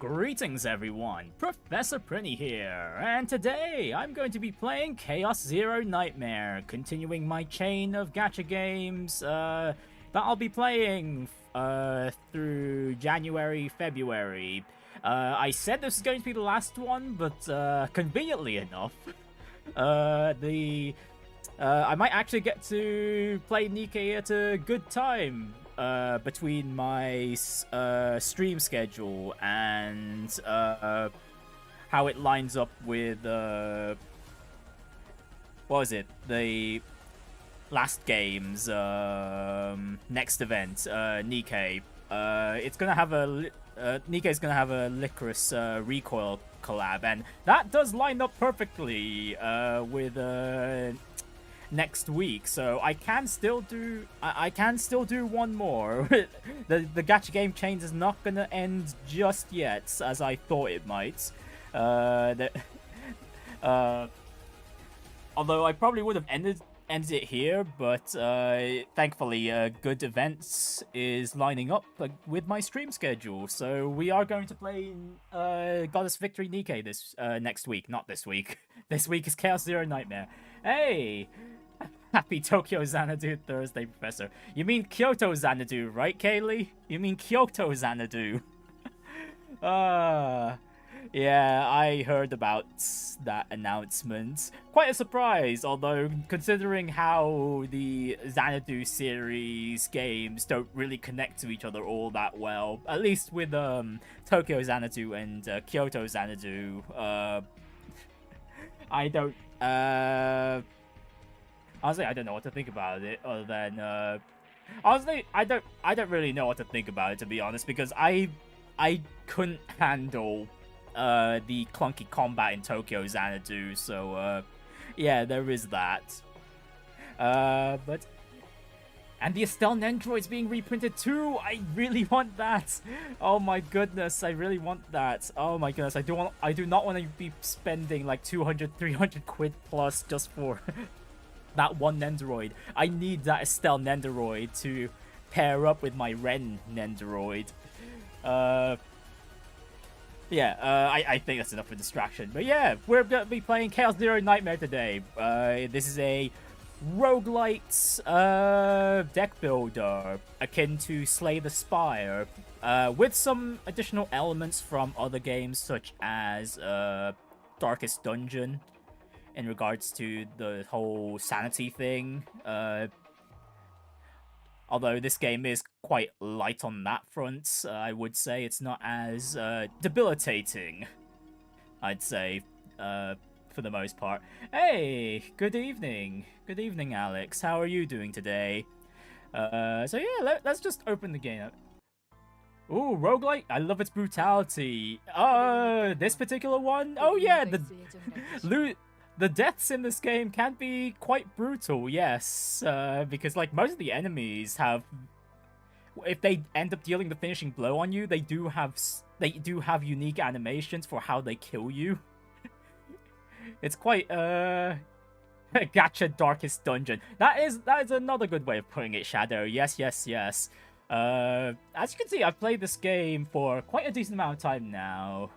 Greetings everyone, Professor Prinny here, and today I'm going to be playing Chaos Zero Nightmare, continuing my chain of gacha games that I'll be playing through January, February. I said this was going to be the last one, but conveniently enough, I might actually get to play Nikkei at a good time between my stream schedule and how it lines up with what was it, the last game's next event, Nikkei. It's gonna have a Nikkei's gonna have a Licorice Recoil collab, and that does line up perfectly with next week, so I can still do one more. the gacha game chain is not gonna end just yet, as I thought it might. Although I probably would have ended it here, but thankfully good events is lining up with my stream schedule, so we are going to play Goddess Victory Nikkei this next week. Not this week. This week is Chaos Zero Nightmare. Hey! Happy Tokyo Xanadu Thursday, Professor. You mean Kyoto Xanadu, right, Kaylee? You mean Kyoto Xanadu. Yeah, I heard about that announcement. Quite a surprise, although considering how the Xanadu series games don't really connect to each other all that well, at least with Tokyo Xanadu and Kyoto Xanadu, I don't honestly, I don't know what to think about it, other than, honestly, I don't really know what to think about it, to be honest, because I couldn't handle, the clunky combat in Tokyo Xanadu, so, yeah, there is that. And the Estelle Nendroid's being reprinted too! I really want that! Oh my goodness, I really want that. Oh my goodness, I do not want to be spending like 200, 300 quid plus just for that one Nendoroid. I need that Estelle Nendoroid to pair up with my Ren Nendoroid. I think that's enough for distraction. But yeah, we're going to be playing Chaos Zero Nightmare today. This is a rogue-lite deck builder akin to Slay the Spire, with some additional elements from other games such as Darkest Dungeon, in regards to the whole sanity thing. Although this game is quite light on that front, I would say it's not as debilitating, I'd say, for the most part. Hey, good evening. Good evening, Alex. How are you doing today? So yeah, let's just open the game up. Ooh, roguelite. I love its brutality. This particular one? Oh yeah, the deaths in this game can be quite brutal, yes, because like most of the enemies have, if they end up dealing the finishing blow on you, they do have unique animations for how they kill you. It's quite Gacha Darkest Dungeon. That is another good way of putting it, Shadow. Yes, yes, yes. As you can see, I've played this game for quite a decent amount of time now.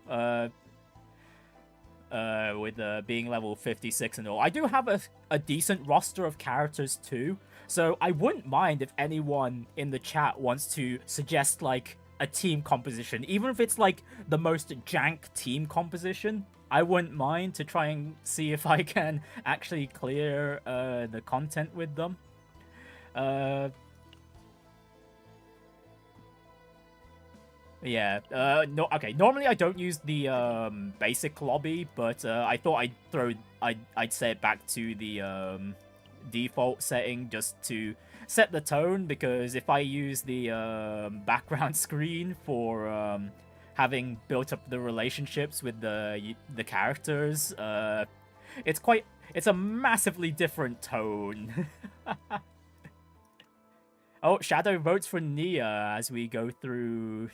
With being level 56 and all. I do have a decent roster of characters too, so I wouldn't mind if anyone in the chat wants to suggest like a team composition, even if it's like the most jank team composition. I wouldn't mind to try and see if I can actually clear the content with them. Yeah, no, okay, normally I don't use the basic lobby, but I thought I'd set it back to the default setting just to set the tone, because if I use the background screen for having built up the relationships with the characters, it's a massively different tone. Oh, Shadow votes for Nia as we go through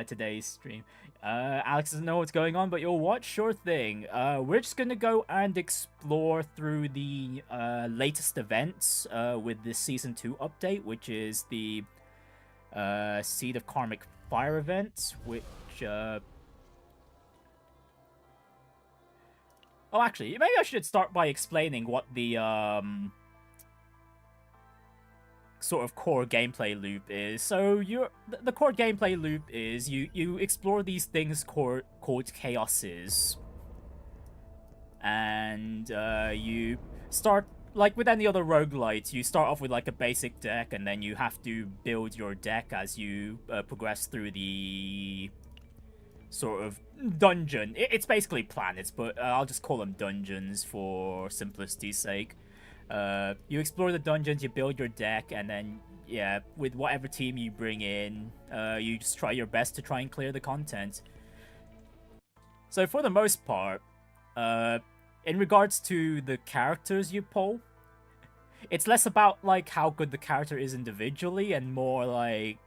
today's stream. Alex doesn't know what's going on, but you'll watch? Sure thing. We're just gonna go and explore through the latest events with the Season 2 update, which is the Seed of Karmic Fire event, which Oh, actually, maybe I should start by explaining what the sort of core gameplay loop is. So the core gameplay loop is you explore these things called chaoses, and you start like with any other roguelite. You start off with like a basic deck, and then you have to build your deck as you progress through the sort of dungeon. It's basically planets, but I'll just call them dungeons for simplicity's sake. You explore the dungeons, you build your deck, and then, yeah, with whatever team you bring in, you just try your best to try and clear the content. So for the most part, in regards to the characters you pull, it's less about, like, how good the character is individually, and more like,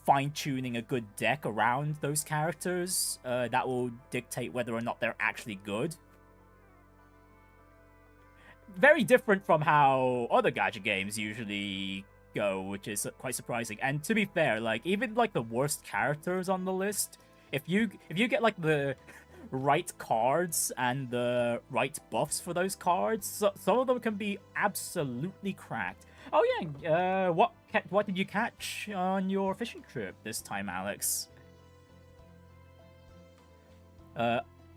fine-tuning a good deck around those characters that will dictate whether or not they're actually good. Very different from how other gacha games usually go, which is quite surprising. And to be fair, like, even like the worst characters on the list, if you get like the right cards and the right buffs for those cards, some of them can be absolutely cracked. Oh yeah, what did you catch on your fishing trip this time, Alex?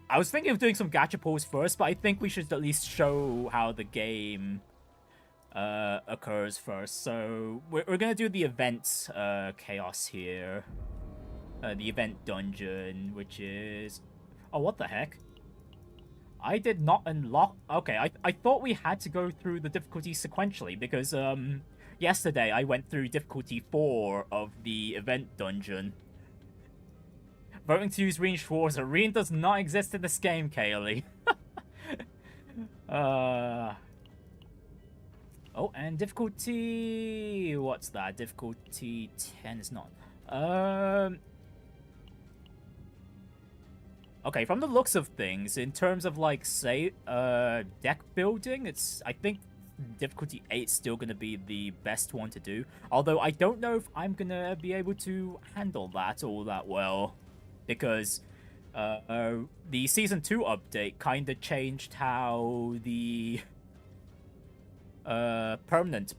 I was thinking of doing some gacha pulls first, but I think we should at least show how the game occurs first. So we're gonna do the event chaos here, the event dungeon, which is, oh, what the heck? I did not unlock. Okay, I thought we had to go through the difficulty sequentially because yesterday I went through difficulty 4 of the event dungeon. Voting to use Reen Schwarzer. Reen does not exist in this game, Kaylee. Oh, and difficulty... What's that? Difficulty 10 is not... Okay, from the looks of things, in terms of, like, say, deck building, it's... I think difficulty 8 is still going to be the best one to do. Although I don't know if I'm going to be able to handle that all that well. Because the Season 2 update kind of changed how the permanent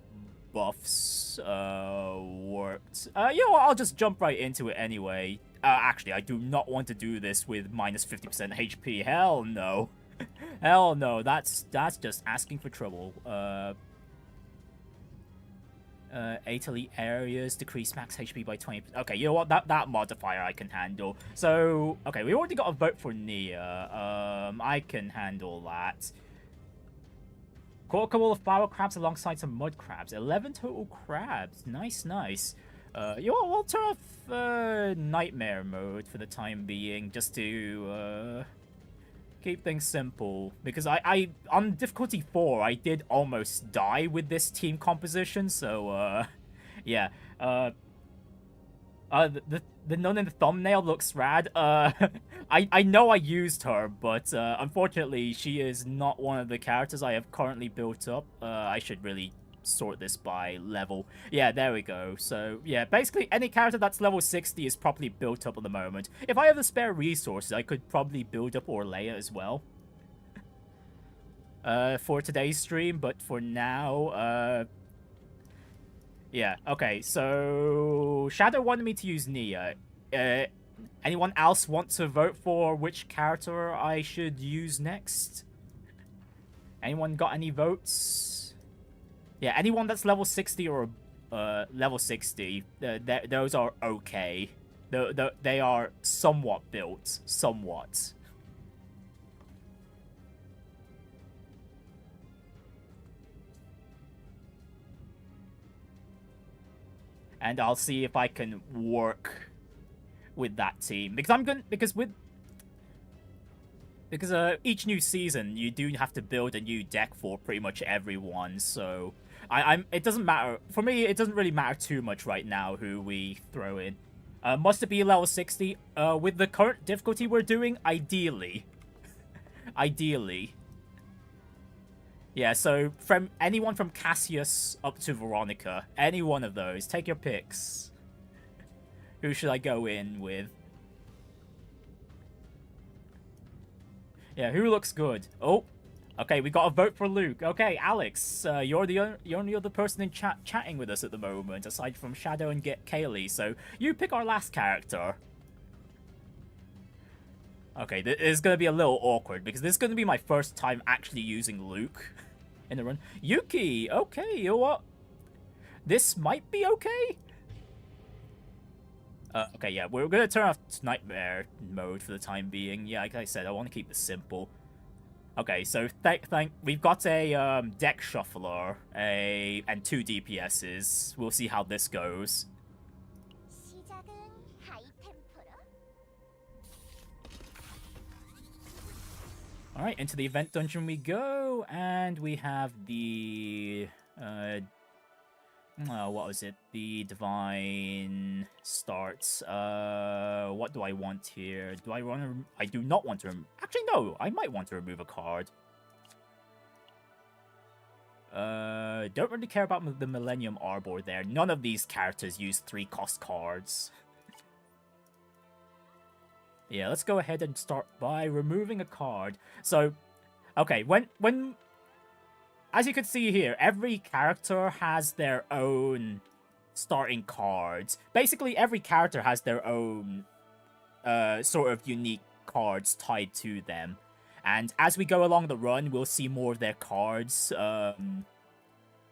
buffs worked. I'll just jump right into it anyway. Actually, I do not want to do this with minus 50% HP. Hell no. Hell no, that's just asking for trouble. 8 elite areas, decrease max HP by 20%. Okay, you know what? That modifier I can handle. So, okay, we already got a vote for Nia. I can handle that. Caught a couple of flower crabs alongside some mud crabs. 11 total crabs. Nice, nice. You know what? We'll turn off nightmare mode for the time being, just to keep things simple, because I on difficulty 4 I did almost die with this team composition, so yeah. The nun in the thumbnail looks rad. I know I used her, but unfortunately she is not one of the characters I have currently built up. I should really sort this by level. Yeah, there we go. So, yeah, basically any character that's level 60 is properly built up at the moment. If I have the spare resources, I could probably build up Orleia as well. For today's stream, but for now, yeah, okay, so Shadow wanted me to use Nia. Anyone else want to vote for which character I should use next? Anyone got any votes? Yeah, anyone that's level 60 or level 60, those are okay. They are somewhat built, somewhat. And I'll see if I can work with that team, because each new season you do have to build a new deck for pretty much everyone, so it doesn't matter for me. It doesn't really matter too much right now who we throw in. Must it be level 60? With the current difficulty we're doing, ideally. Yeah, so from anyone from Cassius up to Veronica, any one of those, take your picks. Who should I go in with? Yeah, who looks good? Oh, okay, we got a vote for Luke. Okay, Alex, you're the only other person in chat chatting with us at the moment, aside from Shadow and Get Kaylee. So you pick our last character. Okay, this is gonna be a little awkward because this is gonna be my first time actually using Luke in the run. Yuki, okay, you know what? This might be okay. Okay, yeah, we're gonna turn off Nightmare mode for the time being. Yeah, like I said, I want to keep this simple. Okay, so we've got a deck shuffler, and 2 DPSs. We'll see how this goes. Alright, into the event dungeon we go, and we have the what was it? The Divine Starts. What do I want here? Do I want to... I do not want to... Actually, no. I might want to remove a card. Don't really care about the Millennium Arbor there. None of these characters use 3-cost cards. Yeah, let's go ahead and start by removing a card. So, okay, when as you can see here, every character has their own starting cards. Basically, every character has their own sort of unique cards tied to them. And as we go along the run, we'll see more of their cards, their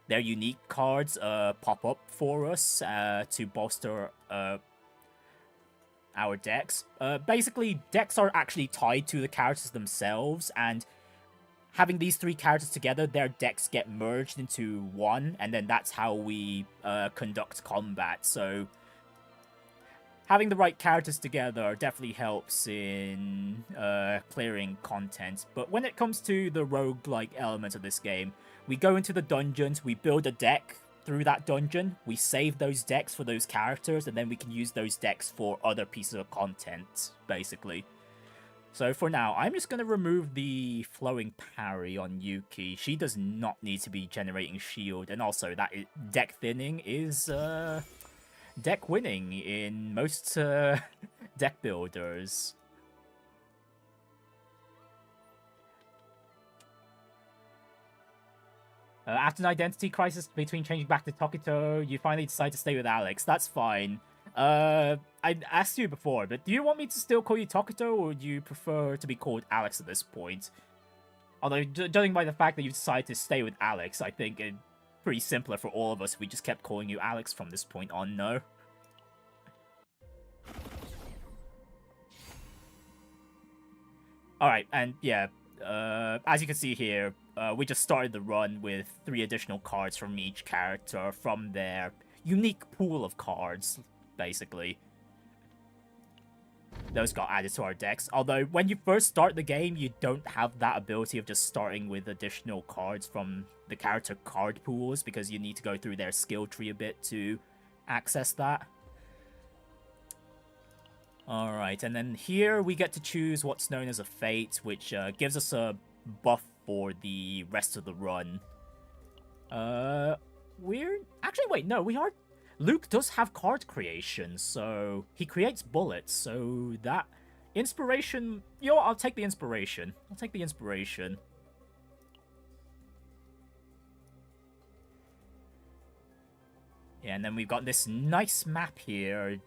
unique cards, pop up for us to bolster our decks. Basically, decks are actually tied to the characters themselves, and having these 3 characters together, their decks get merged into one, and then that's how we conduct combat. So having the right characters together definitely helps in clearing content. But when it comes to the roguelike element of this game, we go into the dungeons, we build a deck through that dungeon, we save those decks for those characters, and then we can use those decks for other pieces of content, basically. So for now, I'm just going to remove the Flowing Parry on Yuki. She does not need to be generating shield, and also that deck thinning is deck winning in most deck builders. After an identity crisis between changing back to Tokito, you finally decide to stay with Alex. That's fine. I asked you before, but do you want me to still call you Tokito, or do you prefer to be called Alex at this point? Although, judging by the fact that you decided to stay with Alex, I think it'd pretty simpler for all of us if we just kept calling you Alex from this point on, no? Alright, and yeah, as you can see here, we just started the run with 3 additional cards from each character from their unique pool of cards, basically. Those got added to our decks. Although, when you first start the game, you don't have that ability of just starting with additional cards from the character card pools, because you need to go through their skill tree a bit to access that. Alright, and then here we get to choose what's known as a Fate, which gives us a buff for the rest of the run. Actually, wait, no, we are... Luke does have card creation, so he creates bullets, so that... Inspiration... You know what, I'll take the inspiration. I'll take the inspiration. Yeah, and then we've got this nice map here,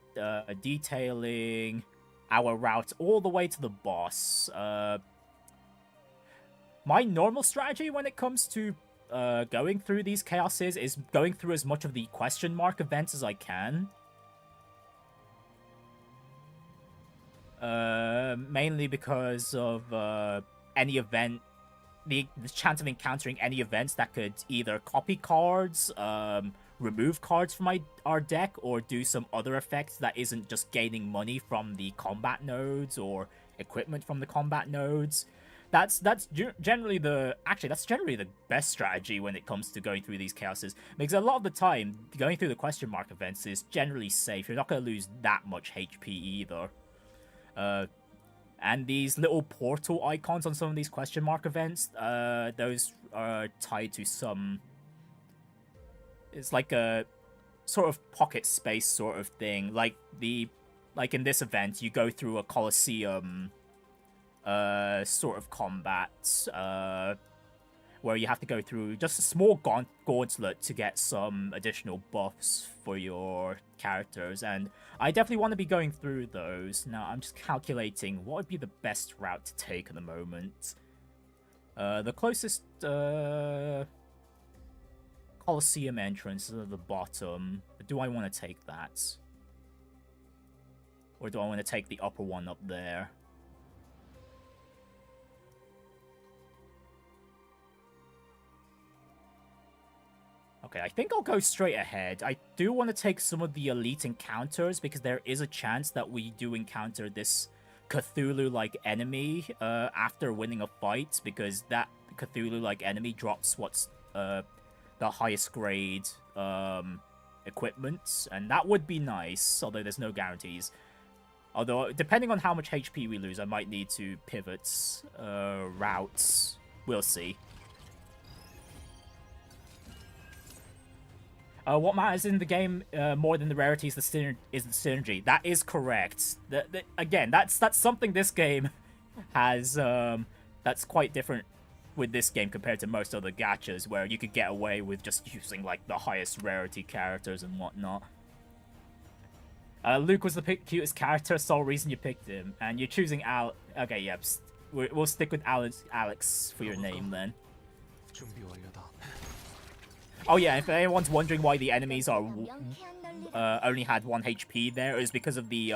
detailing our route all the way to the boss. My normal strategy when it comes to going through these chaoses is going through as much of the question mark events as I can. Mainly because of any event, the chance of encountering any events that could either copy cards, remove cards from our deck, or do some other effects that isn't just gaining money from the combat nodes or equipment from the combat nodes. That's generally the best strategy when it comes to going through these chaoses, because a lot of the time going through the question mark events is generally safe. You're not going to lose that much HP either. And these little portal icons on some of these question mark events, those are tied to some... It's like a sort of pocket space sort of thing. Like in this event, you go through a Colosseum sort of combat, where you have to go through just a small gauntlet to get some additional buffs for your characters, and I definitely want to be going through those. Now, I'm just calculating what would be the best route to take at the moment. The closest Colosseum entrance is at the bottom. Do I want to take that? Or do I want to take the upper one up there? Okay, I think I'll go straight ahead. I do want to take some of the elite encounters because there is a chance that we do encounter this Cthulhu-like enemy after winning a fight, because that Cthulhu-like enemy drops what's the highest grade equipment, and that would be nice, although there's no guarantees. Although, depending on how much HP we lose, I might need to pivot routes. We'll see. What matters in the game more than the rarity is the synergy. That is correct. Again, that's something this game has. That's quite different with this game compared to most other gachas, where you could get away with just using like the highest rarity characters and whatnot. Luke was the cutest character, sole reason you picked him, and you're choosing Al. Okay, yep. We'll stick with Alex for your name then. Oh yeah, if anyone's wondering why the enemies are only had 1 HP there, it was because of the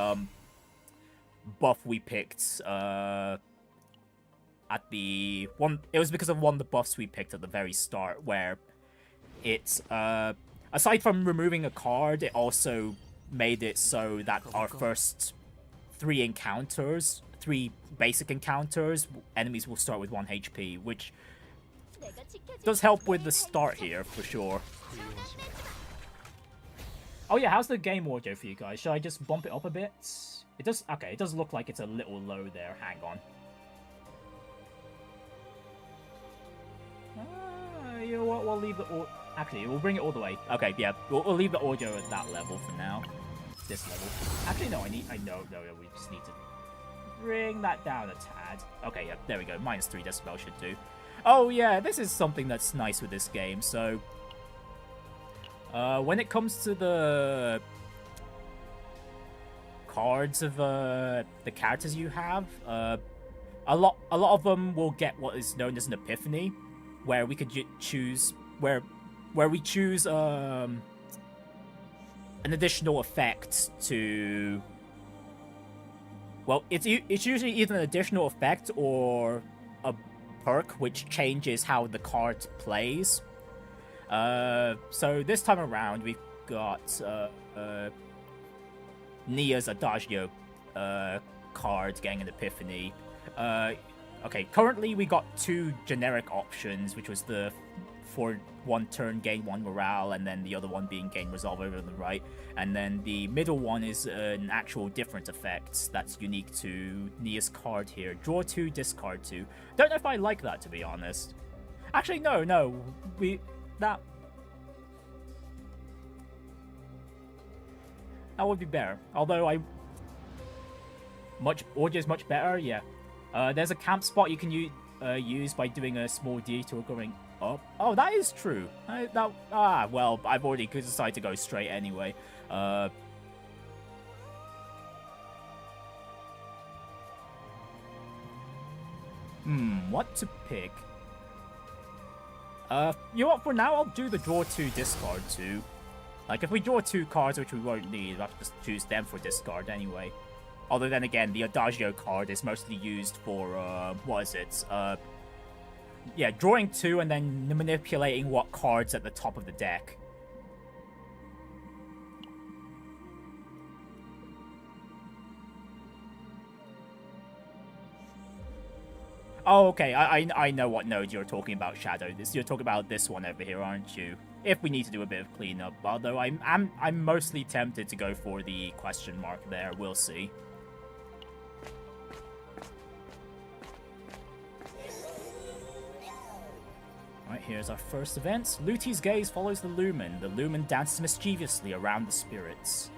buff we picked at the one. It was because of one of the buffs we picked at the very start, where it's aside from removing a card, it also made it so that our first 3 basic encounters, enemies will start with 1 HP, which does help with the start here, for sure. Oh yeah, how's the game audio for you guys? Should I just bump it up a bit? It does, okay, it does look like it's a little low there. Hang on. You know what, we'll leave the actually, we'll bring it all the way. Okay, yeah, we'll leave the audio at that level for now. This level. Actually, no, no, we just need to bring that down a tad. Okay, yeah, there we go. -3 decibel should do. Oh yeah, this is something that's nice with this game. So, when it comes to the cards of the characters you have, a lot of them will get what is known as an epiphany, where we could choose where we choose an additional effect to. Well, it's usually either an additional effect or a perk which changes how the card plays. So this time around we've got Nia's Adagio card getting an epiphany. Okay, currently we got 2 generic options, which was the for 1 turn gain 1 morale, and then the other one being gain resolve over on the right, and then the middle one is an actual different effect that's unique to Nia's card here. Draw 2, discard 2. Don't know if I like that, to be honest. Actually, no, that would be better. Although audio is much better, yeah. There's a camp spot you can use by doing a small detour going up. Oh, that is true. Well, I've already decided to go straight anyway. What to pick? You know what? For now, I'll do the draw 2, discard 2. Like, if we draw 2 cards, which we won't need, I'll just choose them for discard anyway. Although then again, the Adagio card is mostly used for, what is it? Yeah, drawing 2 and then manipulating what cards at the top of the deck. Oh, okay, I know what node you're talking about, Shadow. You're talking about this one over here, aren't you? If we need to do a bit of cleanup, although I'm mostly tempted to go for the question mark there. We'll see. Alright, here's our first event. Luti's gaze follows the lumen. The lumen dances mischievously around the spirits.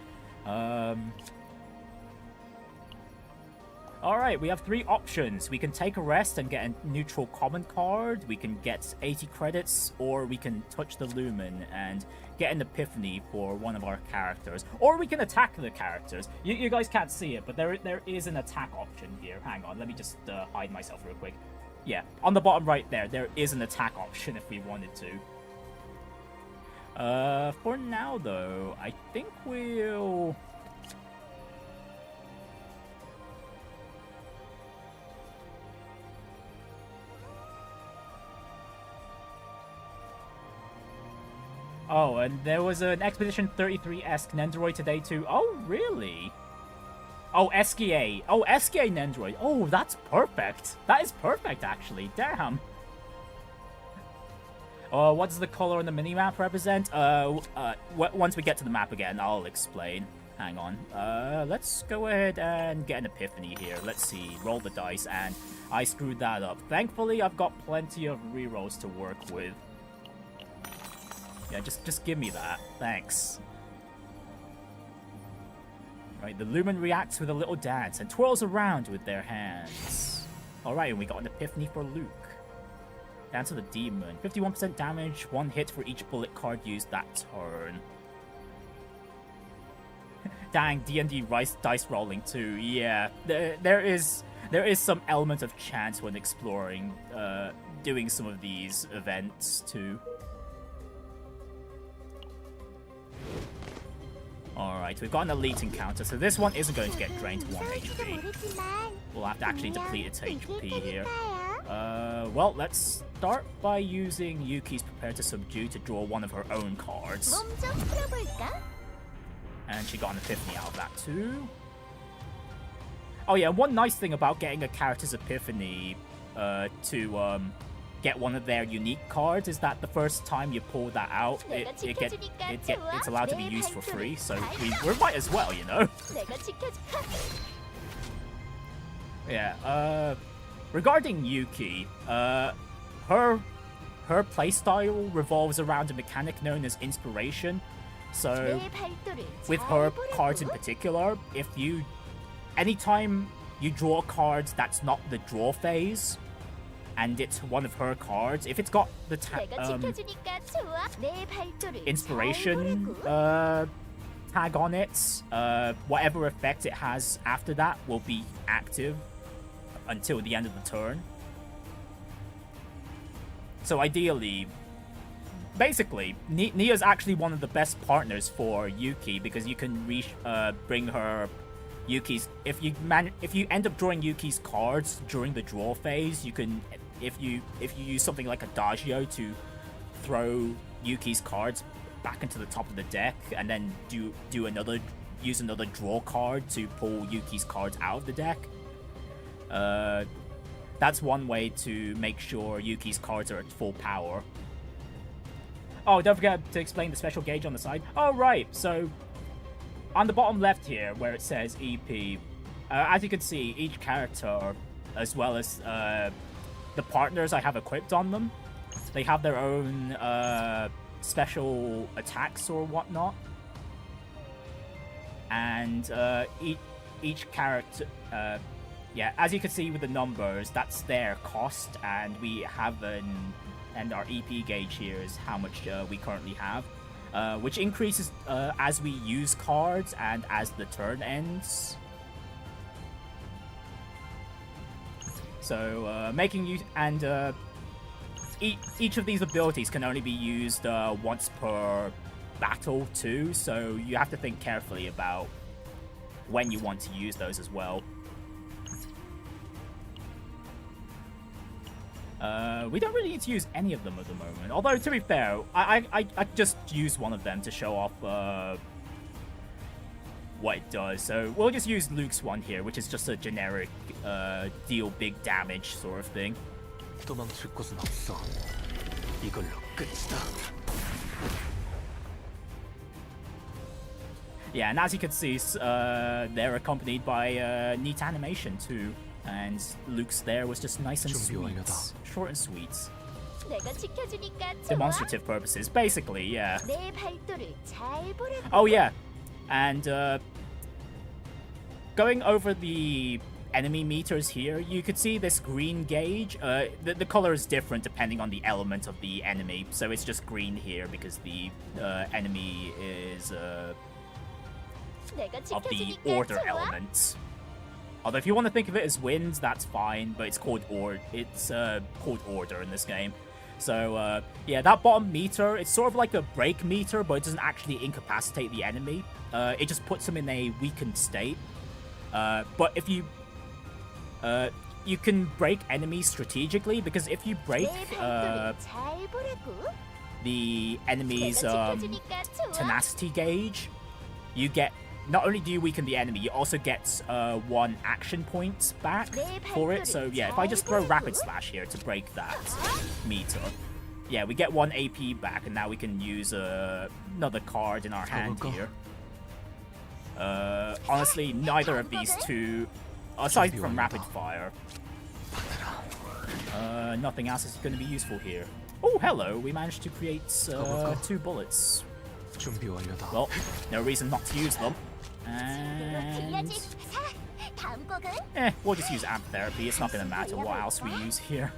Alright, we have 3 options. We can take a rest and get a neutral common card, we can get 80 credits, or we can touch the Lumen and get an epiphany for one of our characters. Or we can attack the characters. You guys can't see it, but there is an attack option here. Hang on, let me just hide myself real quick. Yeah, on the bottom right there is an attack option if we wanted to. For now though, I think we'll... Oh, and there was an Expedition 33-esque Nendoroid today too. Oh, really? Oh, SKA. Oh, SKA Nendoroid. Oh, that's perfect. That is perfect, actually. Damn. What does the color on the minimap represent? Once we get to the map again, I'll explain. Hang on. Let's go ahead and get an epiphany here. Let's see. Roll the dice, and I screwed that up. Thankfully, I've got plenty of rerolls to work with. Yeah, just give me that. Thanks. Right, the Lumen reacts with a little dance and twirls around with their hands. Alright, and we got an epiphany for Luke. Dance of the Demon. 51% damage, 1 hit for each bullet card used that turn. Dang, D&D dice rolling too. Yeah, there is some element of chance when exploring, doing some of these events too. Alright, we've got an elite encounter, so this one isn't going to get drained to 1 HP. We'll have to actually deplete its HP here. Well, let's start by using Yuki's Prepare to Subdue to draw one of her own cards. And she got an epiphany out of that too. Oh yeah, one nice thing about getting a character's epiphany to get one of their unique cards is that the first time you pull that out, it's allowed to be used for free, so we might as well, you know? Yeah, regarding Yuki, her playstyle revolves around a mechanic known as Inspiration. So, with her cards in particular, anytime you draw a card that's not the draw phase, and it's one of her cards, if it's got the Inspiration tag on it, whatever effect it has after that will be active until the end of the turn. So ideally, basically, Nia's actually one of the best partners for Yuki because you can bring her Yuki's. If you end up drawing Yuki's cards during the draw phase, you can, if you use something like Adagio to throw Yuki's cards back into the top of the deck, and then use another draw card to pull Yuki's cards out of the deck. That's one way to make sure Yuki's cards are at full power. Oh, don't forget to explain the special gauge on the side. Oh, right. So, on the bottom left here, where it says EP, as you can see, each character, as well as the partners I have equipped on them, they have their own special attacks or whatnot. And each character... yeah, as you can see with the numbers, that's their cost, and we have and our EP gauge here is how much we currently have, which increases as we use cards and as the turn ends. So making use, and each of these abilities can only be used once per battle too, so you have to think carefully about when you want to use those as well. We don't really need to use any of them at the moment. Although, to be fair, I just used one of them to show off what it does. So we'll just use Luke's one here, which is just a generic deal big damage sort of thing. Yeah, and as you can see, they're accompanied by neat animation too. And Luke's there was just nice and sweet. Short and sweet. Demonstrative purposes, basically, yeah. Oh yeah, and going over the enemy meters here, you could see this green gauge. The color is different depending on the element of the enemy. So it's just green here because the enemy is of the order element. Although if you want to think of it as wind, that's fine, but it's called order in this game. So yeah, that bottom meter, it's sort of like a break meter, but it doesn't actually incapacitate the enemy. It just puts them in a weakened state. But if you can break enemies strategically, because if you break the enemy's tenacity gauge, you get, not only do you weaken the enemy, you also get 1 action point back for it. So yeah, if I just throw Rapid Slash here to break that meter, yeah, we get 1 AP back, and now we can use another card in our hand here. Honestly, neither of these two, aside from Rapid Fire, nothing else is going to be useful here. Oh, hello, we managed to create 2 bullets. Well, no reason not to use them. And we'll just use Amp Therapy. It's not going to matter what else we use here.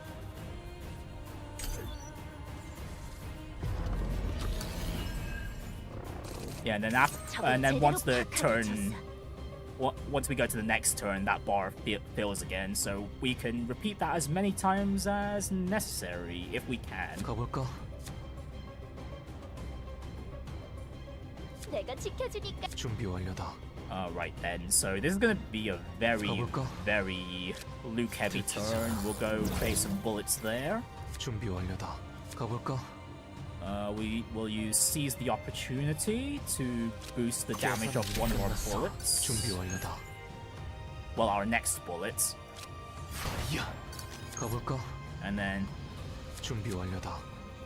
Yeah, and then once the turn, once we go to the next turn, that bar fills again. So we can repeat that as many times as necessary if we can. Right then, so this is gonna be a very, very Luke-heavy turn. We'll go place some bullets there. We will use Seize the Opportunity to boost the damage of 1 of our bullets. Well, our next bullets.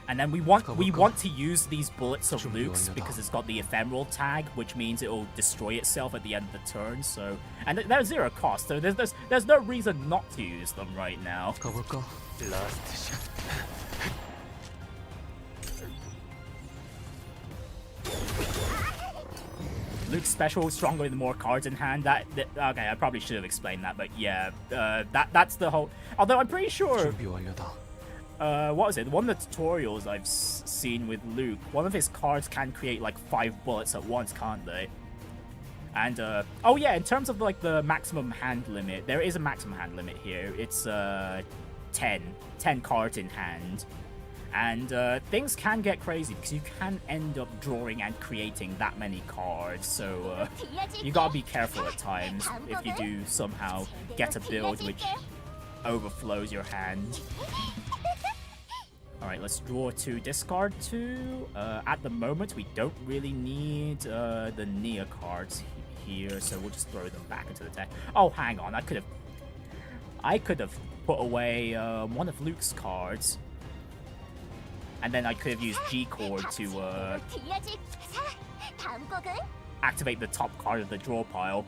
And then we want to use these bullets of Luke's because it's got the ephemeral tag, which means it will destroy itself at the end of the turn. So, and they're 0 cost, so there's no reason not to use them right now. Luke's special is stronger with more cards in hand. Okay, I probably should have explained that, but yeah, that's the whole. Although I'm pretty sure. What was it? One of the tutorials I've seen with Luke, one of his cards can create like 5 bullets at once, can't they? And oh yeah, in terms of like the maximum hand limit, there is a maximum hand limit here. It's 10 cards in hand. And things can get crazy because you can end up drawing and creating that many cards, so you gotta be careful at times if you do somehow get a build which overflows your hand. Alright, let's draw 2, discard 2. At the moment, we don't really need the Nia cards here, so we'll just throw them back into the deck. Oh, hang on, I could have put away one of Luke's cards. And then I could have used G-Chord to activate the top card of the draw pile.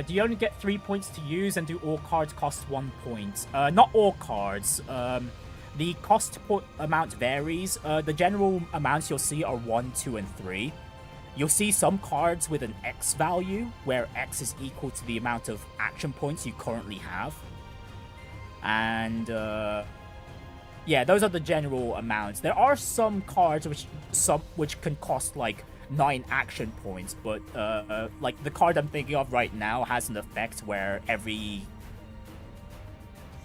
Do you only get 3 points to use, and do all cards cost 1 point? Not all cards. The cost amount varies. The general amounts you'll see are 1, 2, and 3. You'll see some cards with an X value, where X is equal to the amount of action points you currently have. And, yeah, those are the general amounts. There are some cards which can cost, like, 9 action points, but, like, the card I'm thinking of right now has an effect where every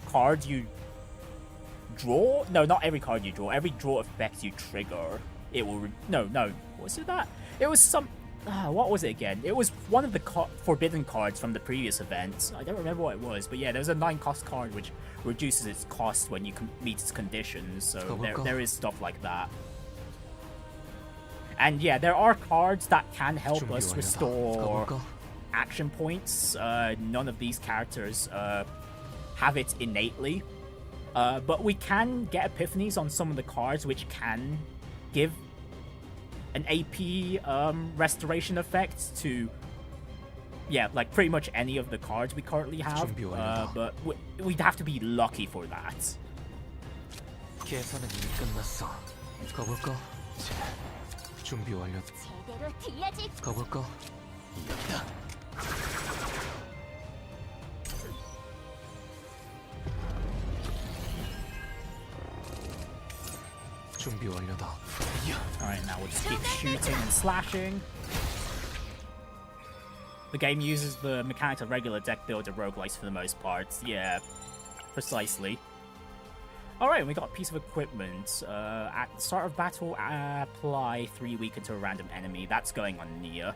card you draw... No, not every card you draw. Every draw effect you trigger, it will... No, was it that? It was some... what was it again? It was one of the forbidden cards from the previous event. I don't remember what it was, but yeah, there was a 9-cost card which reduces its cost when you meet its conditions, so there is stuff like that. And yeah, there are cards that can help us restore action points. None of these characters have it innately, but we can get epiphanies on some of the cards which can give an AP restoration effect to, yeah, like pretty much any of the cards we currently have, but we'd have to be lucky for that. 준비 완료. 제대로 들려줄. 가볼까? 여기다. 준비 완료다. Alright, now we'll just keep shooting and slashing. The game uses the mechanics of regular deck builder roguelites for the most part. Yeah, precisely. Alright, we got a piece of equipment. At the start of battle, apply 3 weaken to a random enemy. That's going on Nia.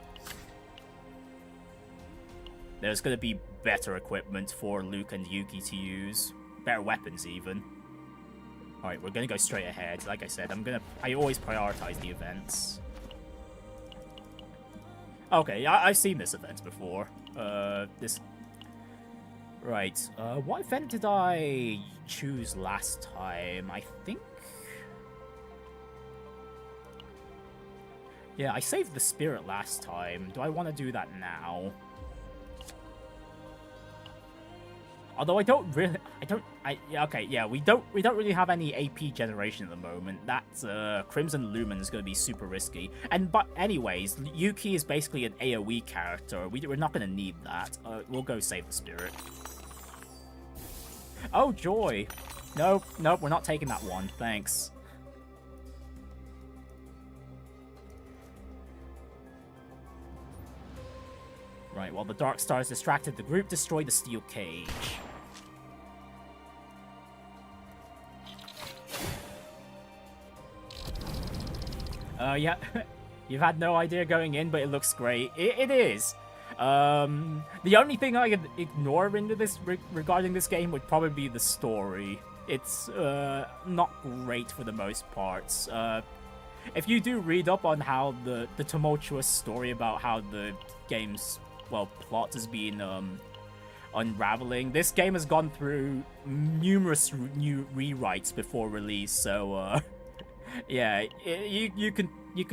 There's going to be better equipment for Luke and Yuki to use. Better weapons, even. Alright, we're going to go straight ahead. Like I said, I always prioritize the events. Okay, I've seen this event before. Right, what event did I choose last time? I think... Yeah, I saved the spirit last time. Do I want to do that now? Although okay, yeah, we don't really have any AP generation at the moment. That's Crimson Lumen is going to be super risky. But anyways, Yuki is basically an AoE character. We're not going to need that. We'll go save the spirit. Oh joy! Nope, we're not taking that one. Thanks. Right, while the Dark Star is distracted, the group destroy the steel cage. Yeah, you've had no idea going in, but it looks great. It is. The only thing I can ignore into this regarding this game would probably be the story. It's not great for the most parts. If you do read up on how the tumultuous story about how the game's plot has been unraveling, this game has gone through numerous new rewrites before release. So yeah, you can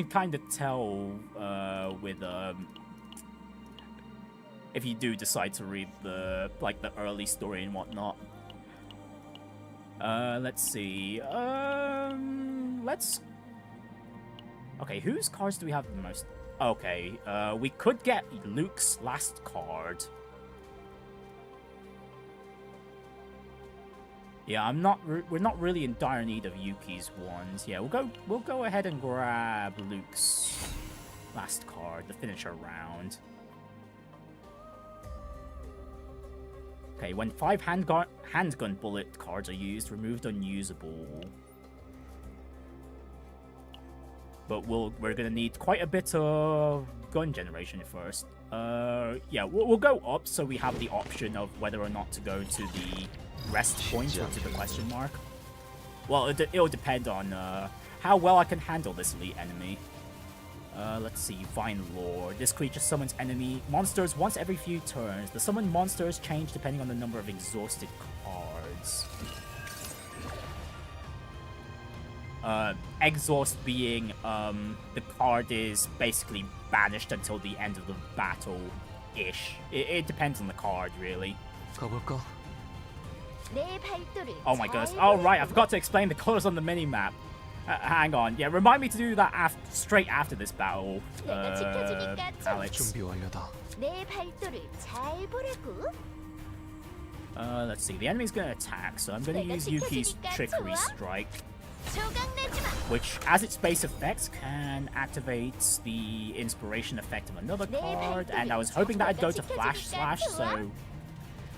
kind of tell with if you do decide to read the early story and whatnot. Let's see. Okay, whose cards do we have the most? Okay, we could get Luke's last card. Yeah, we're not really in dire need of Yuki's ones. Yeah, we'll go ahead and grab Luke's last card to finish our round. Okay, when 5 handgun bullet cards are used, removed unusable. But we're gonna need quite a bit of gun generation first. Yeah, we'll go up so we have the option of whether or not to go to the rest point or to the question mark. Well, it'll depend on how well I can handle this elite enemy. Let's see, Vine Lord. This creature summons enemy monsters once every few turns. The summoned monsters change depending on the number of exhausted cards. Exhaust being the card is basically banished until the end of the battle-ish. It depends on the card, really. Oh my goodness. Oh right, I forgot to explain the colors on the mini-map. Hang on. Yeah, remind me to do that straight after this battle, Alex. Let's see. The enemy's going to attack, so I'm going to use Yuki's Trickery Strike, which, as its base effect, can activate the inspiration effect of another card. And I was hoping that I'd go to Flash Slash, so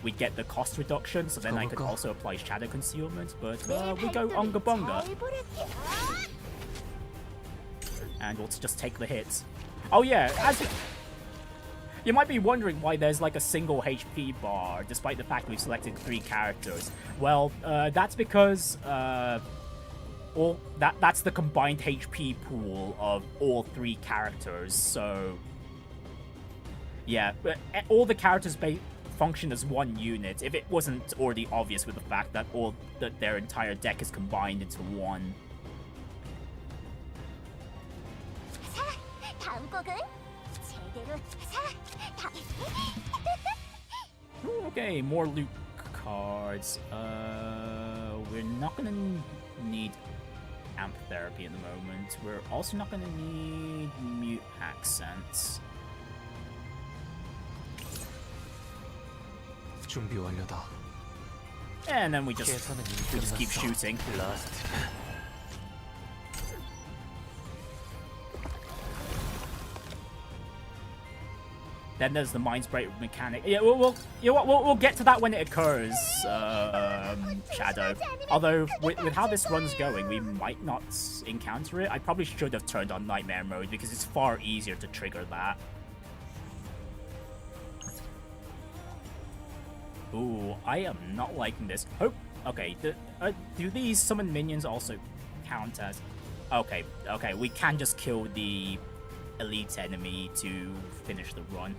we'd get the cost reduction, so then I could also apply Shadow Concealment, but we go Unga Bunga. And we'll just take the hits. Oh yeah, you might be wondering why there's like a single HP bar, despite the fact we've selected 3 characters. Well, that's because that's the combined HP pool of all 3 characters, so yeah, all the characters function as one unit, if it wasn't already obvious with the fact that their entire deck is combined into one. Okay, more Luke cards. We're not gonna need amp therapy at the moment. We're also not gonna need mute accents. 준비 완료다. And then we just keep shooting. Then there's the Mind Spray mechanic. Yeah, we'll get to that when it occurs, Shadow. Although, with how this run's going, we might not encounter it. I probably should have turned on Nightmare Mode because it's far easier to trigger that. Ooh, I am not liking this. Oh, okay. Do these summon minions also count as... Okay, we can just kill the elite enemy to finish the run.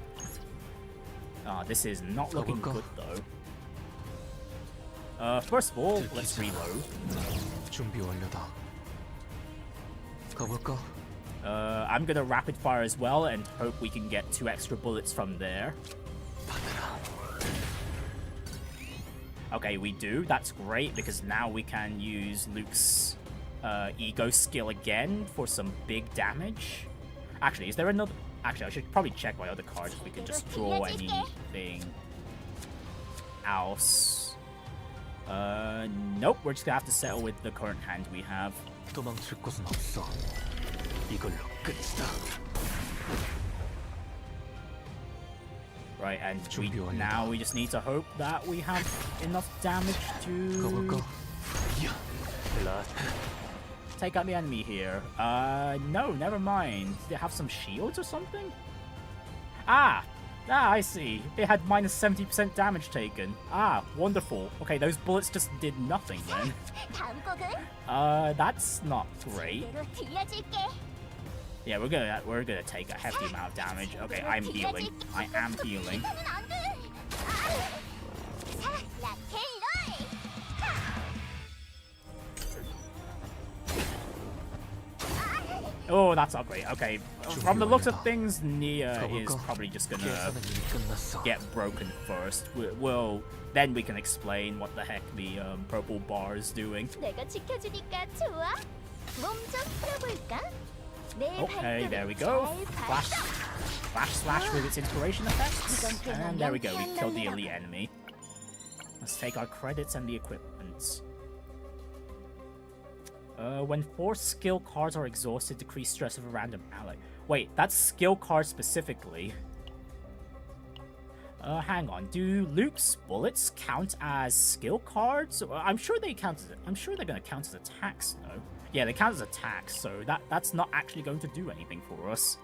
This is not looking good though. First of all, let's reload. 준비 완료다. 가볼까? I'm gonna rapid fire as well and hope we can get 2 extra bullets from there. Okay, we do. That's great because now we can use Luke's ego skill again for some big damage. Actually, is there another... Actually, I should probably check my other cards if we can just draw anything else. Nope, we're just gonna have to settle with the current hand we have. 도망칠 곳은 없어. 이걸로 끝이다. Right, and now we just need to hope that we have enough damage to take out the enemy here. No, never mind. Did they have some shields or something? Ah, I see. It had minus 70% damage taken. Ah, wonderful. Okay, those bullets just did nothing then. That's not great. Yeah, we're gonna take a hefty amount of damage. Okay, I'm healing. I am healing. Oh, that's not great. Okay, from the looks of things, Nia is probably just gonna get broken first. Then we can explain what the heck the purple bar is doing. Okay, there we go. Flash slash with its inspiration effects. And there we go, we killed the elite enemy. Let's take our credits and the equipment. When 4 skill cards are exhausted, decrease stress of a random ally. Wait, that's skill cards specifically. Hang on. Do Luke's bullets count as skill cards? I'm sure they count as... I'm sure they're going to count as attacks, though. Yeah, they count as attacks, so that's not actually going to do anything for us.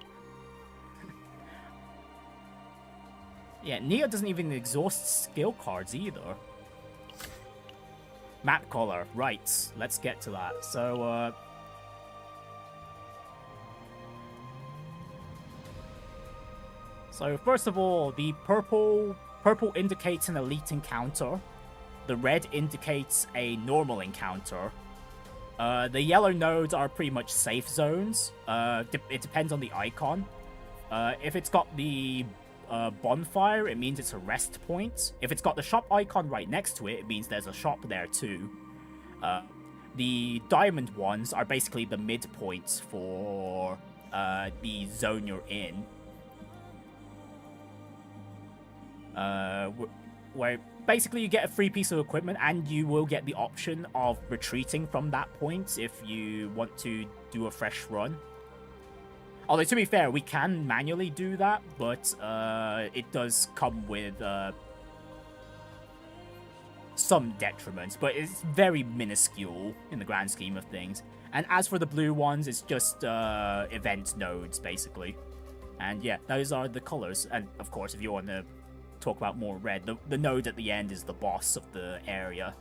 Yeah, Nia doesn't even exhaust skill cards either. Map color, right. Let's get to that. So, So first of all, the purple indicates an elite encounter. The red indicates a normal encounter. The yellow nodes are pretty much safe zones. It depends on the icon. If it's got the bonfire, it means it's a rest point. If it's got the shop icon right next to it, it means there's a shop there too. The diamond ones are basically the midpoints for the zone you're in. Where basically you get a free piece of equipment and you will get the option of retreating from that point if you want to do a fresh run. Although, to be fair, we can manually do that, but it does come with some detriments, but it's very minuscule in the grand scheme of things. And as for the blue ones, it's just event nodes, basically. And yeah, those are the colors. And of course, if you want to talk about more red, the node at the end is the boss of the area.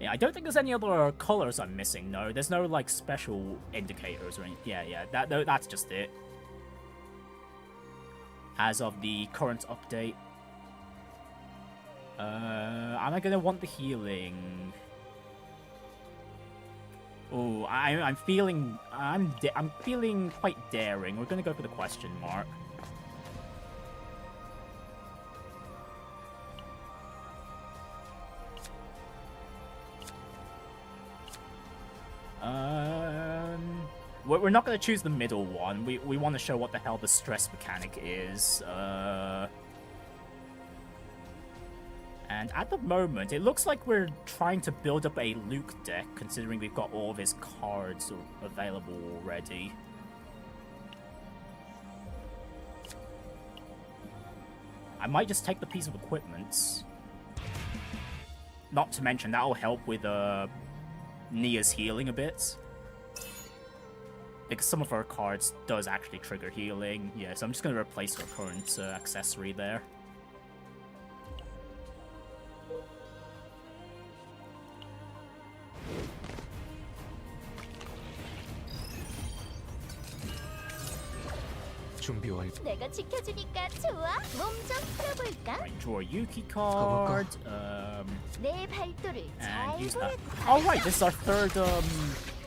Yeah, I don't think there's any other colors I'm missing. No, there's no like special indicators or anything. Yeah, that's just it. As of the current update, am I gonna want the healing? Oh, I'm feeling quite daring. We're gonna go for the question mark. we're not going to choose the middle one. We want to show what the hell the stress mechanic is. And at the moment, it looks like we're trying to build up a Luke deck, considering we've got all of his cards available already. I might just take the piece of equipment. Not to mention, that'll help with Nia's healing a bit. Because some of her cards does actually trigger healing. Yeah, so I'm just going to replace her current accessory there. 준비 완료. 내가 지켜주니까 좋아. 몸 좀 풀어볼까? Right, draw a Yuki card. 내 발도를 And 잘 use that. 보내. Oh right, this is our third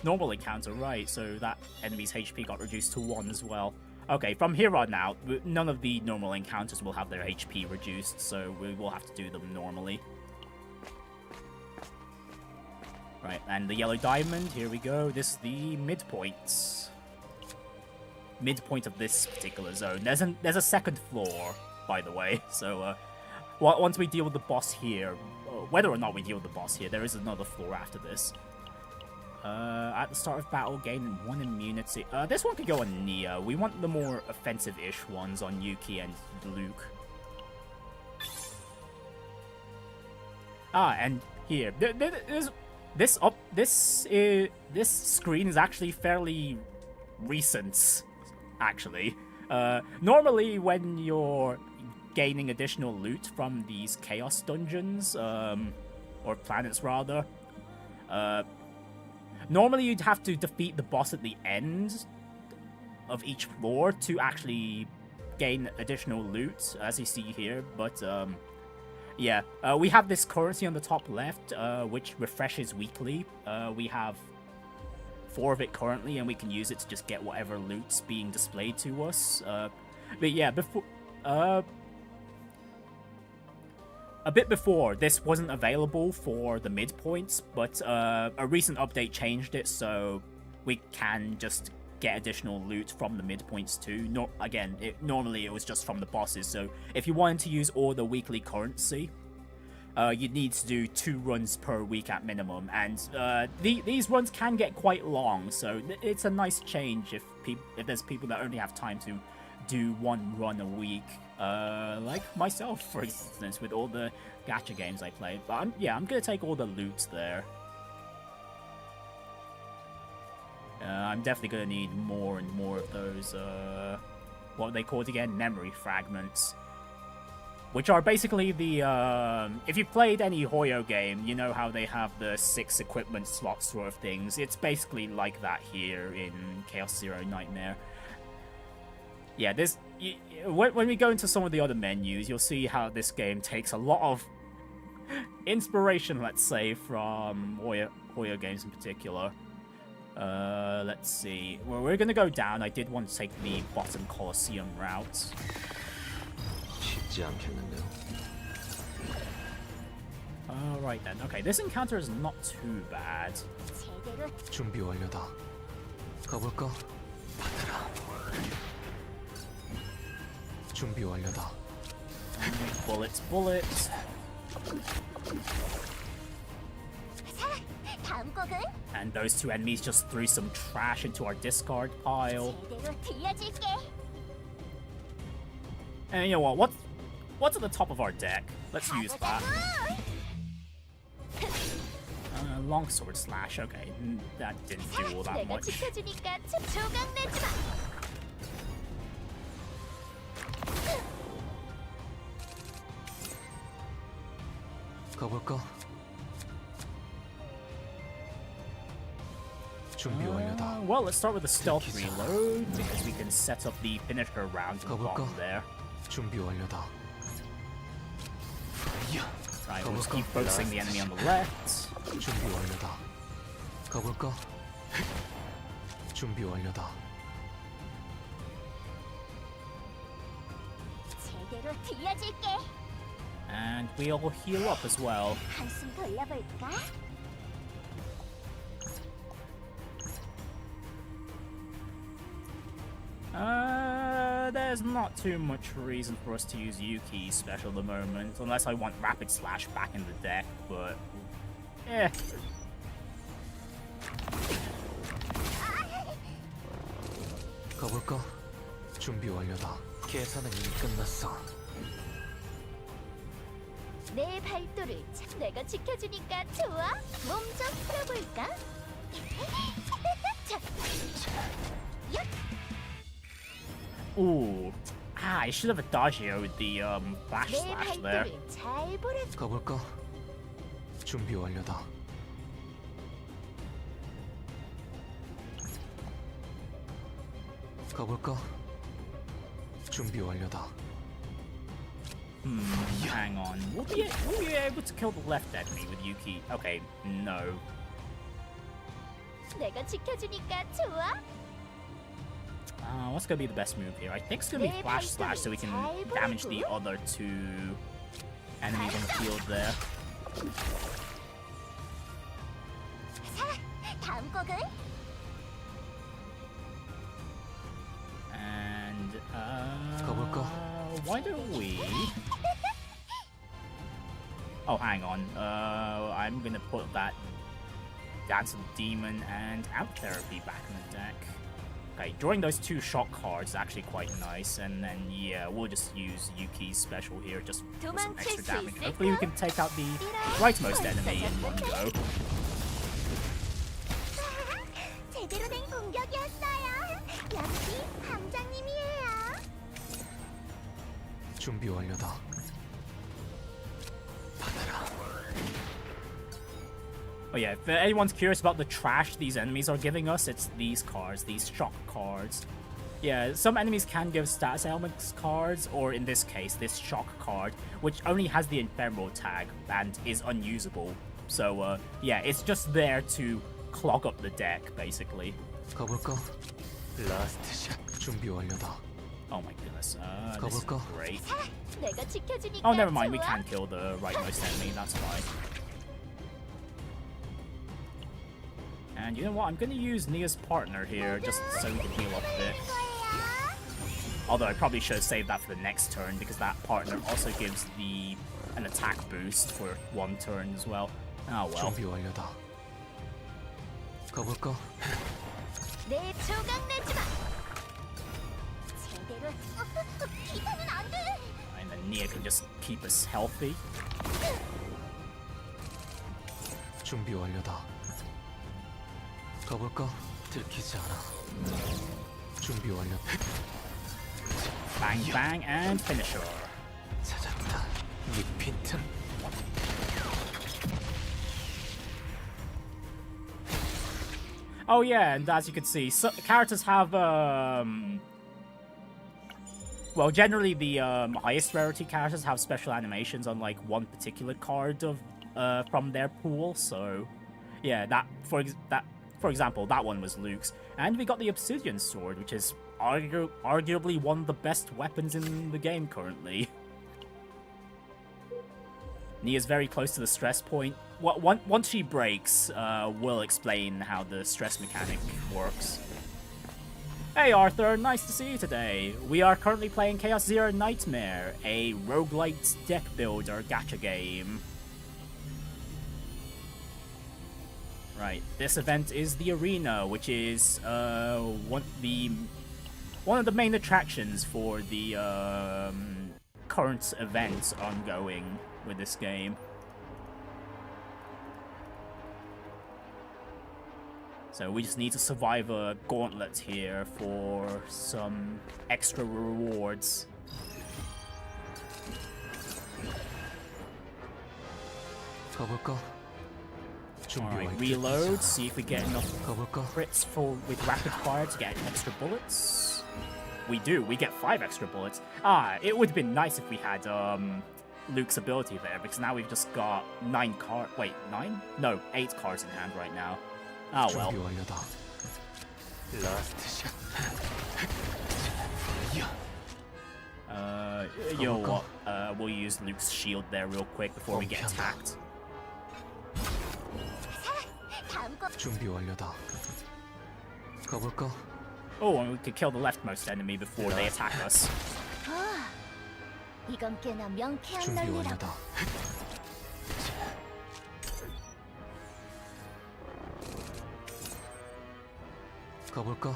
normal encounter, right? So that enemy's HP got reduced to 1 as well. Okay, from here on out, none of the normal encounters will have their HP reduced, so we will have to do them normally. Right, and the yellow diamond, here we go. This is the midpoint of this particular zone. There's a second floor, by the way, so once we deal with the boss here, whether or not we deal with the boss here, there is another floor after this. At the start of battle, gain 1 immunity. This one could go on Nia. We want the more offensive-ish ones on Yuki and Luke. And here, this screen is actually fairly recent. Actually, normally when you're gaining additional loot from these chaos dungeons, or planets rather, normally you'd have to defeat the boss at the end of each floor to actually gain additional loot, as you see here, but yeah, we have this currency on the top left, which refreshes weekly. We have 4 of it currently, and we can use it to just get whatever loot's being displayed to us. But yeah, before a bit before, this wasn't available for the midpoints, but a recent update changed it, so we can just get additional loot from the midpoints too. Normally it was just from the bosses, so if you wanted to use all the weekly currency, you'd need to do 2 runs per week at minimum, and these runs can get quite long, so it's a nice change if there's people that only have time to do 1 run a week, like myself, for instance, with all the gacha games I played. But I'm gonna take all the loot there. I'm definitely gonna need more and more of those, what are they called again? Memory fragments. Which are basically the, if you've played any Hoyo game, you know how they have the 6 equipment slots sort of things. It's basically like that here in Chaos Zero Nightmare. Yeah, when we go into some of the other menus, you'll see how this game takes a lot of inspiration, let's say, from Hoyo games in particular. Let's see. Well, we're gonna go down. I did want to take the bottom Colosseum route. Right then. Okay, this encounter is not too bad. 준비 완료다. 가볼까? 받아라. 준비 완료다. Bullets, bullets. 다음 곡은 And those 2 enemies just threw some trash into our discard pile. 제대로 들려줄게. And you know what? What's at the top of our deck? Let's use that. Longsword slash. Okay, that didn't do all that 내가 much. 지켜주니까 조각 내지 마. 가볼까? 준비 완료다. Well, let's start with the stealth reload because we can set up the finisher round at the bottom there. 준비 완료다. Right, we'll just keep focusing the enemy on the left. 준비 완료다. 가볼까? 준비 완료다. 제대로 들려줄게. And we'll heal up as well. 한숨 돌려볼까? there's not too much reason for us to use Yuki's special at the moment, unless I want Rapid Slash back in the deck, but... eh. 가볼까? 준비 완료다. 계산은 이미 끝났어. 내 발도를 내가 지켜주니까 좋아. 몸 좀 풀어볼까? 자, 야. Ooh. Ah, I should have adagioed the Flash 내 Slash there. 발도를 잘 보라. 가볼까? 준비 완료다. 가볼까? 준비 완료다. Hang on. Will we be able to kill the left enemy with Yuki? Okay, no. 내가 지켜주니까 좋아. What's gonna be the best move here? I think it's gonna be Flash Slash so we can damage the other two enemies on the field there. 자, 다음 곡은 And 가볼까? why don't we? Oh, hang on. I'm gonna put that Dance of the Demon and Amp Therapy back in the deck. Okay, drawing those two shock cards is actually quite nice, and then yeah, we'll just use Yuki's special here just for some extra damage. Hopefully we can take out the rightmost enemy in one go. 제대로 된 공격이었어요. 역시 함장님이에요. 준비 완료다. 받아라. Oh yeah, if anyone's curious about the trash these enemies are giving us, it's these cards, these shock cards. Yeah, some enemies can give status elements cards, or in this case, this shock card, which only has the ephemeral tag and is unusable. So yeah, it's just there to clog up the deck, basically. 가볼까? 라스트 샷. 준비 완료다. Oh my goodness, this is 가볼까? great. 내가 지켜주니까 Oh, never mind, we 좋아. can kill the rightmost enemy, that's fine. And you know what, I'm gonna use Nia's partner here, just so we can heal up a bit. Although I probably should have saved that for the next turn, because that partner also gives an attack boost for one turn as well. Oh well. 준비 완료다. 가볼까? 내 조각 내지 마. 제대로 기타는 안 돼. And then Nia can just keep us healthy. 준비 완료다. 가볼까? 들키지 않아. 준비 완료. Bang bang and finisher. 찾았다. 네 빈틈. Oh yeah, and as you can see, characters have well, generally the highest rarity characters have special animations on like one particular card of from their pool. So yeah, for example, that one was Luke's, and we got the Obsidian Sword, which is arguably one of the best weapons in the game currently. Nia's very close to the stress point. Once she breaks, we'll explain how the stress mechanic works. Hey Arthur, nice to see you today. We are currently playing Chaos Zero Nightmare, a roguelite deck builder gacha game. Right, this event is the arena, which is one of the main attractions for the current events ongoing with this game. So we just need to survive a gauntlet here for some extra rewards. 가볼까? Alright, reload, see if we get enough 가볼까? crits with rapid fire to get extra bullets. We do, we get 5 extra bullets. It would have been nice if we had Luke's ability there, because now we've just got 9 cards. Wait, 9? No, 8 cards in hand right now. Oh well. 준비 완료다. 라스트 샷. You know what? We'll use Luke's shield there real quick before we get attacked. 다음 곡 준비 완료다. 가볼까? Oh, and we could kill the leftmost enemy before they attack us. 이건 꽤나 명쾌한 준비 논리라고. 완료다. 가볼까?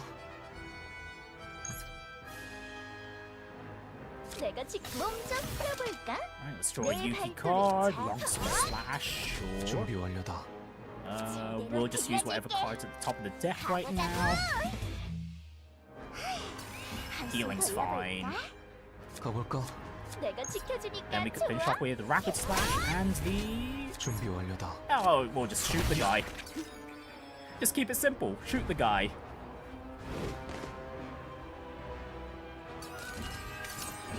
내가 몸좀 풀어볼까? Alright, let's draw a Yuki card. Longsword Slash. Sure. 준비 완료다. We'll just use whatever cards at the top of the deck right now. Healing's fine. 가볼까? 내가 지켜주니까 Then we could finish 좋아. off with Rapid Slash and the... 준비 완료다. Oh, we'll just shoot the guy. Just keep it simple. Shoot the guy.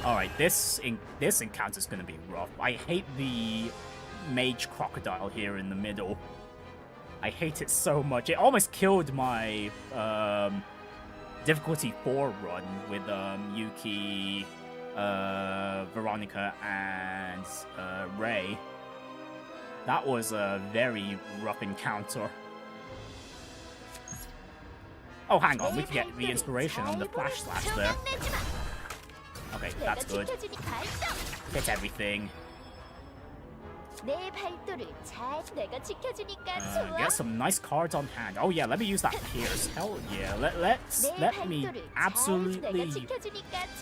Alright, this encounter's gonna be rough. I hate the mage crocodile here in the middle. I hate it so much. It almost killed my difficulty 4 run with Yuki, Veronica, and Ray. That was a very rough encounter. Oh, hang on, we can get the inspiration on the Flash Slash there. Okay, that's good. Hit everything. 내 발도를 잘 내가 지켜주니까 좋아. Get some nice cards on hand. Oh yeah, let me use that Pierce. Hell yeah, let me absolutely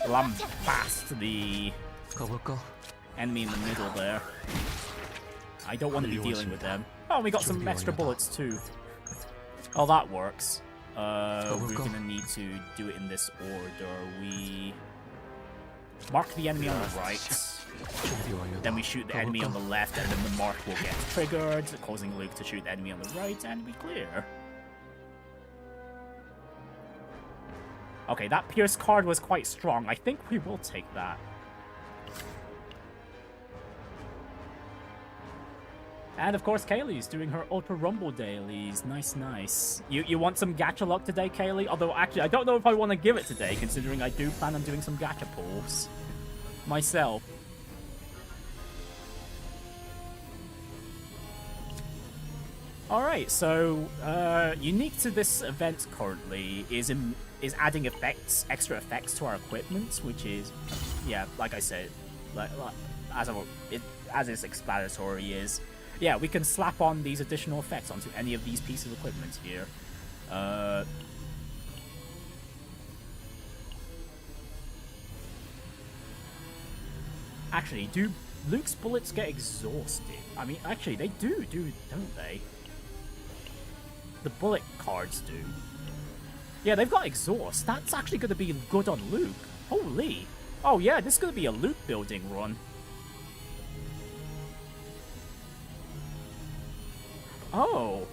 lambast the 가볼까? enemy in the middle there. I don't want to be dealing with them. Oh, we got some extra bullets too. Oh, that works. We're gonna need to do it in this order. We mark the enemy on the right. 준비 완료다. Then we shoot the enemy on the left, and then the mark will get triggered, causing Luke to shoot the enemy on the right, and we clear. Okay, that Pierce card was quite strong. I think we will take that. And of course, Kaylee's doing her Ultra Rumble dailies. Nice, nice. You want some gacha luck today, Kaylee? Although, actually, I don't know if I want to give it today, considering I do plan on doing some gacha pulls myself. Alright, so unique to this event currently is adding extra effects to our equipment, which is, yeah, like I said, as is explanatory is, yeah, we can slap on these additional effects onto any of these pieces of equipment here. Actually, do Luke's bullets get exhausted? I mean, actually, they do, don't they? The bullet cards do. Yeah, they've got exhaust. That's actually going to be good on Luke. Holy. Oh yeah, this is going to be a Luke building run. Oh.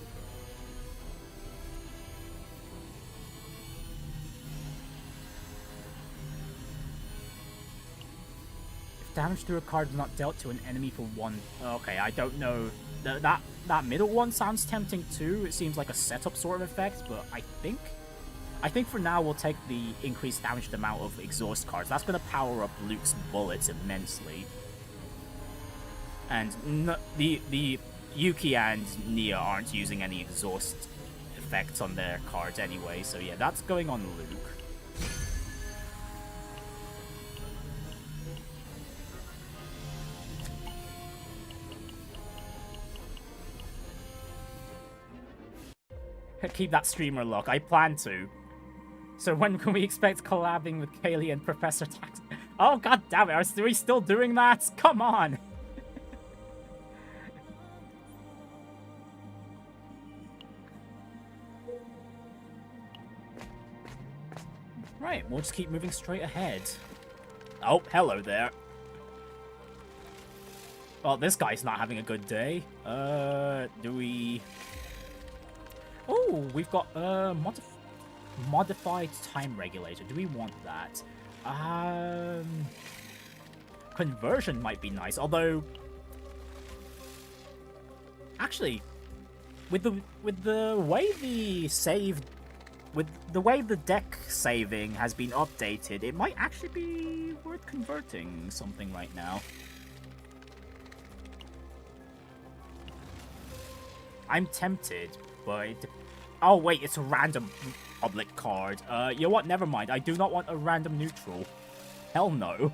If damage through a card is not dealt to an enemy for 1... Okay, I don't know. That middle one sounds tempting too. It seems like a setup sort of effect, but I think for now we'll take the increased damaged amount of exhaust cards. That's going to power up Luke's bullets immensely. And the Yuki and Nia aren't using any exhaust effects on their cards anyway, so yeah, that's going on Luke. Keep that streamer luck. I plan to. So when can we expect collabing with Kaylee and Professor Tax? Oh god damn it! Are we still doing that? Come on! Right, we'll just keep moving straight ahead. Oh, hello there. Well, this guy's not having a good day. Do we... Oh, we've got modified time regulator. Do we want that? Conversion might be nice, although actually with the way the deck saving has been updated, it might actually be worth converting something right now. I'm tempted, but oh wait, it's a random. public card. You know what? Never mind. I do not want a random neutral. Hell no.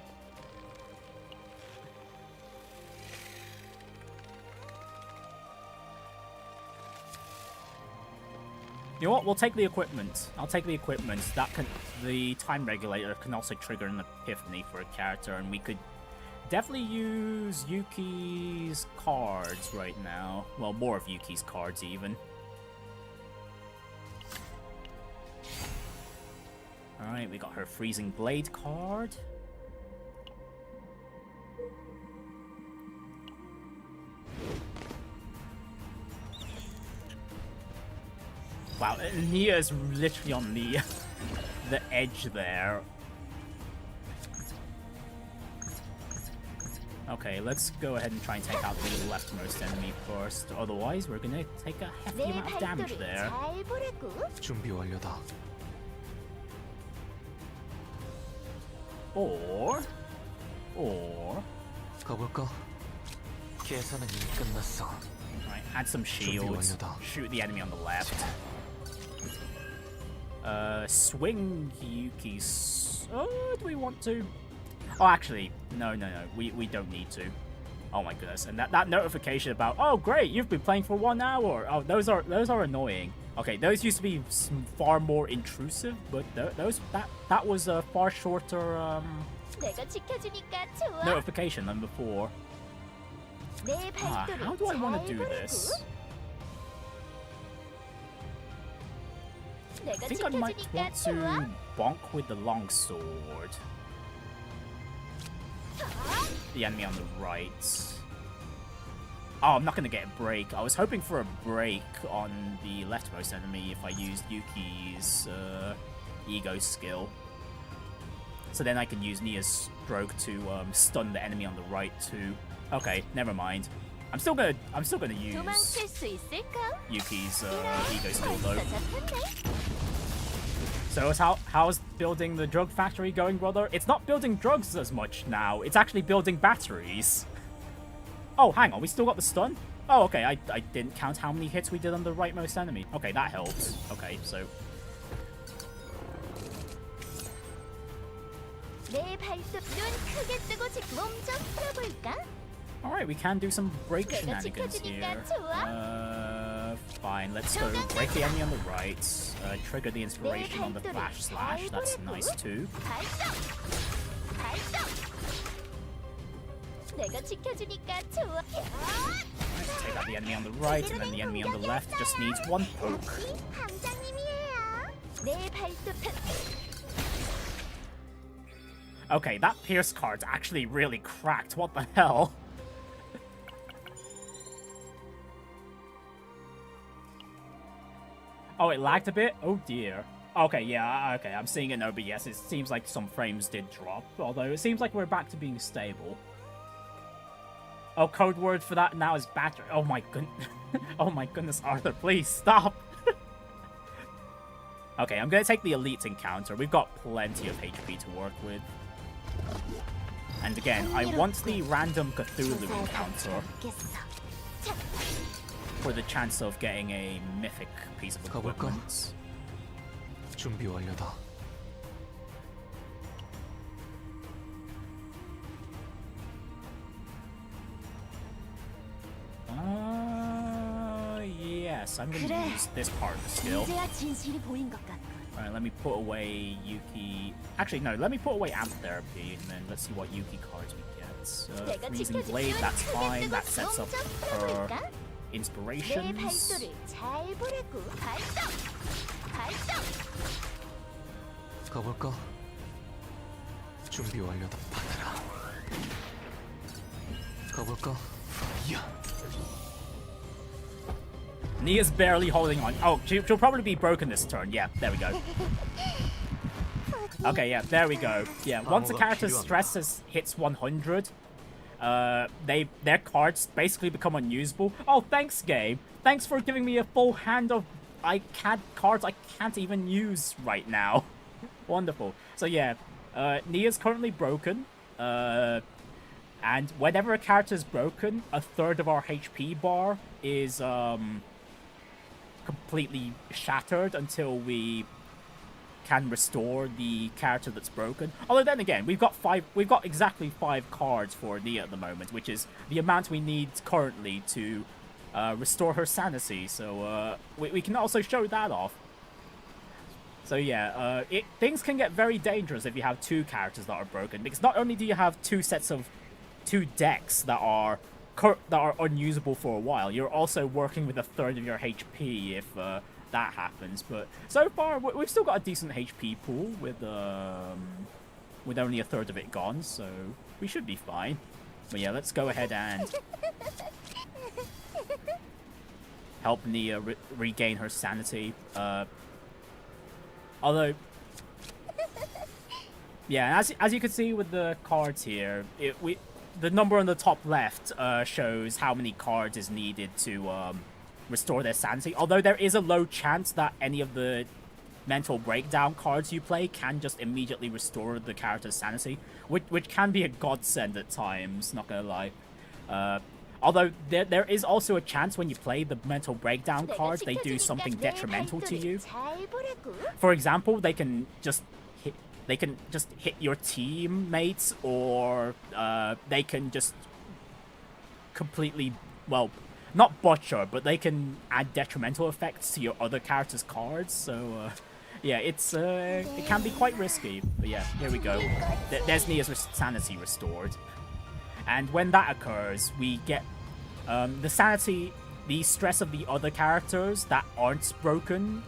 You know what? We'll take the equipment. I'll take the equipment. That can... The time regulator can also trigger an epiphany for a character, and we could definitely use Yuki's cards right now. Well, more of Yuki's cards, even. Alright, we got her Freezing Blade card. Wow, Nia is literally on the the edge there. Okay, let's go ahead and try and take out the leftmost enemy first. Otherwise, we're gonna take a hefty amount of damage there. 준비 완료다. Or 가볼까? 계산은 이미 끝났어. right, add some shields. Shoot the enemy on the left. Swing Yuki's. Oh, do we want to? Oh, actually, no. We don't need to. Oh my goodness! And that notification about, oh great, you've been playing for 1 hour. Oh, those are annoying. Okay, those used to be far more intrusive, but that was a far shorter notification than before. How do I want to do this? I think I might want to bonk with the longsword. The enemy on the right. Oh, I'm not going to get a break. I was hoping for a break on the leftmost enemy if I used Yuki's ego skill. So then I can use Nia's stroke to stun the enemy on the right too. Okay, never mind. I'm still gonna use Yuki's ego skill though. So how's building the drug factory going, brother? It's not building drugs as much now. It's actually building batteries. Oh, hang on. We still got the stun? Oh, okay. I didn't count how many hits we did on the rightmost enemy. Okay, that helps. Okay, so... Alright, we can do some break shenanigans here. Fine, let's go break the enemy on the right. Trigger the inspiration on the flash slash. That's nice too. Alright, take out the enemy on the right, and then the enemy on the left just needs one poke. Okay, that Pierce card's actually really cracked. What the hell? Oh, it lagged a bit? Oh dear. Okay, yeah, okay, I'm seeing it in OBS. It seems like some frames did drop, although it seems like we're back to being stable. Oh, code word for that now is battery. Oh my goodness. Oh my goodness, Arthur, please stop. Okay, I'm gonna take the elite encounter. We've got plenty of HP to work with. And again, I want the random Cthulhu encounter for the chance of getting a mythic piece of equipment. 준비 완료다. Yes, I'm gonna use this part of the skill. Alright, let me put away Yuki. Actually, no, let me put away Amp Therapy, and then let's see what Yuki cards we get. Freezing Blade, that's fine. That sets up her inspirations. 가볼까? 준비 완료다. 받아라. 가볼까? 야. Nia's barely holding on. Oh, she'll probably be broken this turn. Yeah, there we go. Okay, yeah, there we go. Yeah, once a character's stress hits 100, their cards basically become unusable. Oh, thanks, game. Thanks for giving me a full hand of cards I can't even use right now. Wonderful. So yeah, Nia's currently broken. And whenever a character is broken, a third of our HP bar is completely shattered until we can restore the character that's broken. Although then again, we've got exactly 5 cards for Nia at the moment, which is the amount we need currently to restore her sanity. So we can also show that off. So yeah, things can get very dangerous if you have 2 characters that are broken, because not only do you have 2 decks that are unusable for a while, you're also working with a third of your HP if that happens. But so far, we've still got a decent HP pool with only a third of it gone, so we should be fine. But yeah, let's go ahead and help Nia regain her sanity. Although, yeah, as you can see with the cards here, the number on the top left shows how many cards is needed to restore their sanity. Although there is a low chance that any of the mental breakdown cards you play can just immediately restore the character's sanity, which can be a godsend at times, not gonna lie. Although there is also a chance when you play the mental breakdown cards, they do something detrimental to you. For example, they can just hit your teammates, or they can just completely, well, not butcher, but they can add detrimental effects to your other character's cards. So yeah, it can be quite risky. But yeah, here we go. There's Nia's sanity restored. And when that occurs, we get the stress of the other characters that aren't broken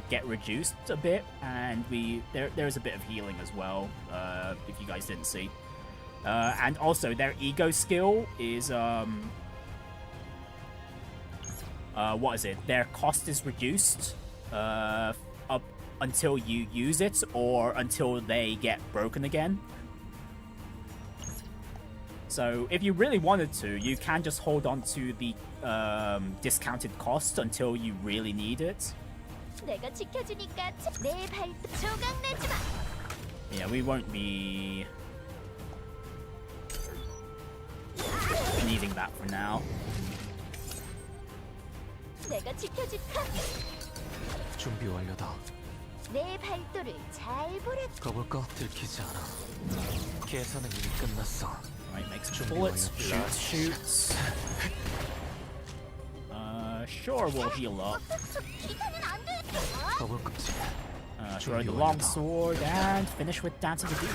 get reduced a bit, and there's a bit of healing as well, if you guys didn't see. And also their ego skill is what is it? Their cost is reduced up until you use it, or until they get broken again. So if you really wanted to, you can just hold on to the discounted cost until you really need it. Yeah, we won't be needing that for now. 준비 완료다. 가볼까? 들키지 않아. 계산은 이미 끝났어. Right, make some bullets. Shoots. Sure, we'll heal up. Throw the long sword and finish with Dance of the Deep.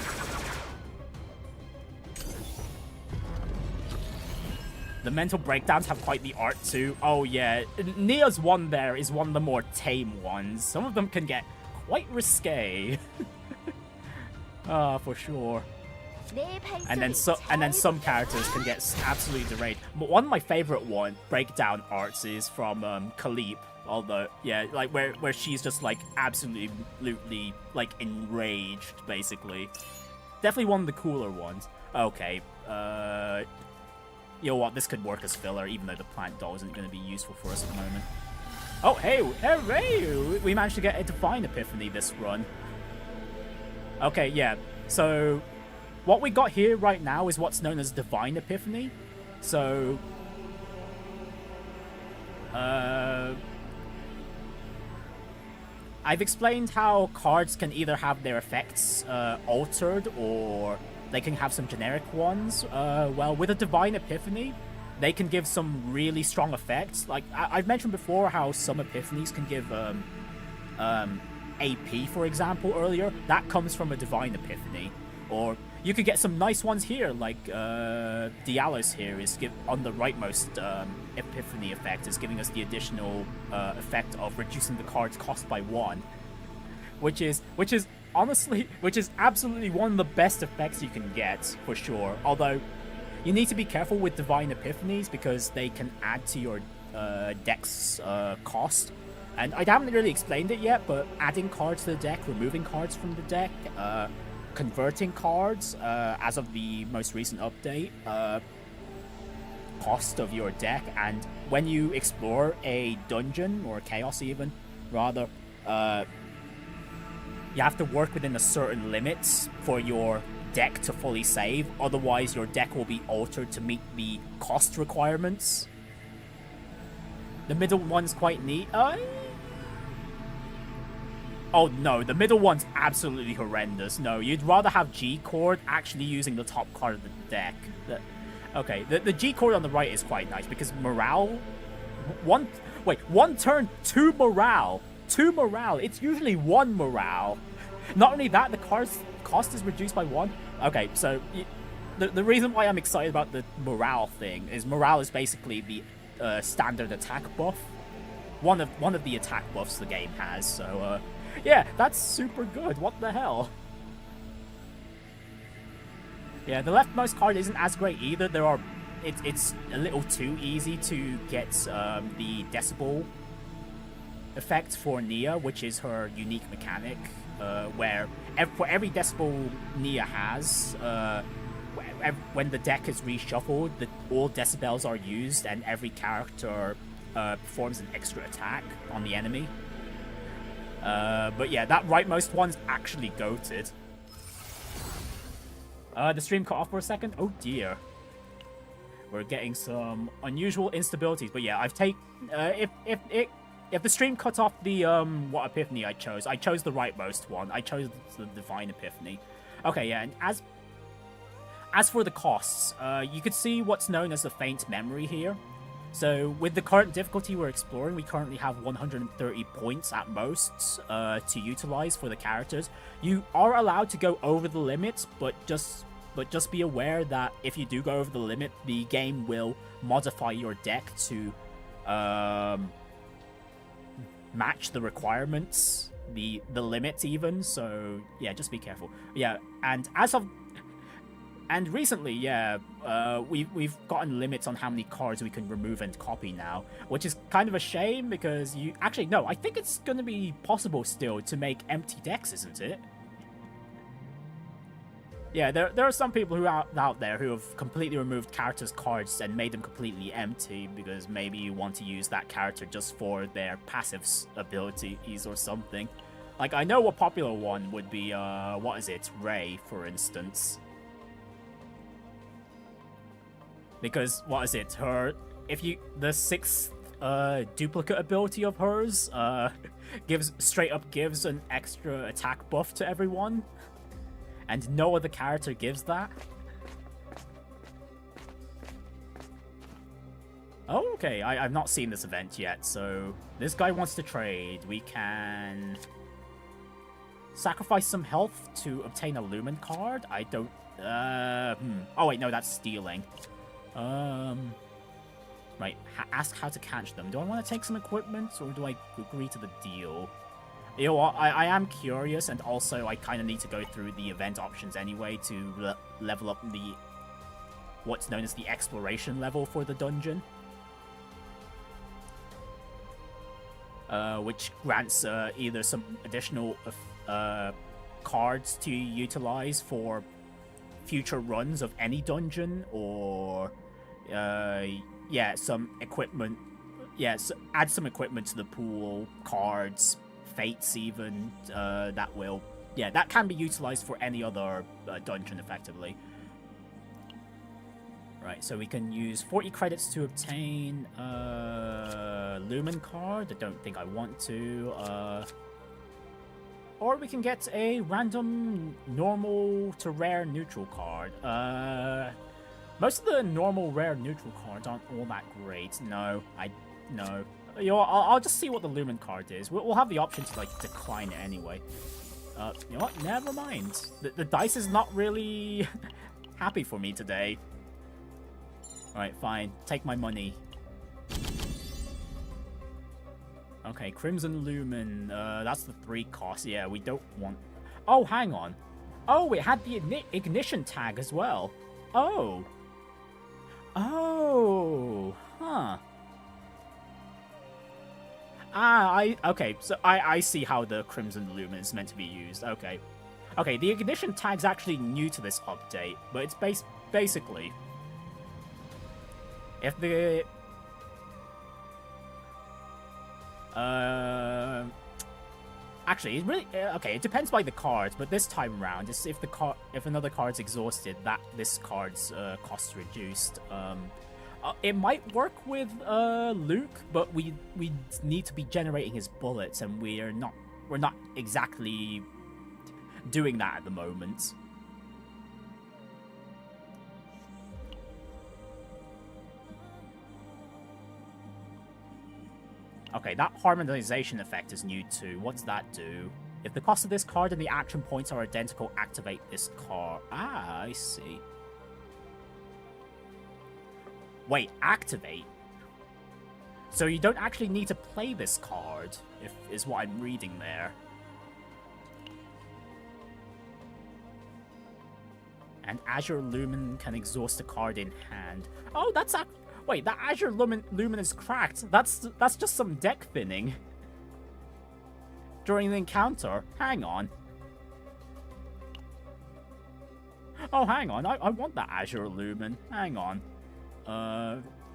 The mental breakdowns have quite the art too. Oh yeah, Nia's one there is one of the more tame ones. Some of them can get quite risque. For sure. And then some characters can get absolutely deranged. But one of my favorite breakdown arts is from Khalib. Although, yeah, like where she's just like absolutely like enraged, basically. Definitely one of the cooler ones. Okay, you know what? This could work as filler, even though the plant doll isn't going to be useful for us at the moment. Oh, hey, hooray! We managed to get a Divine Epiphany this run. Okay, yeah. So what we got here right now is what's known as Divine Epiphany. So I've explained how cards can either have their effects altered, or they can have some generic ones. Well, with a Divine Epiphany, they can give some really strong effects. Like, I've mentioned before how some Epiphanies can give AP, for example, earlier. That comes from a Divine Epiphany. Or you could get some nice ones here, like Dialos here is on the rightmost Epiphany effect is giving us the additional effect of reducing the card's cost by 1, which is absolutely one of the best effects you can get, for sure. Although you need to be careful with Divine Epiphanies because they can add to your deck's cost. And I haven't really explained it yet, but adding cards to the deck, removing cards from the deck, converting cards, as of the most recent update, cost of your deck. And when you explore a dungeon, or chaos even, rather, you have to work within a certain limits for your deck to fully save. Otherwise, your deck will be altered to meet the cost requirements. The middle one's quite neat. Oh no, the middle one's absolutely horrendous. No, you'd rather have G chord actually using the top card of the deck. Okay, the G chord on the right is quite nice because morale. One turn, 2 morale. 2 morale. It's usually 1 morale. Not only that, the card's cost is reduced by 1. Okay, so the reason why I'm excited about the morale thing is morale is basically the standard attack buff. One of the attack buffs the game has. So yeah, that's super good. What the hell? Yeah, the leftmost card isn't as great either. It's a little too easy to get the decibel effect for Nia, which is her unique mechanic, where for every decibel Nia has, when the deck is reshuffled, all decibels are used, and every character performs an extra attack on the enemy. But yeah, that rightmost one's actually goated. The stream cut off for a second. Oh dear. We're getting some unusual instabilities, but yeah, I've taken if the stream cut off the what epiphany I chose the rightmost one. I chose the divine epiphany. Okay, yeah, and as for the costs, you could see what's known as the faint memory here. So with the current difficulty we're exploring, we currently have 130 points at most to utilize for the characters. You are allowed to go over the limit, but just be aware that if you do go over the limit, the game will modify your deck to match the requirements, the limit even. So yeah, just be careful. Yeah, and recently, yeah, we've gotten limits on how many cards we can remove and copy now, which is kind of a shame because I think it's going to be possible still to make empty decks, isn't it? Yeah, there are some people who are out there who have completely removed characters' cards and made them completely empty because maybe you want to use that character just for their passive abilities or something. Like, I know a popular one would be, what is it, Ray, for instance. Because, what is it, the 6th duplicate ability of hers straight up gives an extra attack buff to everyone. And no other character gives that. Oh, okay, I've not seen this event yet, so this guy wants to trade. We can sacrifice some health to obtain a Lumen card. I don't... Oh, wait, no, that's stealing. Right, ask how to catch them. Do I want to take some equipment, or do I agree to the deal? You know what, I am curious, and also I kind of need to go through the event options anyway to level up what's known as the exploration level for the dungeon. Which grants either some additional cards to utilize for future runs of any dungeon, or yeah, some equipment. Yes, add some equipment to the pool, cards, fates even, that can be utilized for any other dungeon effectively. Right, so we can use 40 credits to obtain Lumen card. I don't think I want to. Or we can get a random normal to rare neutral card. Most of the normal rare neutral cards aren't all that great. No. You know, I'll just see what the Lumen card is. We'll have the option to, like, decline it anyway. You know what? Never mind. The dice is not really happy for me today. Alright, fine. Take my money. Okay, Crimson Lumen. That's the 3 cost. Yeah, we don't want... Oh, hang on. Oh, it had the ignition tag as well. Oh. Oh. Huh. Okay, so I see how the Crimson Lumen is meant to be used. Okay. Okay, the ignition tag's actually new to this update, but it's basically... If the... Actually, it really... Okay, it depends by the cards, but this time around, it's if another card's exhausted, this card's cost reduced. It might work with Luke, but we need to be generating his bullets, and we're not we're not exactly doing that at the moment. Okay, that harmonization effect is new too. What does that do? If the cost of this card and the action points are identical, activate this card. Ah, I see. Wait, activate? So you don't actually need to play this card, is what I'm reading there. And Azure Lumen can exhaust a card in hand. Oh, that's wait, that Azure Lumen is cracked. That's just some deck thinning during the encounter. Hang on. Oh, hang on. I want that Azure Lumen. Hang on.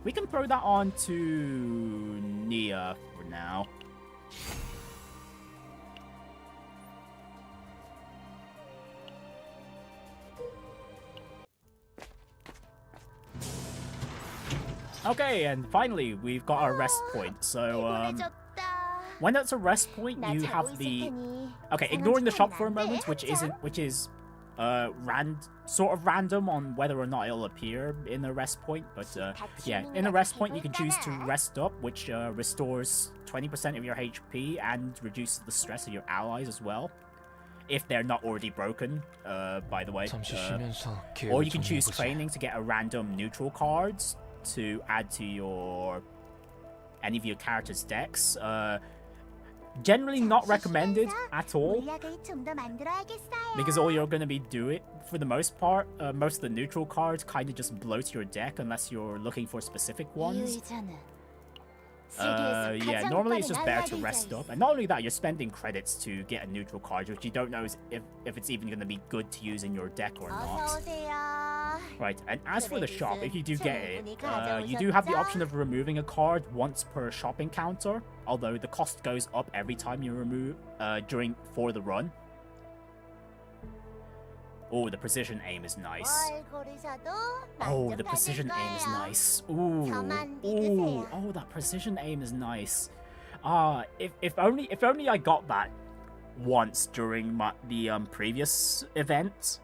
We can throw that on to Nia for now. Okay, and finally, we've got our rest point. So, when it's a rest point, you have the... Okay, ignoring the shop for a moment, which is sort of random on whether or not it'll appear in a rest point. But, yeah, in a rest point, you can choose to rest up, which restores 20% of your HP and reduces the stress of your allies as well. If they're not already broken, by the way. Or you can choose training to get a random neutral cards to add to any of your characters' decks. Generally not recommended at all, because all you're going to be doing, for the most part, most of the neutral cards kind of just bloat your deck unless you're looking for specific ones. Yeah, normally it's just better to rest up. And not only that, you're spending credits to get a neutral card, which you don't know if it's even going to be good to use in your deck or not. Right, and as for the shop, if you do get it, you do have the option of removing a card once per shop encounter, although the cost goes up every time you remove for the run. Oh, the precision aim is nice. Oh, the precision aim is nice. Ooh, ooh, oh, that precision aim is nice. If only I got that once during the previous event.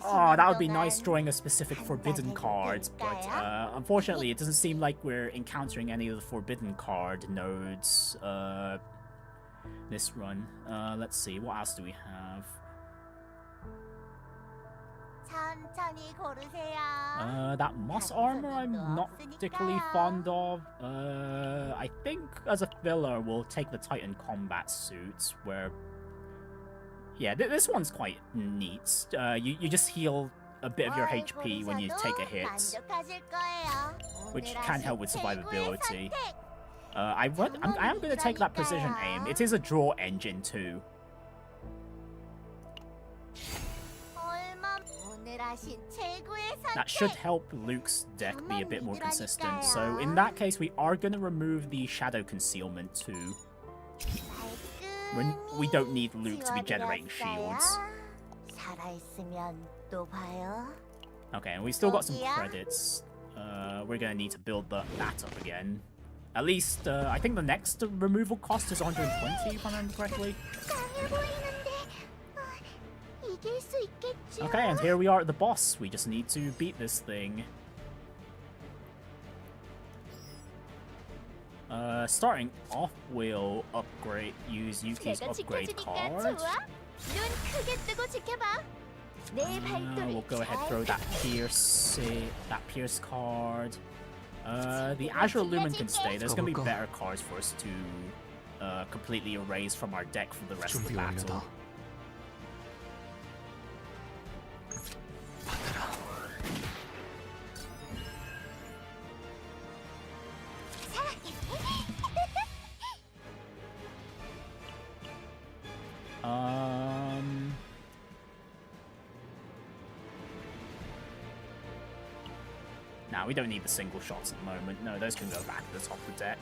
Oh, that would be nice drawing a specific forbidden card, but unfortunately it doesn't seem like we're encountering any of the forbidden card nodes this run. Let's see, what else do we have? That moss armor I'm not particularly fond of. I think as a filler we'll take the Titan combat suits, where yeah, this one's quite neat. You just heal a bit of your HP when you take a hit, which can help with survivability. I am going to take that precision aim. It is a draw engine too. That should help Luke's deck be a bit more consistent. So in that case, we are going to remove the shadow concealment too. We don't need Luke to be generating shields. Okay, and we still got some credits. We're going to need to build that up again. At least, I think the next removal cost is 120, if I remember correctly. Okay, and here we are at the boss. We just need to beat this thing. Starting off, we'll use Yuki's upgrade card. We'll go ahead and throw that Pierce card. The Azure Lumen can stay. There's going to be better cards for us to completely erase from our deck for the rest of the battle. Nah, we don't need the single shots at the moment. No, those can go back to the top of the deck.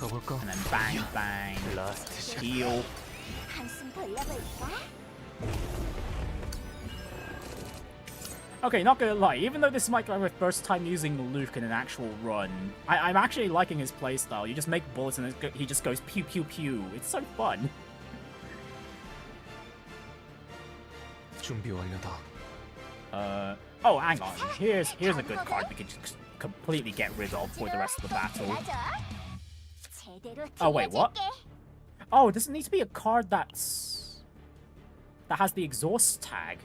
And then bang, bang, heal. Okay, not gonna lie, even though this might be my first time using Luke in an actual run, I'm actually liking his playstyle. You just make bullets and he just goes pew pew pew. It's so fun. 준비 완료다. Oh, hang on. Here's a good card we can just completely get rid of for the rest of the battle. Oh, wait, what? Oh, does it need to be a card that has the exhaust tag?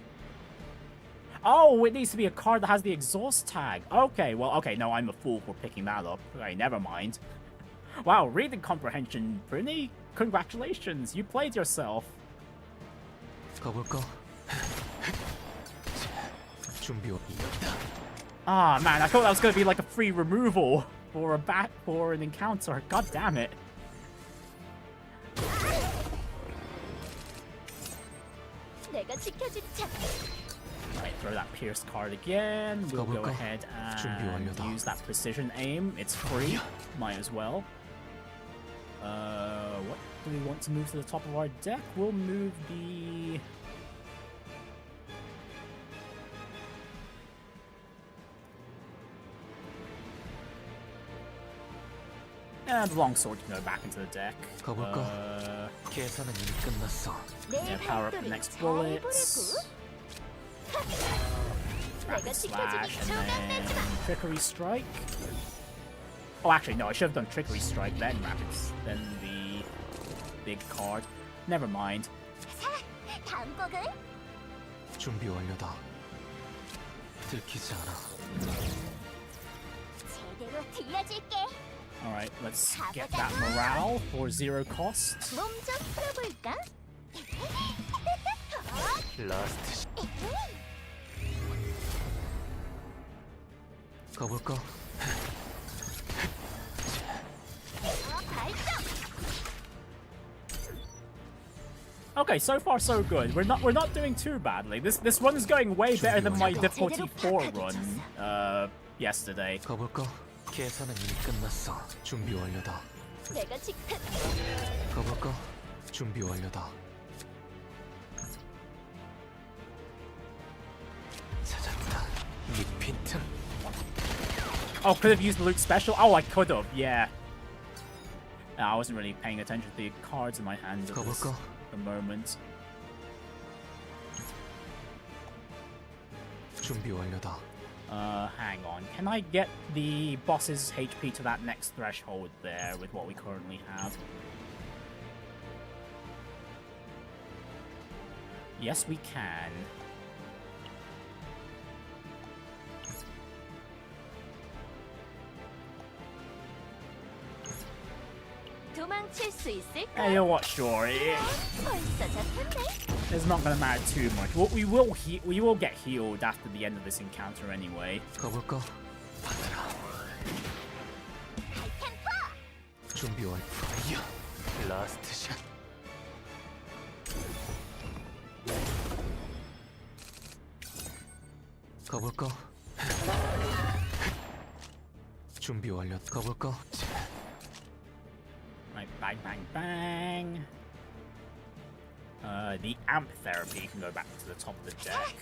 Oh, it needs to be a card that has the exhaust tag. Okay, well, okay, no, I'm a fool for picking that up. Okay, never mind. Wow, reading comprehension, Prinny. Congratulations, you played yourself. 가볼까? 준비 완료다. Ah, man, I thought that was going to be like a free removal for an encounter. God damn it. Right, throw that Pierce card again. We'll go ahead and use that precision aim. It's free. Might as well. What do we want to move to the top of our deck? We'll move the... And the longsword can go back into the deck. 계산은 이미 끝났어. Yeah, power up the next bullets. Rapid slash and then trickery strike. Oh, actually, no, I should have done trickery strike then then the big card. Never mind. 준비 완료다. 들키지 않아. Alright, let's get that morale for 0 cost. 라스트. 가볼까? Okay, so far so good. We're not doing too badly. This run is going way better than my difficulty 4 run yesterday. 가볼까? 계산은 이미 끝났어. 준비 완료다. 가볼까? 준비 완료다. 찾았다. 리피트. Oh, could have used the Luke special? Oh, I could have, yeah. I wasn't really paying attention to the cards in my hand at the moment. 준비 완료다. Hang on. Can I get the boss's HP to that next threshold there with what we currently have? Yes, we can. Hey, you know what? Sure, it's not gonna matter too much. We will get healed after the end of this encounter anyway. 가볼까? 받아라. 준비 완료. 라스트 샷. 가볼까? 준비 완료. 가볼까? Right, bang, bang, bang. The amp therapy can go back to the top of the deck.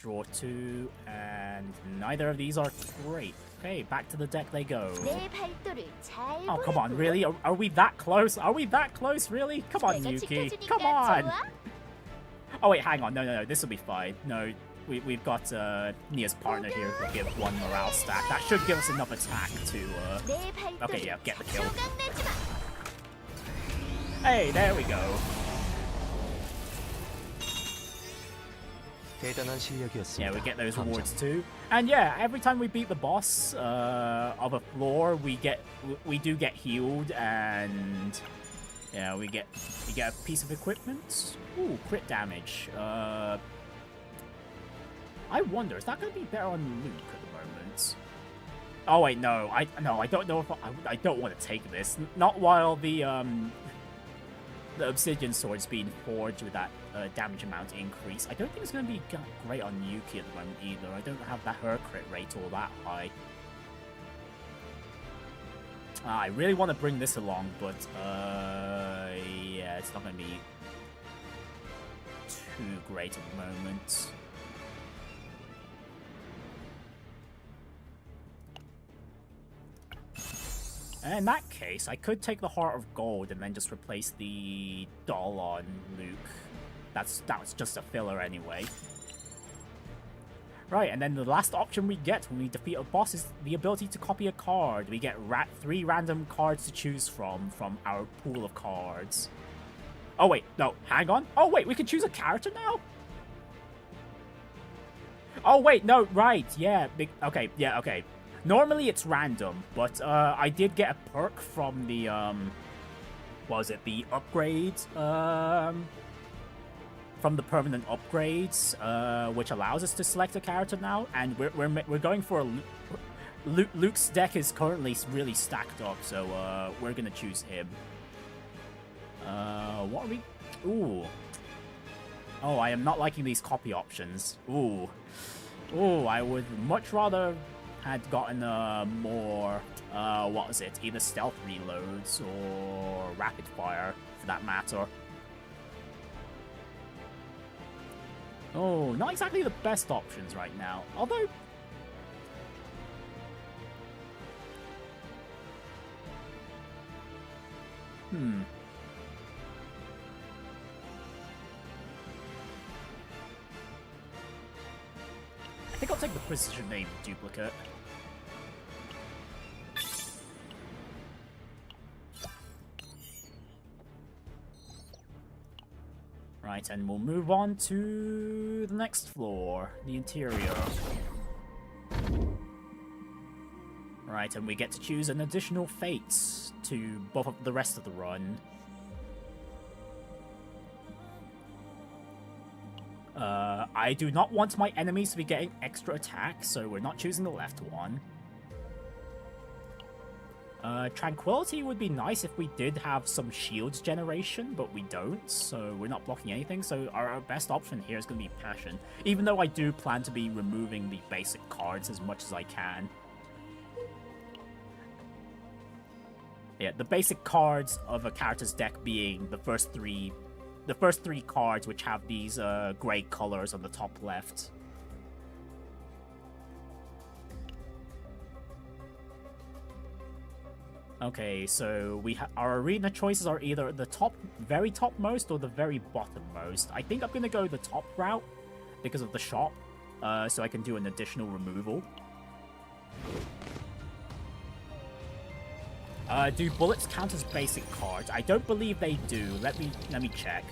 Draw 2, and neither of these are great. Okay, back to the deck they go. Oh, come on, really? Are we that close? Are we that close, really? Come on, Yuki. Come on! Oh, wait, hang on. No, this will be fine. No, we've got Nia's partner here who will give 1 morale stack. That should give us enough attack to... Okay, yeah, get the kill. Hey, there we go. Yeah, we get those rewards too. And yeah, every time we beat the boss of a floor, we do get healed, and yeah, we get a piece of equipment. Ooh, crit damage. I wonder, is that going to be better on Luke at the moment? Oh wait, no, I don't know if I don't want to take this. Not while the obsidian sword's being forged with that damage amount increase. I don't think it's going to be great on Yuki at the moment either. I don't have her crit rate all that high. I really want to bring this along, but yeah, it's not going to be too great at the moment. In that case, I could take the Heart of Gold and then just replace the doll on Luke. That was just a filler anyway. Right, and then the last option we get when we defeat a boss is the ability to copy a card. We get 3 random cards to choose from our pool of cards. Oh wait, no, hang on. Oh wait, we can choose a character now? Oh wait, no, right, yeah, okay, yeah, okay. Normally it's random, but I did get a perk from the, what was it, the upgrades, from the permanent upgrades, which allows us to select a character now, and we're going for a Luke's deck is currently really stacked up, so we're gonna choose him. What are we? Ooh. Oh, I am not liking these copy options. Ooh. Ooh, I would much rather had gotten more, what was it? Either stealth reloads or rapid fire, for that matter. Oh, not exactly the best options right now. Although... I think I'll take the precision name duplicate. Right, and we'll move on to the next floor, the interior. Right, and we get to choose an additional fates to buff up the rest of the run. I do not want my enemies to be getting extra attacks, so we're not choosing the left one. Tranquility would be nice if we did have some shields generation, but we don't, so we're not blocking anything, so our best option here is going to be Passion, even though I do plan to be removing the basic cards as much as I can. Yeah, the basic cards of a character's deck being the first three cards which have these grey colors on the top left. Okay, so our arena choices are either the very topmost or the very bottommost. I think I'm gonna go the top route because of the shop, so I can do an additional removal. Do bullets count as basic cards? I don't believe they do. Let me check.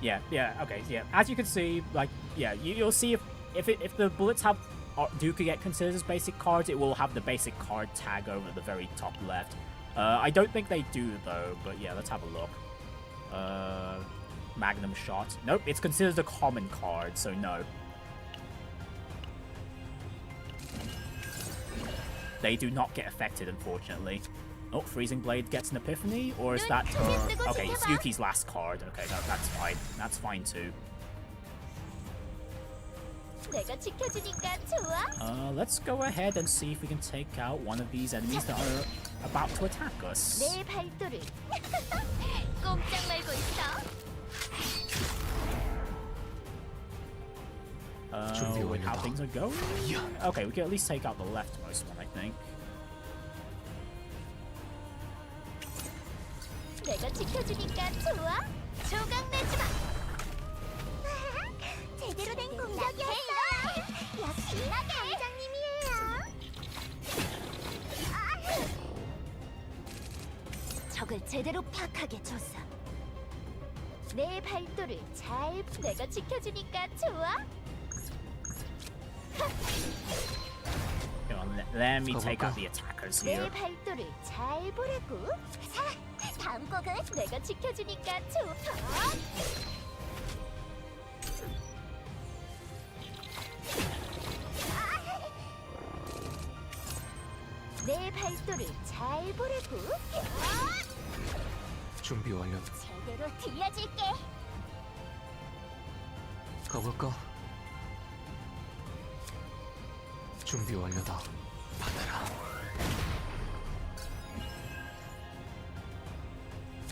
Yeah, okay, yeah. As you can see, like, yeah, you'll see if the bullets do get considered as basic cards, it will have the basic card tag over the very top left. I don't think they do though, but yeah, let's have a look. Magnum shot. Nope, it's considered a common card, so no. They do not get affected, unfortunately. Oh, Freezing Blade gets an epiphany, or is that her? Okay, it's Yuki's last card. Okay, that's fine. That's fine too. Let's go ahead and see if we can take out one of these enemies that are about to attack us. With how things are going? Okay, we can at least take out the leftmost one, I think. Let me take out the attackers here. 준비 완료. 가볼까? 준비 완료다. 받아라.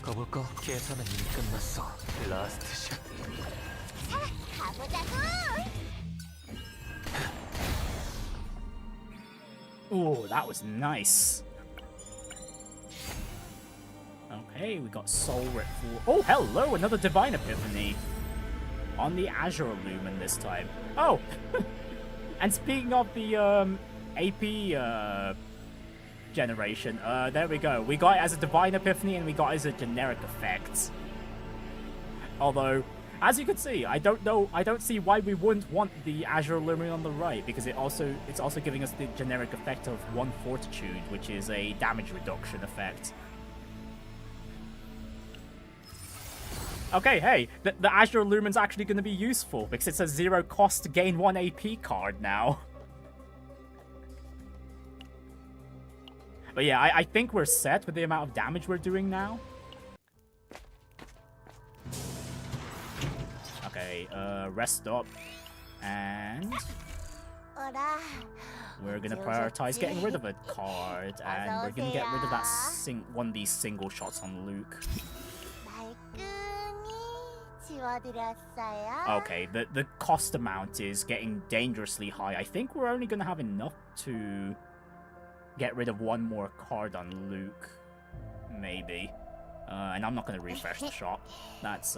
가볼까? 계산은 이미 끝났어. 라스트 샷. 가보자고. Oh, that was nice. Okay, we got Soul Rip Fool. Oh, hello, another Divine Epiphany. On the Azure Lumen this time. Oh! And speaking of the AP generation, there we go. We got it as a Divine Epiphany and we got it as a generic effect. Although, as you can see, I don't see why we wouldn't want the Azure Lumen on the right, because it's also giving us the generic effect of 1 Fortitude, which is a damage reduction effect. Okay, hey, the Azure Lumen's actually going to be useful, because it's a 0 cost to gain 1 AP card now. But yeah, I think we're set with the amount of damage we're doing now. Okay, rest up. And we're gonna prioritize getting rid of a card, and we're gonna get rid of that one of these single shots on Luke. Okay, the cost amount is getting dangerously high. I think we're only gonna have enough to get rid of one more card on Luke, maybe. And I'm not gonna refresh the shop. That's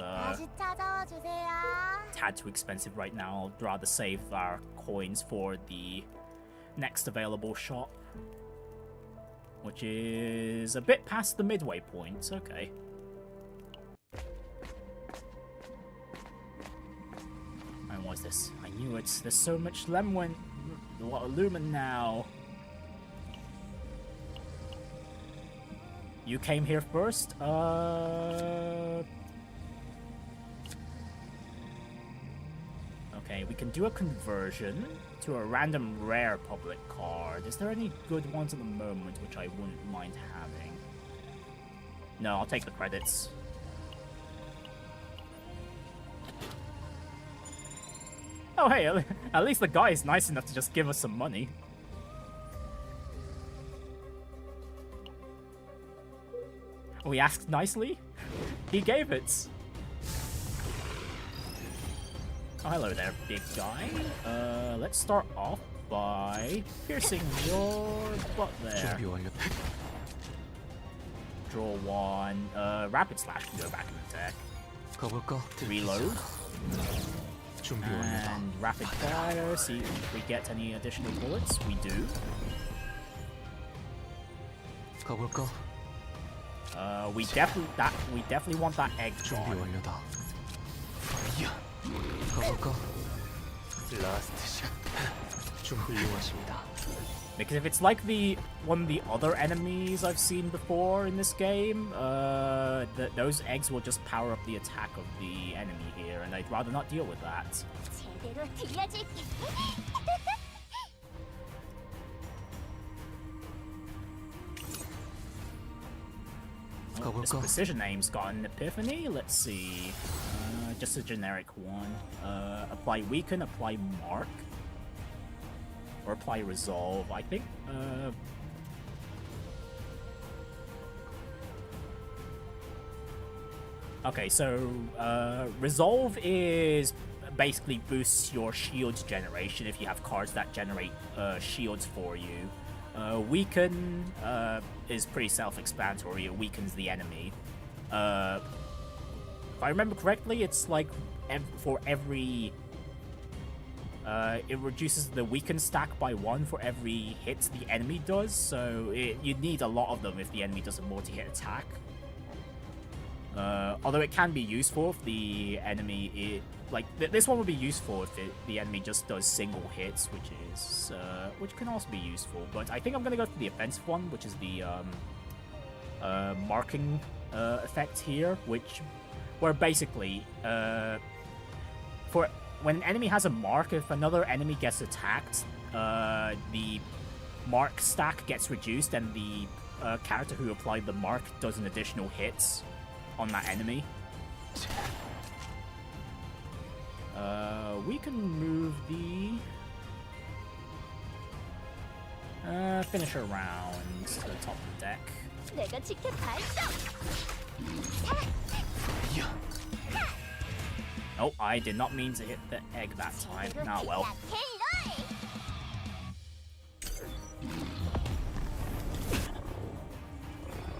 tad too expensive right now. I'd rather save our coins for the next available shop, which is a bit past the midway point. Okay. And what's this? I knew it. There's so much Lumen now. You came here first? Okay, we can do a conversion to a random rare public card. Is there any good ones at the moment which I wouldn't mind having? No, I'll take the credits. Oh hey, at least the guy is nice enough to just give us some money. We asked nicely. He gave it. Oh, hello there, big guy. Let's start off by piercing your butt there. Draw one. Rapid Slash can go back in attack. Reload. And rapid fire. See if we get any additional bullets. We do. We definitely want that egg gone. Because if it's like one of the other enemies I've seen before in this game, those eggs will just power up the attack of the enemy here, and I'd rather not deal with that. Oh, this precision aim's got an epiphany. Let's see. Just a generic one. Apply weaken, apply mark. Or apply resolve, I think. Okay, so resolve is basically boosts your shield generation if you have cards that generate shields for you. Weaken is pretty self-explanatory. It weakens the enemy. If I remember correctly, it's like for every... it reduces the weaken stack by 1 for every hit the enemy does, so you need a lot of them if the enemy does a multi-hit attack. Although it can be useful if the enemy... this one would be useful if the enemy just does single hits, which can also be useful. But I think I'm gonna go for the offensive one, which is the marking effect here, where basically for when an enemy has a mark, if another enemy gets attacked, the mark stack gets reduced, and the character who applied the mark does an additional hits on that enemy. We can move the finisher round to the top of the deck. Oh, I did not mean to hit the egg that time. Nah, well.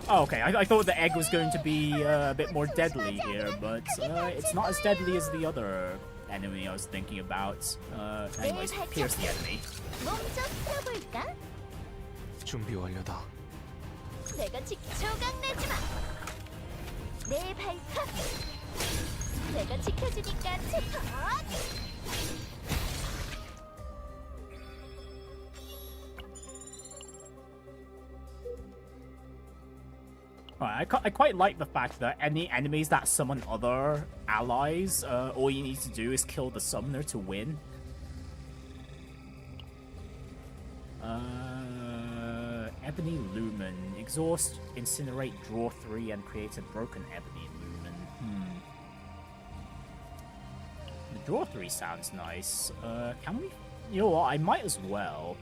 Oh, okay, I thought the egg was going to be a bit more deadly here, but it's not as deadly as the other enemy I was thinking about. Anyways, pierce the enemy. 몸 좀 풀어볼까? 준비 완료다. 조각내지 마. 내 발톱. 내가 지켜주니까 체포. I quite like the fact that any enemies that summon other allies, all you need to do is kill the summoner to win. Ebony Lumen. Exhaust, incinerate, draw 3, and create a broken Ebony Lumen. The draw 3 sounds nice. Can we? You know what? I might as well.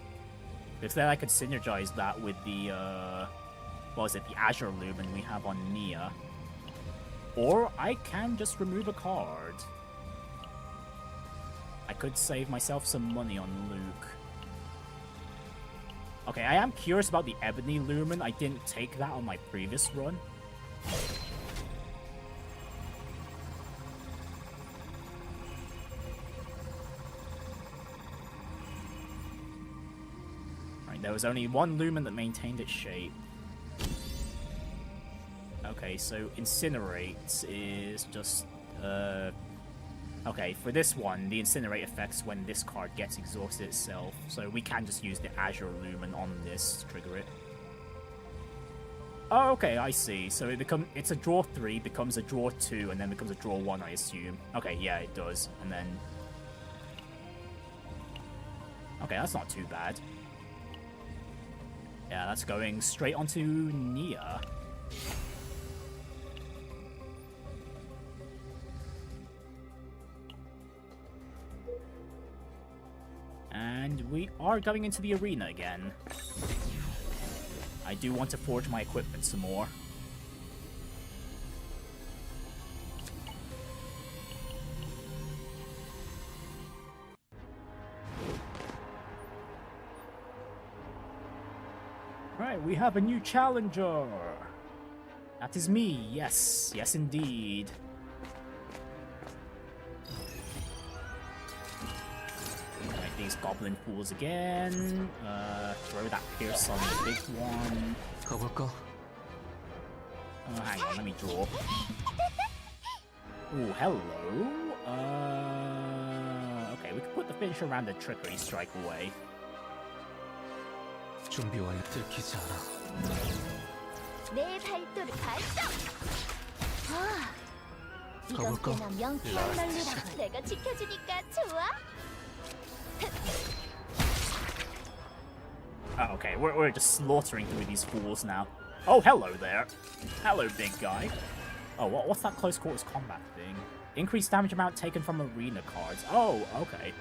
Because then I could synergize that with the, what was it? The Azure Lumen we have on Nia. Or I can just remove a card. I could save myself some money on Luke. Okay, I am curious about the Ebony Lumen. I didn't take that on my previous run. Right, there was only one Lumen that maintained its shape. Okay, so Incinerate is just, okay, for this one, the Incinerate affects when this card gets exhausted itself, so we can just use the Azure Lumen on this to trigger it. Oh, okay, I see. So it's a draw 3, becomes a draw 2, and then becomes a draw 1, I assume. Okay, yeah, it does. And then... okay, that's not too bad. Yeah, that's going straight onto Nia. And we are going into the arena again. I do want to forge my equipment some more. Right, we have a new challenger. That is me, yes, yes indeed. These goblin fools again. Throw that pierce on the big one. 가볼까? Hang on, let me draw. Ooh, hello. Okay, we can put the finisher around the trickery strike away. 준비 완료. 들키지 않아. 내 발도를 발동. 이건 가볼까? 꽤나 명쾌한 논리라고. 내가 지켜주니까 좋아. Oh, okay, we're just slaughtering through these fools now. Oh, hello there. Hello, big guy. Oh, what's that close quarters combat thing? Increased damage amount taken from arena cards. Oh, okay.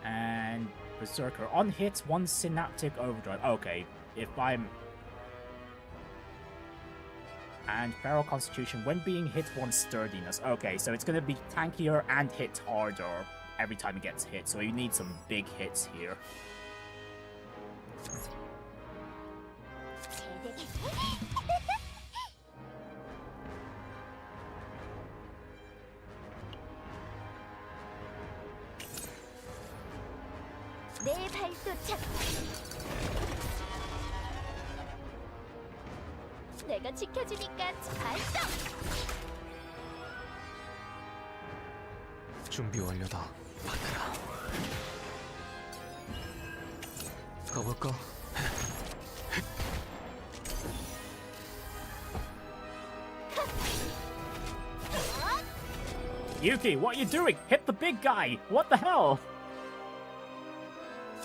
And Berserker. On hit, 1 synaptic overdrive. Okay, if I'm... and Feral Constitution. When being hit, 1 sturdiness. Okay, so it's going to be tankier and hit harder every time it gets hit. So you need some big hits here. 내가 지켜주니까 발동. 준비 완료다. 받아라. 가볼까? Yuki, what are you doing? Hit the big guy! What the hell?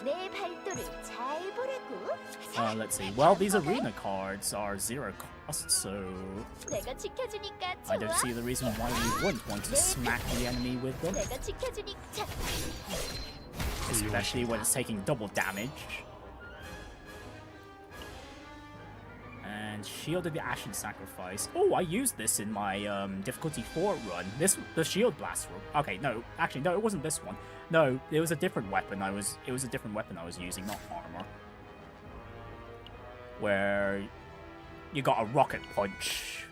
내 발도를 잘 보라고. Let's see. Well, these arena cards are 0 cost, so 내가 지켜주니까 I don't 좋아. see the reason why we wouldn't want to smack the enemy with them. 내가 지켜주니까. Especially when it's taking double damage. And Shield of the Ashen Sacrifice. Oh, I used this in my difficulty 4 run. The Shield Blast run. Okay, no, actually no, it wasn't this one. No, it was a different weapon. It was a different weapon I was using, not armor. where you got a Rocket Punch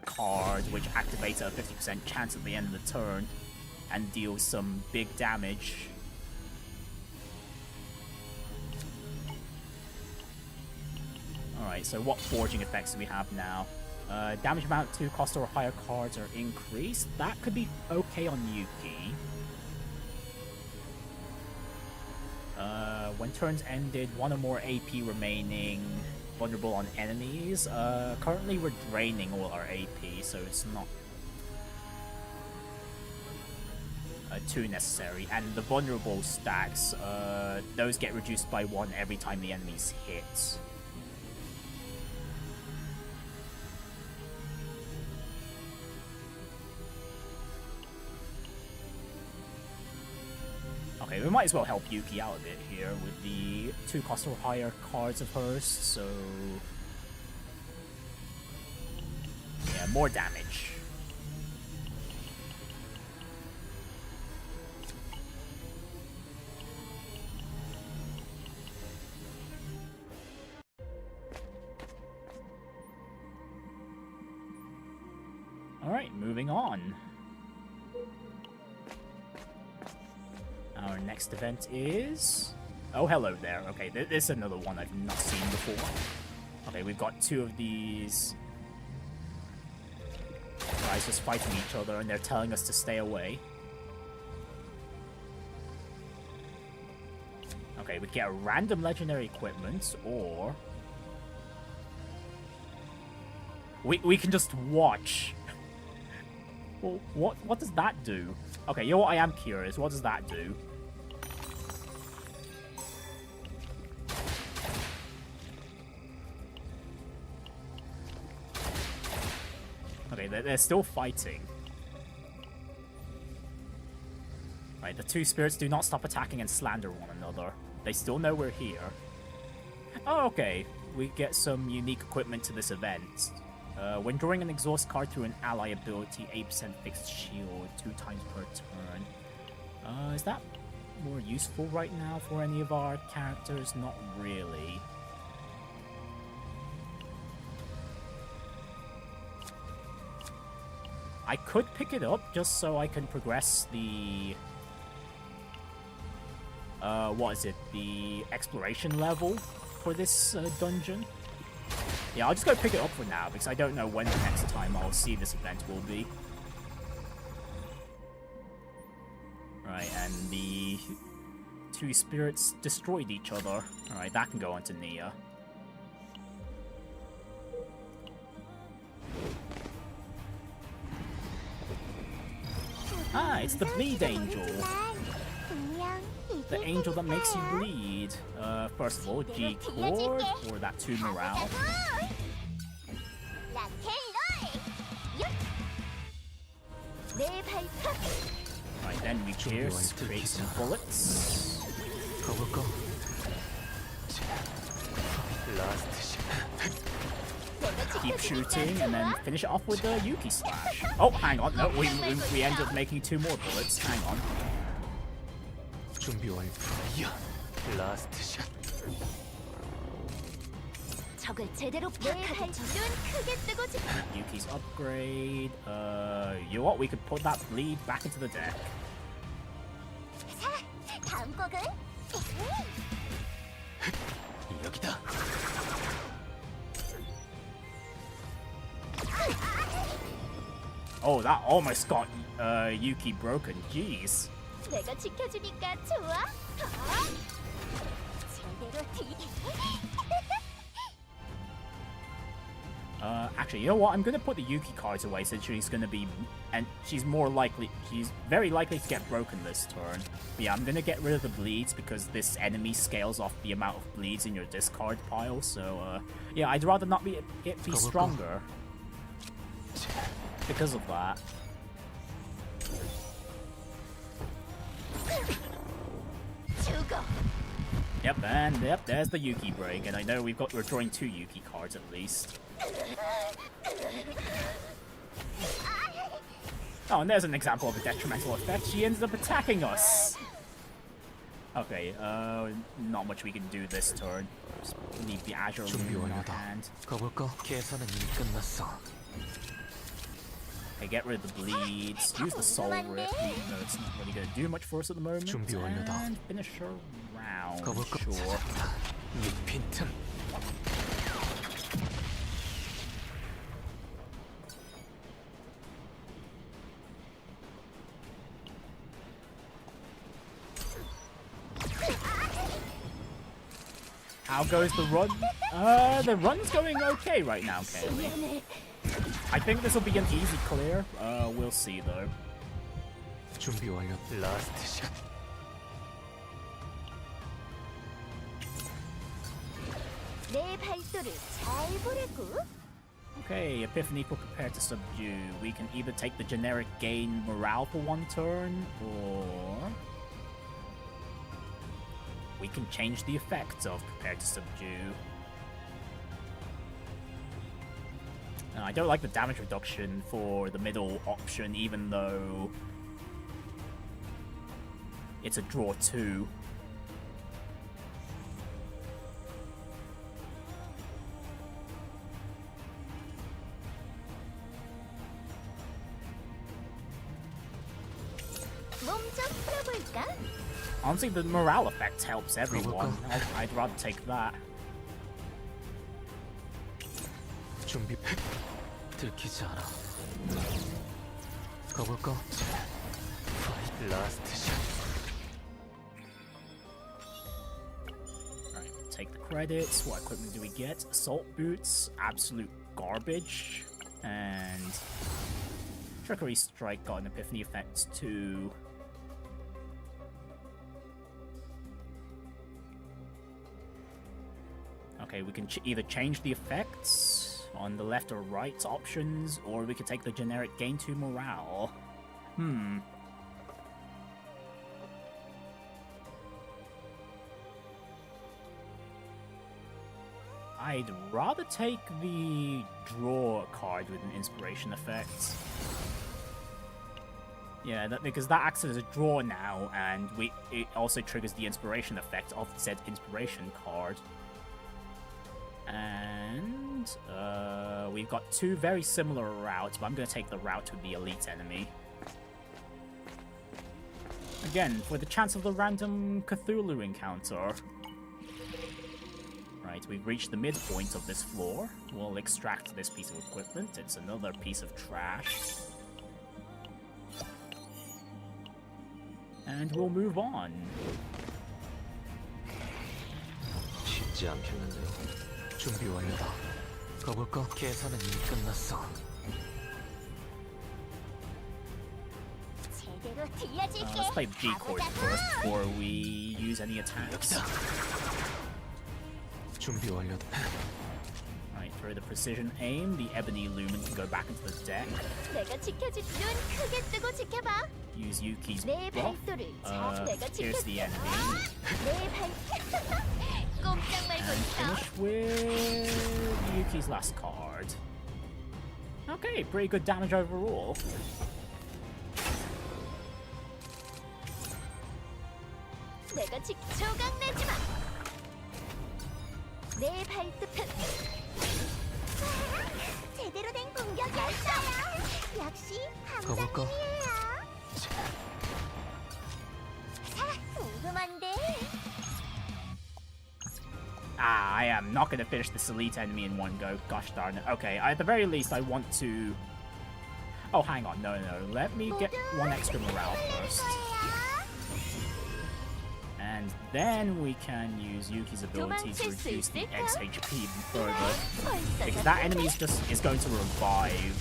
card, which activates at a 50% chance at the end of the turn and deals some big damage. Alright, so what forging effects do we have now? Damage amount 2 cost or higher cards are increased. That could be okay on Yuki. When turns ended, 1 or more AP remaining, vulnerable on enemies. Currently we're draining all our AP, so it's not too necessary. And the vulnerable stacks, those get reduced by 1 every time the enemies hit. Okay, we might as well help Yuki out a bit here with the 2 cost or higher cards of hers, so... yeah, more damage. Alright, moving on. Our next event is... oh, hello there. Okay, this is another one I've not seen before. Okay, we've got 2 of these guys just fighting each other, and they're telling us to stay away. Okay, we get a random legendary equipment, or... we can just watch. Well, what does that do? Okay, you know what? I am curious. What does that do? Okay, they're still fighting. Right, the 2 spirits do not stop attacking and slander one another. They still know we're here. Oh, okay. We get some unique equipment to this event. When drawing an exhaust card through an ally ability, 8% fixed shield, 2 times per turn. Is that more useful right now for any of our characters? Not really. I could pick it up just so I can progress the... what is it? The exploration level for this dungeon. Yeah, I'll just go pick it up for now, because I don't know when the next time I'll see this event will be. Right, and the 2 spirits destroyed each other. Alright, that can go onto Nia. Ah, it's the Bleed Angel. The angel that makes you bleed. First of all, G chord for that 2 morale. Right, then we pierce, create some bullets. Keep shooting, and then finish it off with the Yuki slash. Oh, hang on, no, we ended up making 2 more bullets. Hang on. Yuki's upgrade. You know what? We could put that bleed back into the deck. Oh, that almost got Yuki broken. Jeez. 내가 지켜주니까 좋아? 제대로 actually, you know what? I'm gonna put the Yuki cards away since she's gonna be, and she's very likely to get broken this turn. But yeah, I'm gonna get rid of the bleeds because this enemy scales off the amount of bleeds in your discard pile. So yeah, I'd rather not be stronger because of that. Yep, and yep, there's the Yuki break, and I know we're drawing 2 Yuki cards at least. Oh, and there's an example of a detrimental effect. She ends up attacking us. Okay, not much we can do this turn. Just leave the Azure 준비 Loom in our 완료다. hand. 가볼까? 계산은 이미 끝났어. Okay, get rid of the bleeds. Use the Soul Rift, even though it's not really going to do much for us at the moment. 준비 완료다. And finish her round. 가볼까? Sure. 네 빈틈. How goes the run? The run's going okay right now, Kaylee. I think this will be an easy clear. We'll see though. 준비 완료. 라스트 샷. 내 발도를 잘 보라고. Okay, Epiphany for prepare to subdue. We can either take the generic gain morale for one turn, or we can change the effects of prepare to subdue. I don't like the damage reduction for the middle option, even though it's a draw 2. Honestly, the morale effect helps everyone. I'd rather take that. 준비. 들키지 않아. 가볼까? 라스트 샷. Right, take the credits. What equipment do we get? Assault boots, absolute garbage, and Trickery Strike got an Epiphany effect too. Okay, we can either change the effects on the left or right options, or we could take the generic gain 2 morale. I'd rather take the draw card with an inspiration effect. Yeah, because that acts as a draw now, and it also triggers the inspiration effect of said inspiration card. And we've got 2 very similar routes, but I'm going to take the route with the elite enemy. Again, for the chance of the random Cthulhu encounter. Right, we've reached the midpoint of this floor. We'll extract this piece of equipment. It's another piece of trash. And we'll move on. 쉽지 않겠는데요. 준비 완료다. 가볼까? 계산은 이미 끝났어. Let's play the G chord first before we use any attacks. 준비 완료다. Right, throw the precision aim. The ebony lumen can go back into the deck. 내가 지켜줄 눈 크게 뜨고 지켜봐. Use Yuki's 내 buff. 발도를 잘 내가 Here's the 지켜줄게. enemy. 내 발. 꼼짝 말고 있어. Finish with Yuki's last card. Okay, pretty good damage overall. 내가 조각 내지 마. 내 발도. 제대로 된 공격이었어요. 역시 가볼까? 함장님이에요. 궁금한데. I am not going to finish this elite enemy in one go. Gosh darn it. Okay, at the very least, I want to... Oh, hang on. No. Let me get one extra morale first. And then we can use Yuki's ability to reduce the X HP even further. Because that enemy is going to revive.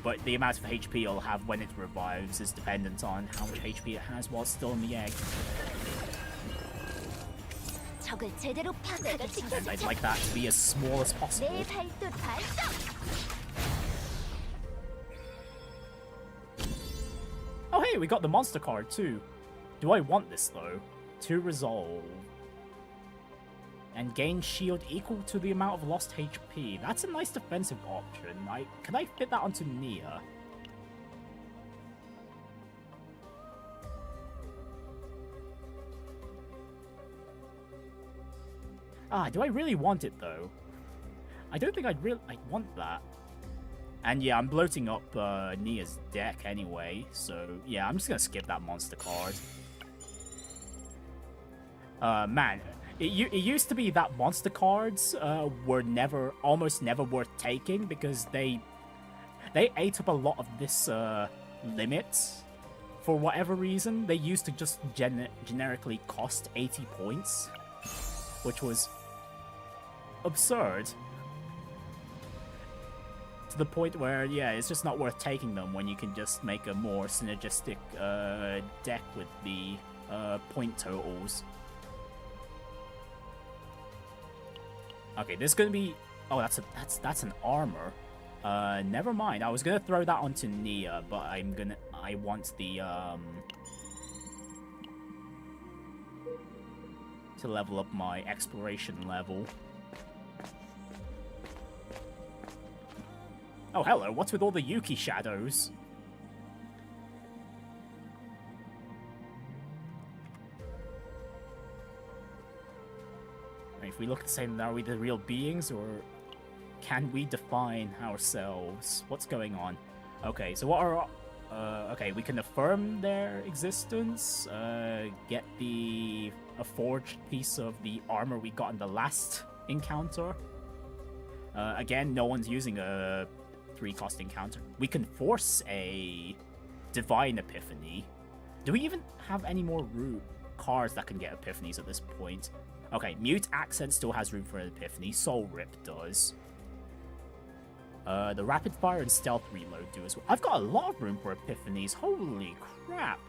But the amount of HP it'll have when it revives is dependent on how much HP it has while it's still in the egg. And I'd like that to be as small as possible. Oh hey, we got the monster card too. Do I want this though? To resolve. And gain shield equal to the amount of lost HP. That's a nice defensive option. Can I fit that onto Nia? do I really want it though? I don't think I'd want that. And yeah, I'm bloating up Nia's deck anyway, so yeah, I'm just gonna skip that monster card. Man, it used to be that monster cards were almost never worth taking because they ate up a lot of this limit. For whatever reason, they used to just generically cost 80 points, which was absurd. To the point where, yeah, it's just not worth taking them when you can just make a more synergistic deck with the point totals. Okay, this is gonna be... Oh, that's an armor. Never mind. I was gonna throw that onto Nia, but I want the to level up my exploration level. Oh, hello, what's with all the Yuki shadows? If we look the same, are we the real beings, or can we define ourselves? What's going on? Okay, so what are... okay, we can affirm their existence, get a forged piece of the armor we got in the last encounter. Again, no one's using a 3-cost encounter. We can force a Divine Epiphany. Do we even have any more cards that can get Epiphanies at this point? Okay, Mute Accent still has room for an Epiphany. Soul Rip does. The Rapid Fire and Stealth Reload do as well. I've got a lot of room for Epiphanies. Holy crap.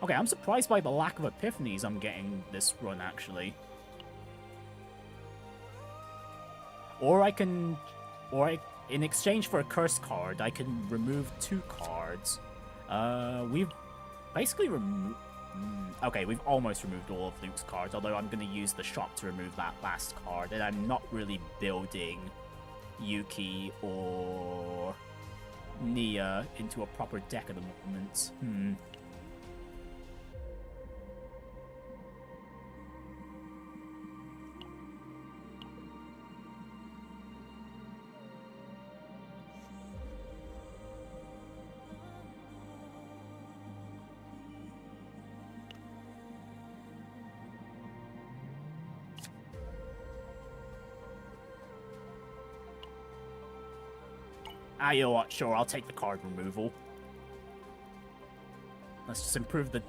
Okay, I'm surprised by the lack of Epiphanies I'm getting this run, actually. In exchange for a curse card, I can remove 2 cards. We've basically removed... Okay, we've almost removed all of Luke's cards, although I'm going to use the shop to remove that last card, and I'm not really building Yuki or Nia into a proper deck at the moment. You know what? Sure, I'll take the card removal. Let's just improve the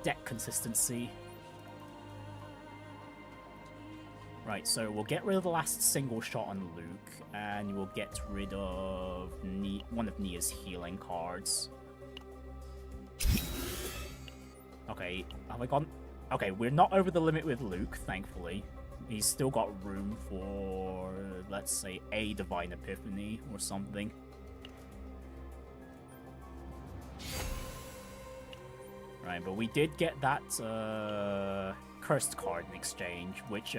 deck consistency. Right, so we'll get rid of the last single shot on Luke, and we'll get rid of one of Nia's healing cards. Okay, have I gone... Okay, we're not over the limit with Luke, thankfully. He's still got room for, let's say, a Divine Epiphany or something. Right, but we did get that cursed card in exchange, which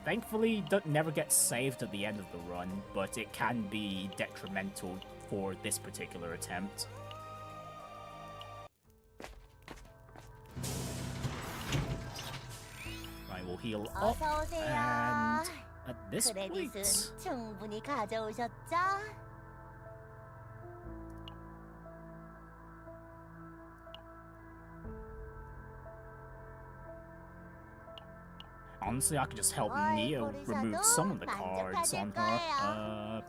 thankfully never gets saved at the end of the run, but it can be detrimental for this particular attempt. We'll heal up, and at this point... Honestly, I could just help Nia remove some of the cards on her.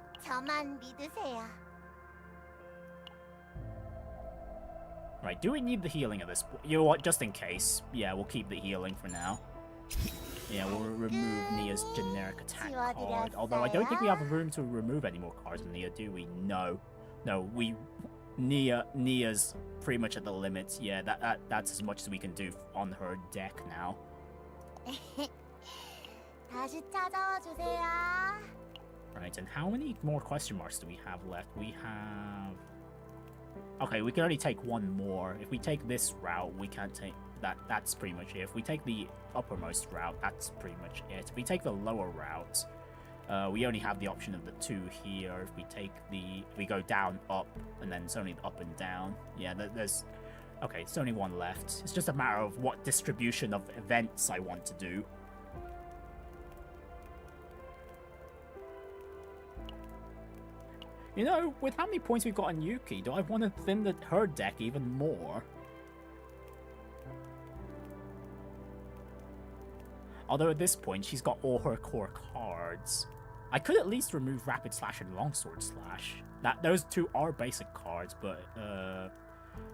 Right, do we need the healing at this point? You know what, just in case. Yeah, we'll keep the healing for now. Yeah, we'll remove Nia's generic attack card. Although I don't think we have room to remove any more cards on Nia, do we? No. No, Nia's pretty much at the limit. Yeah, that's as much as we can do on her deck now. Right, and how many more question marks do we have left? We have... Okay, we can only take one more. If we take this route, we can't take... That's pretty much it. If we take the uppermost route, that's pretty much it. If we take the lower route, we only have the option of the 2 here. If we go down, up, and then it's only up and down. Yeah, there's Okay, it's only one left. It's just a matter of what distribution of events I want to do. You know, with how many points we've got on Yuki, do I want to thin her deck even more? Although at this point, she's got all her core cards. I could at least remove Rapid Slash and Longsword Slash. Those two are basic cards, but,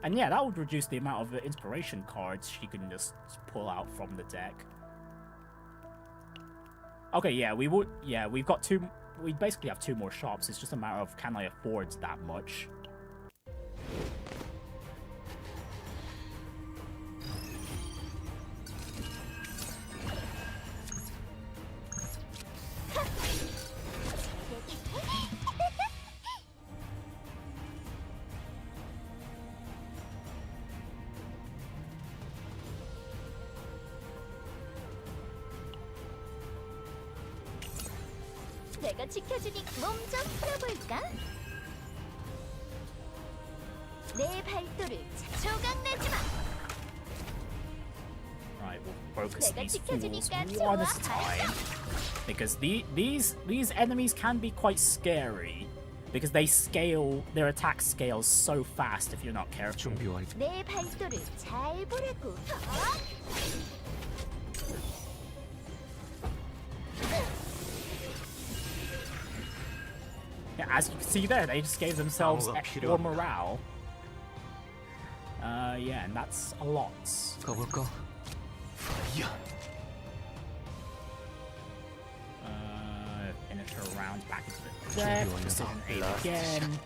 and yeah, that would reduce the amount of inspiration cards she can just pull out from the deck. Okay, yeah, we've got two... We basically have two more shops. It's just a matter of, can I afford that much? 내가 지켜주니 몸 좀 풀어볼까? 내 발도를 조각내지 마. Right, we'll focus 내가 these fools 지켜주니까 one at 좋아. a time, because these enemies can be quite scary, because they scale, their attack scales so fast if you're not careful. 준비 완료. 내 발도를 잘 보라고. Yeah, as you can see there, they just gave themselves extra morale. Yeah, and that's a lot. 가볼까? 야. Finish her round back into the deck. Precision aim again.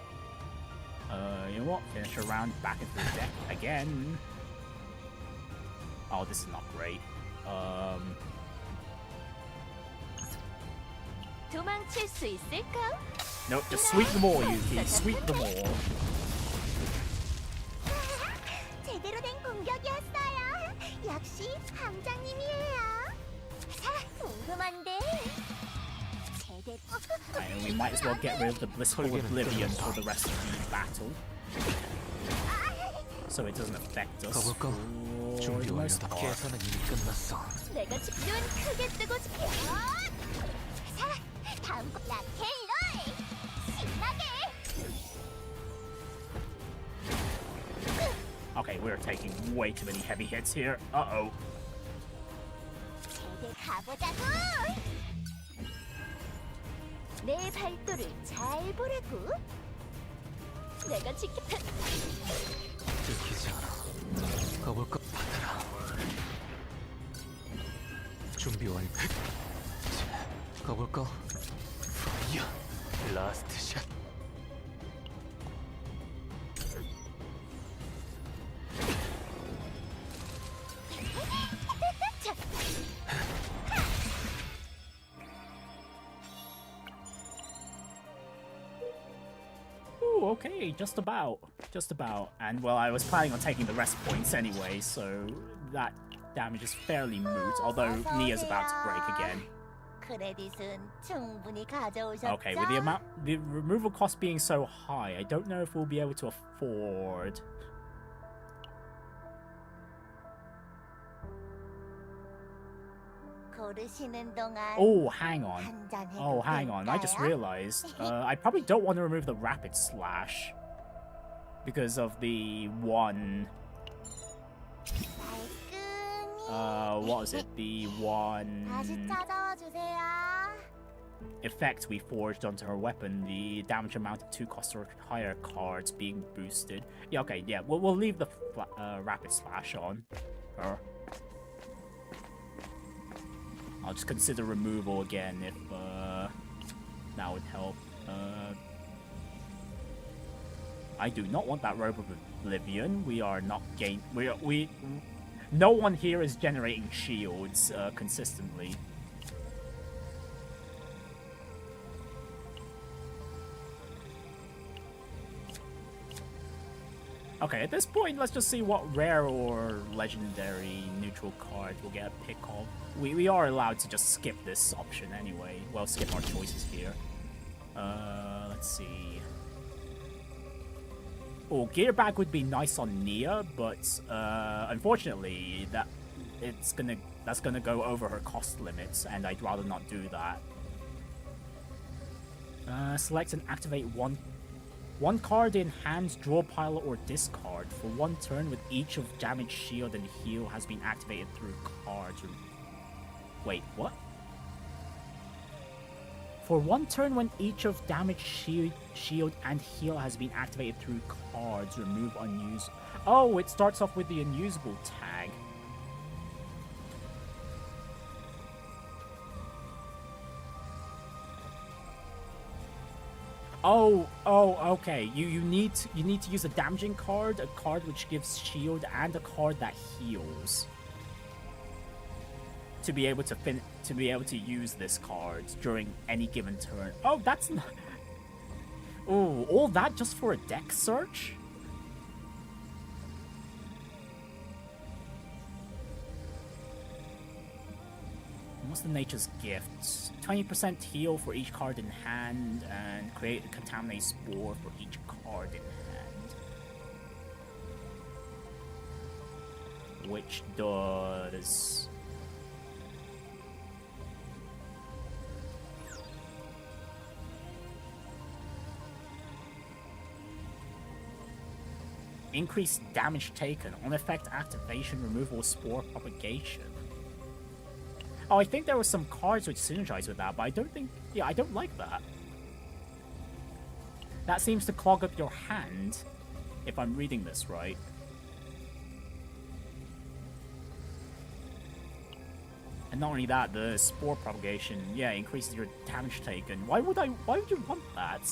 You know what? Finish her round back into the deck again. Oh, this is not great. 도망칠 수 있을까? Nope, just sweep them all, Yuki. Sweep them all. 제대로 된 공격이었어요. 역시 함장님이에요. 자, 궁금한데. And we might as well get rid of the Blissful Oblivion for the rest of the battle, so it doesn't affect us. 가볼까? For 준비 the most 완료다. part. 계산은 이미 끝났어. 내가 눈 크게 뜨고 지켜. 자, 다음 거 라켈롤. 신나게. Okay, we're taking way too many heavy hits here. Uh-oh. 제대 가보자고. 내 발도를 잘 보라고. 내가 지켜. 들키지 않아. 가볼까? 받아라. 준비 완료. 자, 가볼까? 야. 라스트 샷. Ooh, okay, just about. Just about. And, well, I was planning on taking the rest points anyway, so that damage is fairly moot, although Nia's about to break again. 크레딧은 충분히 가져오셨죠? Okay, with the removal cost being so high, I don't know if we'll be able to afford... 고르시는 동안 Oh, hang on. 한잔 해도 Oh, hang on. I just 될까요? realized. I probably don't want to remove the Rapid Slash because of the one... 말끔히 what was it? The one 다시 찾아와 주세요. effect we forged onto her weapon, the damage amount of 2 cost or higher cards being boosted. Yeah, okay, yeah, we'll leave the Rapid Slash on her. I'll just consider removal again if that would help. I do not want that Robe of Oblivion. We are not no one here is generating shields consistently. Okay, at this point, let's just see what rare or legendary neutral card we'll get a pick of. We are allowed to just skip this option anyway. Well, skip our choices here. Let's see. Oh, gear bag would be nice on Nia, but unfortunately that's gonna go over her cost limits, and I'd rather not do that. Select and activate one card in hand, draw pile, or discard for 1 turn with each of damage, shield, and heal has been activated through cards. Wait, what? For 1 turn when each of damage, shield, and heal has been activated through cards, remove unused. Oh, it starts off with the unusable tag. Oh, okay. You need to use a damaging card, a card which gives shield, and a card that heals to be able to use this card during any given turn. Oh, that's not. Oh, all that just for a deck search? What's the nature's gift? 20% heal for each card in hand, and create a contaminate spore for each card in hand. Which does... increase damage taken. On effect, activation, removal, spore, propagation. Oh, I think there were some cards which synergize with that, but I don't think... Yeah, I don't like that. That seems to clog up your hand, if I'm reading this right. And not only that, the spore propagation, yeah, increases your damage taken. Why would you want that?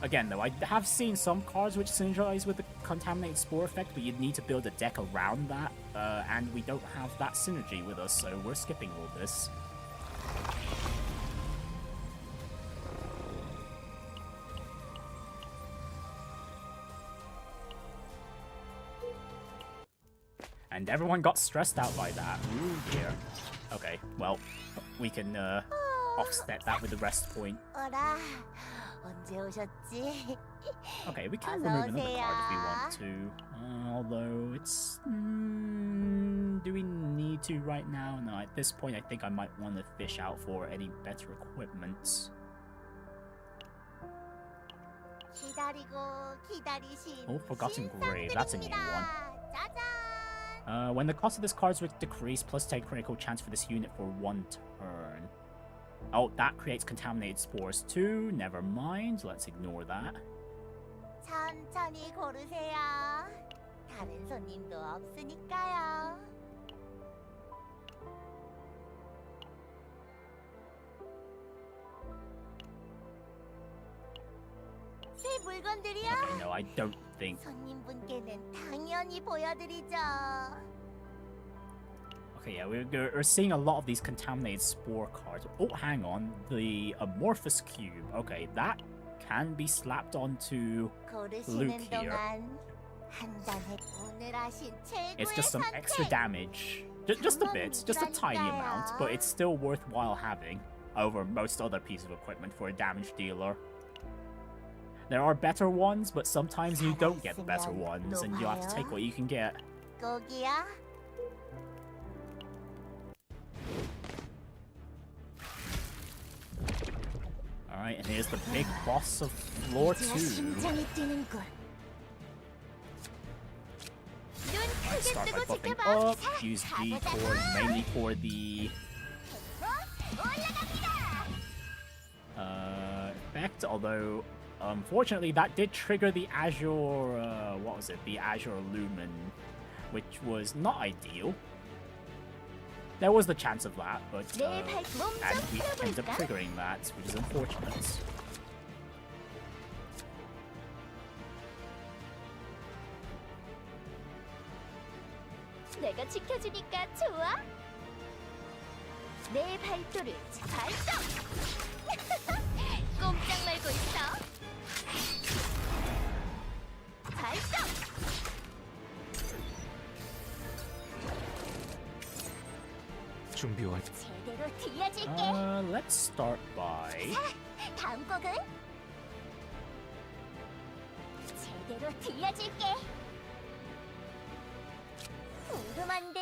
Again, though, I have seen some cards which synergize with the Contaminated Spore effect, but you'd need to build a deck around that, and we don't have that synergy with us, so we're skipping all this. And everyone got stressed out by that. Ooh, dear. Okay, well, we can offset that with the rest point. Okay, we can remove another card if we want to. Although it's... do we need to right now? No, at this point I think I might want to fish out for any better equipment. Oh, Forgotten Grave. That's a new one. When the cost of this card is decreased, plus 10 critical chance for this unit for 1 turn. Oh, that creates contaminated spores too. Never mind. Let's ignore that. 천천히 고르세요. 다른 손님도 없으니까요. 새 물건들이요? Okay, no, I don't think. 손님분께는 당연히 보여드리죠. Okay, yeah, we're seeing a lot of these contaminated spore cards. Oh, hang on. The Amorphous Cube. Okay, that can be slapped onto Luke here. It's just some extra damage. Just a bit, just a tiny amount, but it's still worthwhile having over most other pieces of equipment for a damage dealer. There are better ones, but sometimes you don't get better ones, and you have to take what you can get. Alright, and here's the big boss of floor 2. Let's start by buffing up, use V core mainly for the effect, although unfortunately that did trigger the Azure, what was it, the Azure Lumen, which was not ideal. There was the chance of that, but and we ended up triggering that, which is unfortunate. 내가 지켜주니까 좋아? 내 발도를 발동! 꼼짝 말고 있어. 발동! 준비 완료. 제대로 들려줄게. Let's start by 자, 다음 곡은 제대로 들려줄게. 궁금한데.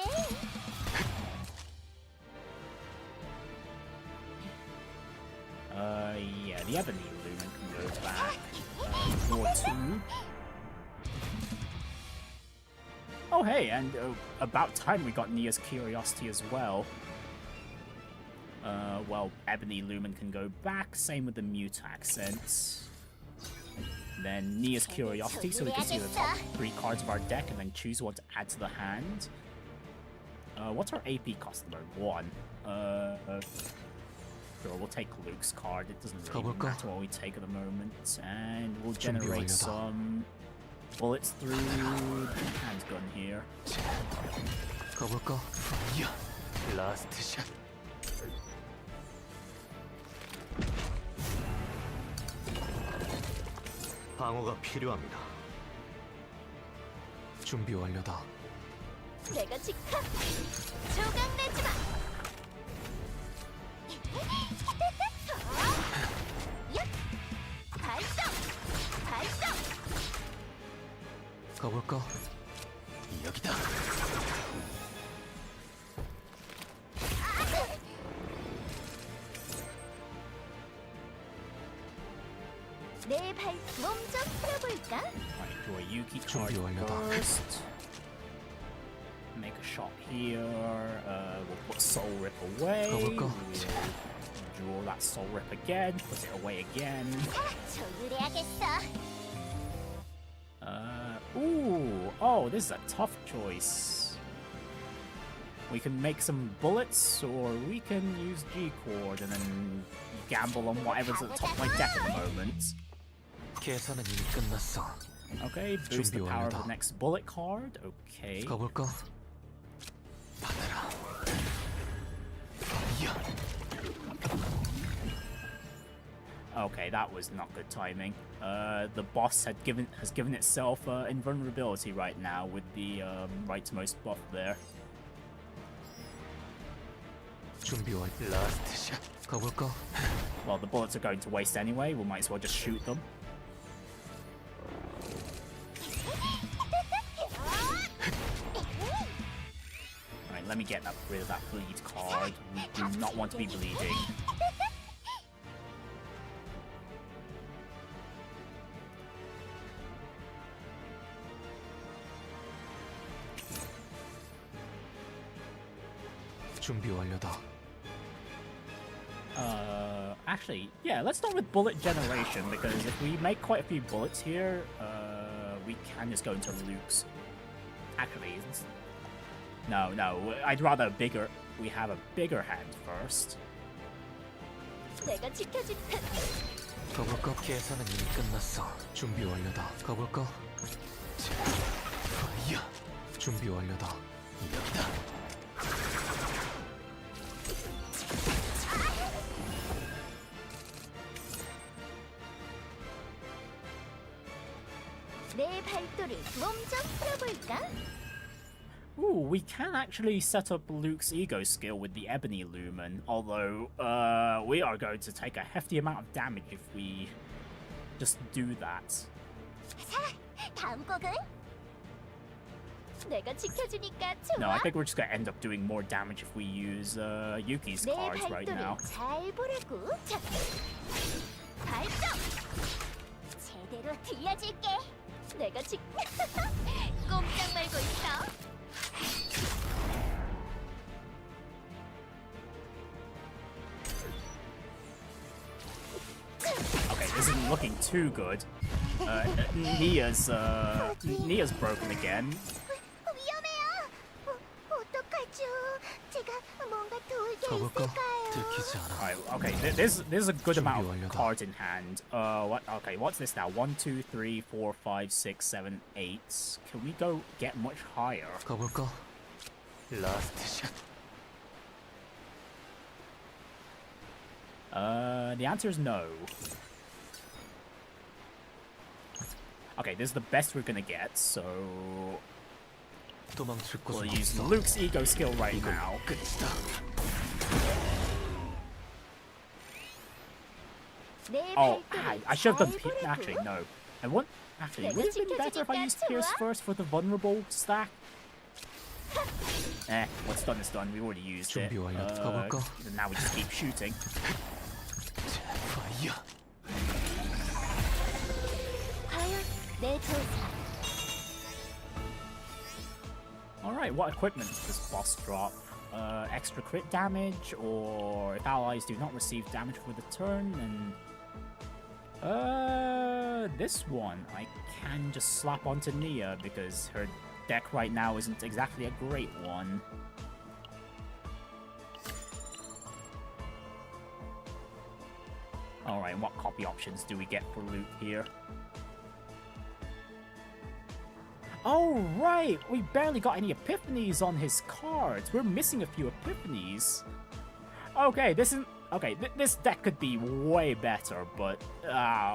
Yeah, the Ebony Lumen can go back. War 2. Oh, hey, and about time we got Nia's Curiosity as well. Well, Ebony Lumen can go back, same with the Mute Accents. Then Nia's Curiosity, so we can see the top 3 cards of our deck and then choose what to add to the hand. What's our AP cost at the moment? 1. Sure, we'll take Luke's card, it doesn't really matter what we take at the moment. And we'll generate some bullets through the handgun here. 가볼까? 라스트 샷. 방어가 필요합니다. 준비 완료다. 내가 지켜. 조각 내지 마. 발동. 발동. 가볼까? 여기다. 내 발 몸 좀 풀어볼까? Right, draw a Yuki card first. Make a shot here. We'll put Soul Rip away. We'll draw that Soul Rip again. Put it away again. 조율해야겠어. Ooh. Oh, this is a tough choice. We can make some bullets, or we can use G-Cord and then gamble on whatever's at the top of my deck at the moment. 계산은 이미 끝났어. Okay, boost the power of the next bullet card. Okay. 가볼까? 받아라. Okay, that was not good timing. The boss has given itself invulnerability right now with the rightmost buff there. 준비 완료. 라스트 샷. 가볼까? Well, the bullets are going to waste anyway. We might as well just shoot them. Alright, let me get rid of that bleed card. We do not want to be bleeding. 준비 완료다. Actually, yeah, let's start with bullet generation, because if we make quite a few bullets here, we can just go into Luke's. Actually, no, I'd rather we have a bigger hand first. 내가 지켜줄 가볼까? 계산은 이미 끝났어. 준비 완료다. 가볼까? 야, 준비 완료다. 여기다. 내 발도를 몸 좀 풀어볼까? Ooh, we can actually set up Luke's ego skill with the Ebony Lumen, although we are going to take a hefty amount of damage if we just do that. 자, 다음 곡은? 내가 지켜주니까 좋아. No, I think we're just going to end up doing more damage if we use Yuki's 내 cards right now. 발도를 잘 보라고. 자, 발동. 제대로 들려줄게. 내가 꼼짝 말고 있어. Okay, this isn't looking too good. Nia's broken again. 위험해요. 어떡하죠? 제가 뭔가 도울 게 가볼까? 있을까요? 들키지 않아. Alright, okay, there's a good amount of cards in hand. What's this now? 1, 2, 3, 4, 5, 6, 7, 8. Can we go get much higher? 가볼까? 라스트 샷. The answer is no. Okay, this is the best we're gonna get, so 도망칠 we'll 곳은 use 없어. Luke's ego skill right 이건 now. 끝이다. 내 Oh, 발도를 I should have done 잘 보라고. actually no. I want... Actually, would it have been better if I used Pierce first for the vulnerable stack? What's done is done. We already used it. Now we just keep shooting. Alright, what equipment does this boss drop? Extra crit damage, or if allies do not receive damage for the turn, and... this one I can just slap onto Nia, because her deck right now isn't exactly a great one. Alright, what copy options do we get for loot here? Oh, right! We barely got any epiphanies on his cards. We're missing a few epiphanies. Okay, this isn't... Okay, this deck could be way better, but...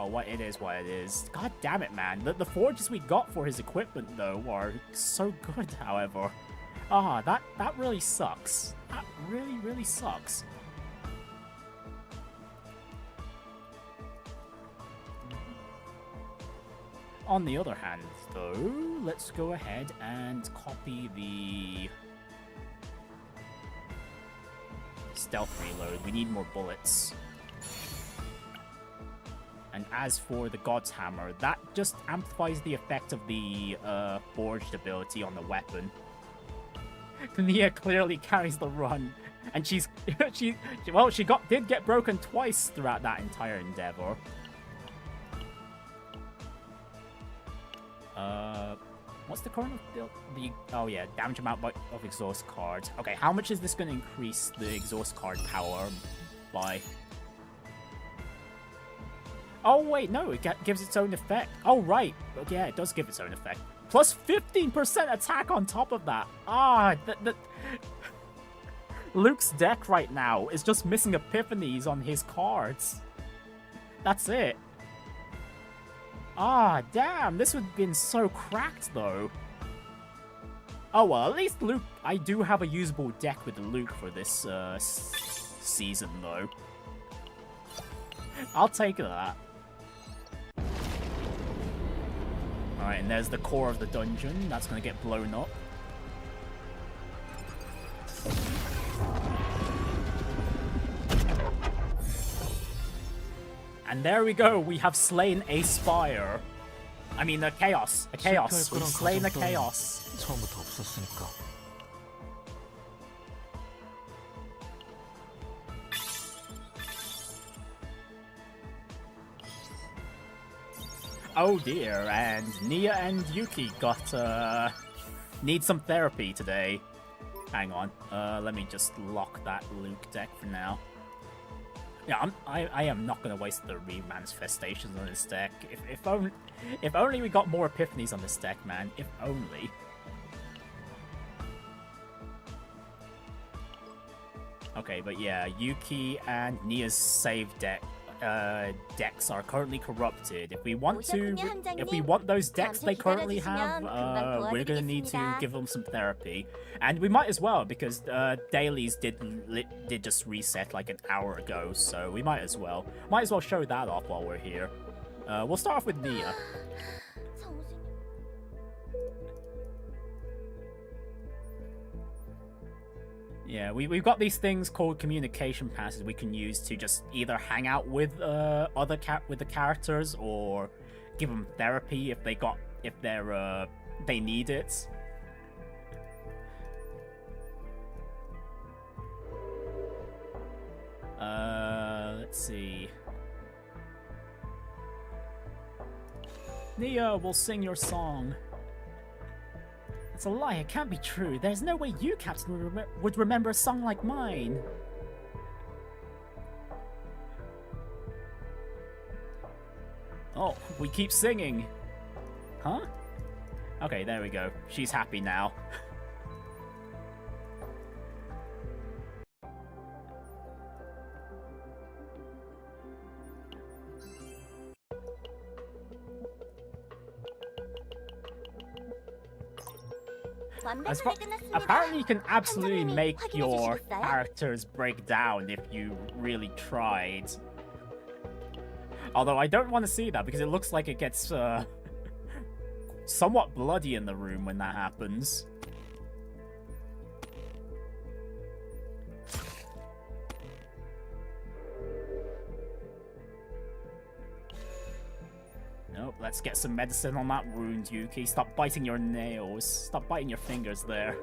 what it is what it is. God damn it, man. The forges we got for his equipment, though, are so good, however. That really sucks. That really, really sucks. On the other hand, though, let's go ahead and copy the stealth reload. We need more bullets. And as for the God's Hammer, that just amplifies the effect of the forged ability on the weapon. Nia clearly carries the run, and she did get broken twice throughout that entire endeavor. What's the current build? Oh yeah, damage amount of exhaust cards. Okay, how much is this going to increase the exhaust card power by? Oh wait, no, it gives its own effect. Oh right, yeah, it does give its own effect. Plus 15% attack on top of that. Luke's deck right now is just missing epiphanies on his cards. That's it. Damn, this would have been so cracked, though. Oh, well, at least Luke... I do have a usable deck with Luke for this season, though. I'll take that. Alright, and there's the core of the dungeon. That's going to get blown up. And there we go, we have slain a Spire. I mean, a Chaos. A Chaos. We've slain a Chaos. Oh dear, and Nia and Yuki got, need some therapy today. Hang on, let me just lock that Luke deck for now. Yeah, I am not going to waste the re-manifestations on this deck. If only we got more epiphanies on this deck, man. If only. Okay, but yeah, Yuki and Nia's save decks are currently corrupted. If we want those decks they currently have, we're gonna need to give them some therapy, and we might as well, because dailies did just reset like an hour ago, so we might as well show that off while we're here. We'll start off with Nia. Yeah, we've got these things called communication passes we can use to just either hang out with the characters, or give them therapy if they need it. Let's see. Nia, we'll sing your song. It's a lie, it can't be true. There's no way you, Captain, would remember a song like mine. Oh, we keep singing. Huh? Okay, there we go. She's happy now. Apparently you can absolutely make your characters break down if you really tried. Although I don't want to see that because it looks like it gets somewhat bloody in the room when that happens. Nope, let's get some medicine on that wound, Yuki. Stop biting your nails. Stop biting your fingers there.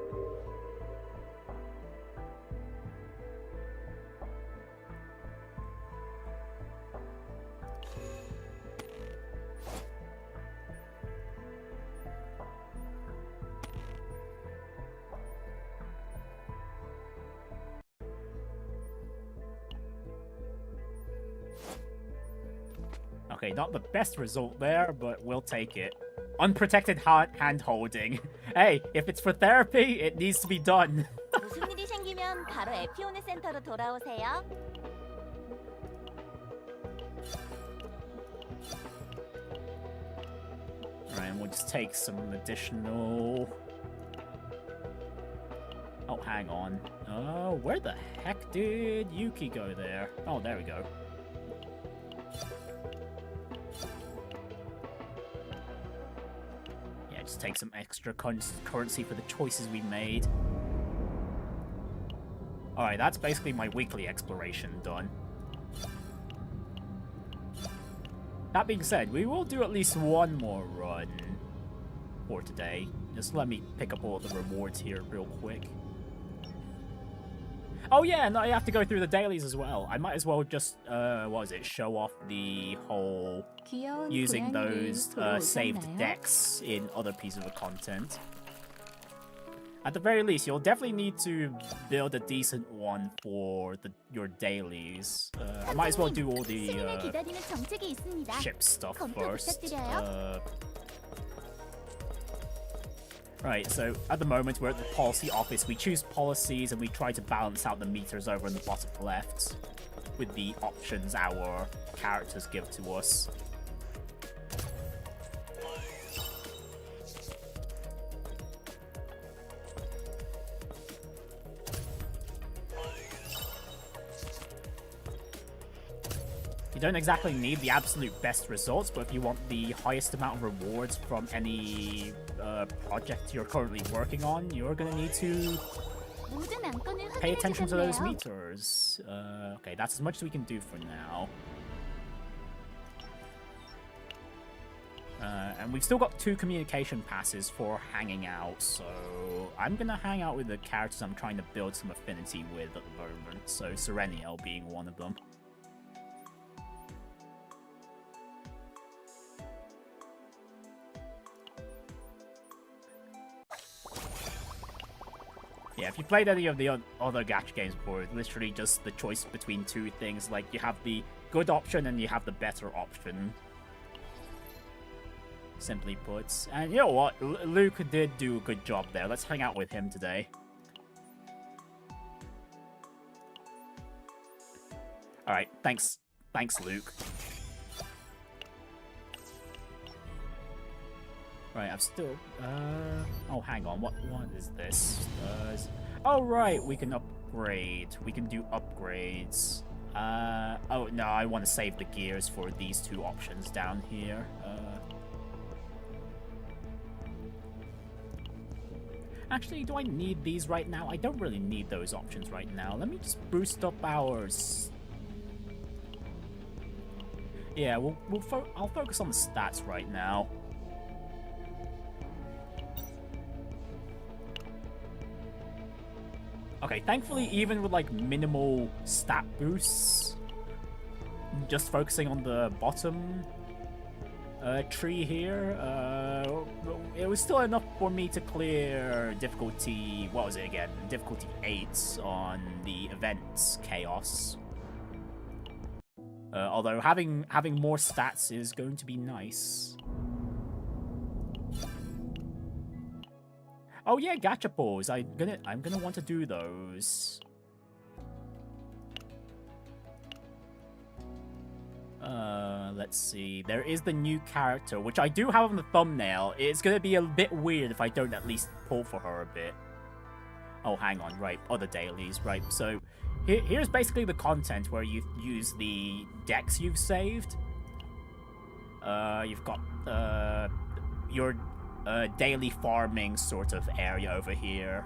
Okay, not the best result there, but we'll take it. Unprotected hand-holding. Hey, if it's for therapy, it needs to be done. 무슨 일이 생기면 바로 에피오네 센터로 돌아오세요. Alright, and we'll just take some additional... Oh, hang on. Oh, where the heck did Yuki go there? Oh, there we go. Yeah, just take some extra currency for the choices we made. Alright, that's basically my weekly exploration done. That being said, we will do at least one more run for today. Just let me pick up all the rewards here real quick. Oh yeah, and I have to go through the dailies as well. I might as well just, what was it, show off the whole using those saved decks in other pieces of content. At the very least, you'll definitely need to build a decent one for your dailies. I might as well do all the ship stuff first. Right, so at the moment we're at the policy office. We choose policies and we try to balance out the meters over in the bottom left with the options our characters give to us. You don't exactly need the absolute best results, but if you want the highest amount of rewards from any project you're currently working on, you're going to need to pay attention to those meters. Okay, that's as much as we can do for now. And we've still got 2 communication passes for hanging out, so I'm going to hang out with the characters I'm trying to build some affinity with at the moment, so Sereniel being one of them. Yeah, if you played any of the other gacha games before, it's literally just the choice between 2 things. Like, you have the good option and you have the better option. Simply put. And you know what? Luke did do a good job there. Let's hang out with him today. Alright, thanks. Thanks, Luke. Right, I've still, oh, hang on, what is this? Oh, right, we can upgrade. We can do upgrades. Oh, no, I want to save the gears for these 2 options down here. Actually, do I need these right now? I don't really need those options right now. Let me just boost up ours. Yeah, I'll focus on the stats right now. Okay, thankfully, even with, like, minimal stat boosts, just focusing on the bottom tree here, it was still enough for me to clear difficulty, what was it again? Difficulty 8 on the events chaos. Although having more stats is going to be nice. Oh yeah, gacha pulls. I'm gonna want to do those. Let's see. There is the new character, which I do have on the thumbnail. It's gonna be a bit weird if I don't at least pull for her a bit. Oh, hang on. Right, other dailies. Right, so here's basically the content where you use the decks you've saved. You've got your daily farming sort of area over here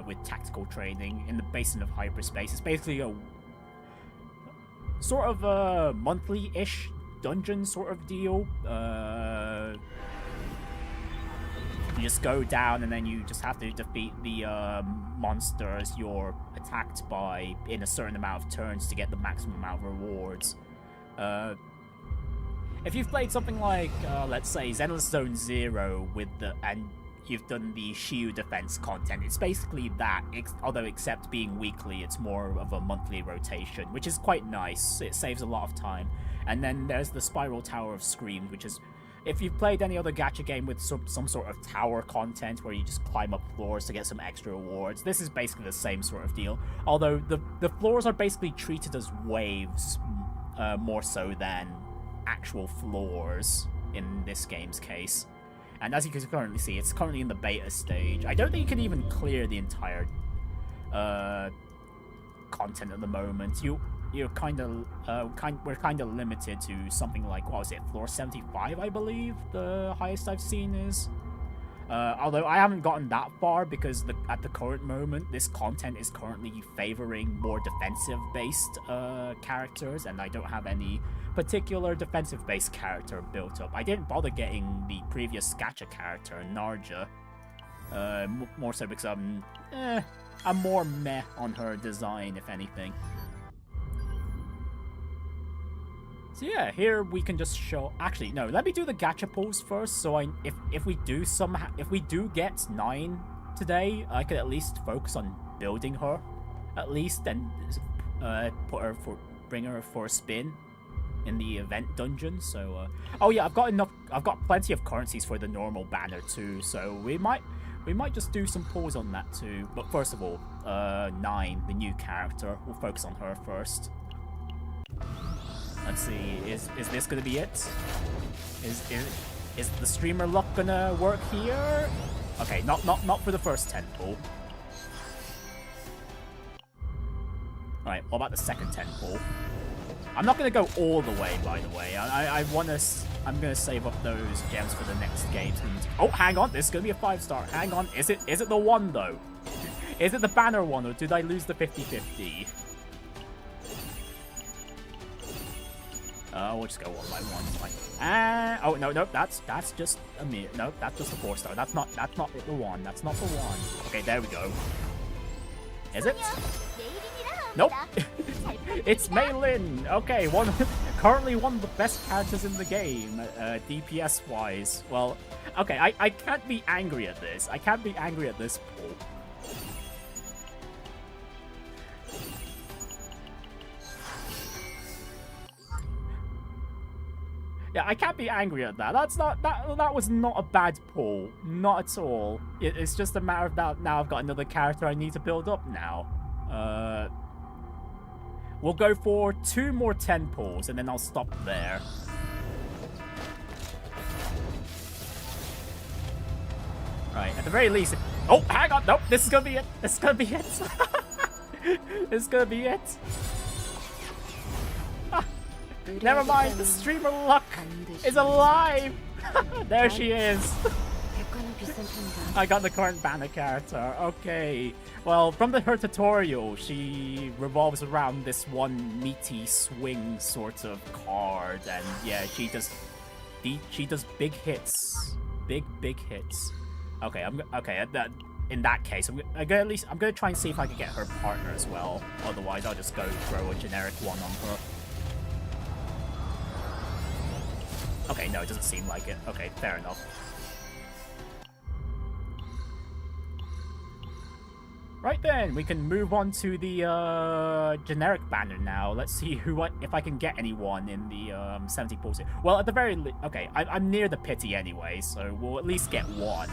with tactical training in the Basin of Hyperspace. It's basically a sort of a monthly-ish dungeon sort of deal. You just go down and then you just have to defeat the monsters you're attacked by in a certain amount of turns to get the maximum amount of rewards. If you've played something like, let's say, Zenless Zone Zero and you've done the Shield defense content, it's basically that, although except being weekly, it's more of a monthly rotation, which is quite nice. It saves a lot of time. And then there's the Spiral Tower of Screams, which is, if you've played any other gacha game with some sort of tower content where you just climb up floors to get some extra rewards, this is basically the same sort of deal. Although the floors are basically treated as waves more so than actual floors in this game's case. And as you can currently see, it's currently in the beta stage. I don't think you can even clear the entire content at the moment. We're kind of limited to something like, what was it, floor 75, I believe the highest I've seen is. Although I haven't gotten that far because at the current moment, this content is currently favoring more defensive-based characters, and I don't have any particular defensive-based character built up. I didn't bother getting the previous Gacha character, Narja, more so because I'm more meh on her design, if anything. So yeah, here we can just show. Actually, no. Let me do the gacha pulls first. So if we do get 9 today, I could at least focus on building her, at least, and bring her for a spin in the event dungeon. So oh yeah, I've got plenty of currencies for the normal banner too. So we might just do some pulls on that too. But first of all, 9, the new character. We'll focus on her first. Let's see, is this gonna be it? Is the streamer luck gonna work here? Okay, not for the first 10 pull. Alright, what about the second 10 pull? I'm not gonna go all the way, by the way. I'm gonna save up those gems for the next games. Oh, hang on, this is gonna be a 5-star. Hang on, is it the one though? Is it the banner one, or did I lose the 50-50? We'll just go one by one. Fine. Oh no, that's just a mere. No, that's just a 4-star. That's not the one. That's not the one. Okay, there we go. Is it? Nope. It's Mei Lin. Okay, currently one of the best characters in the game, DPS wise. Well, okay, I can't be angry at this. I can't be angry at this pull. Yeah, I can't be angry at that. That was not a bad pull. Not at all. It's just a matter of that now I've got another character I need to build up now. We'll go for 2 more 10 pulls and then I'll stop there. Right, at the very least... Oh, hang on! Nope, this is gonna be it! This is gonna be it! This is gonna be it! Never mind, the streamer luck is alive! There she is! I got the current banner character. Okay. Well, from her tutorial, she revolves around this one meaty swing sort of card, and yeah, she does big hits, big hits. Okay, in that case, I'm gonna try and see if I can get her partner as well. Otherwise, I'll just go throw a generic one on her. Okay, no, it doesn't seem like it. Okay, fair enough. Right then, we can move on to the generic banner now. Let's see if I can get anyone in the 70 pulls. Well, at the very okay, I'm near the pity anyway, so we'll at least get one.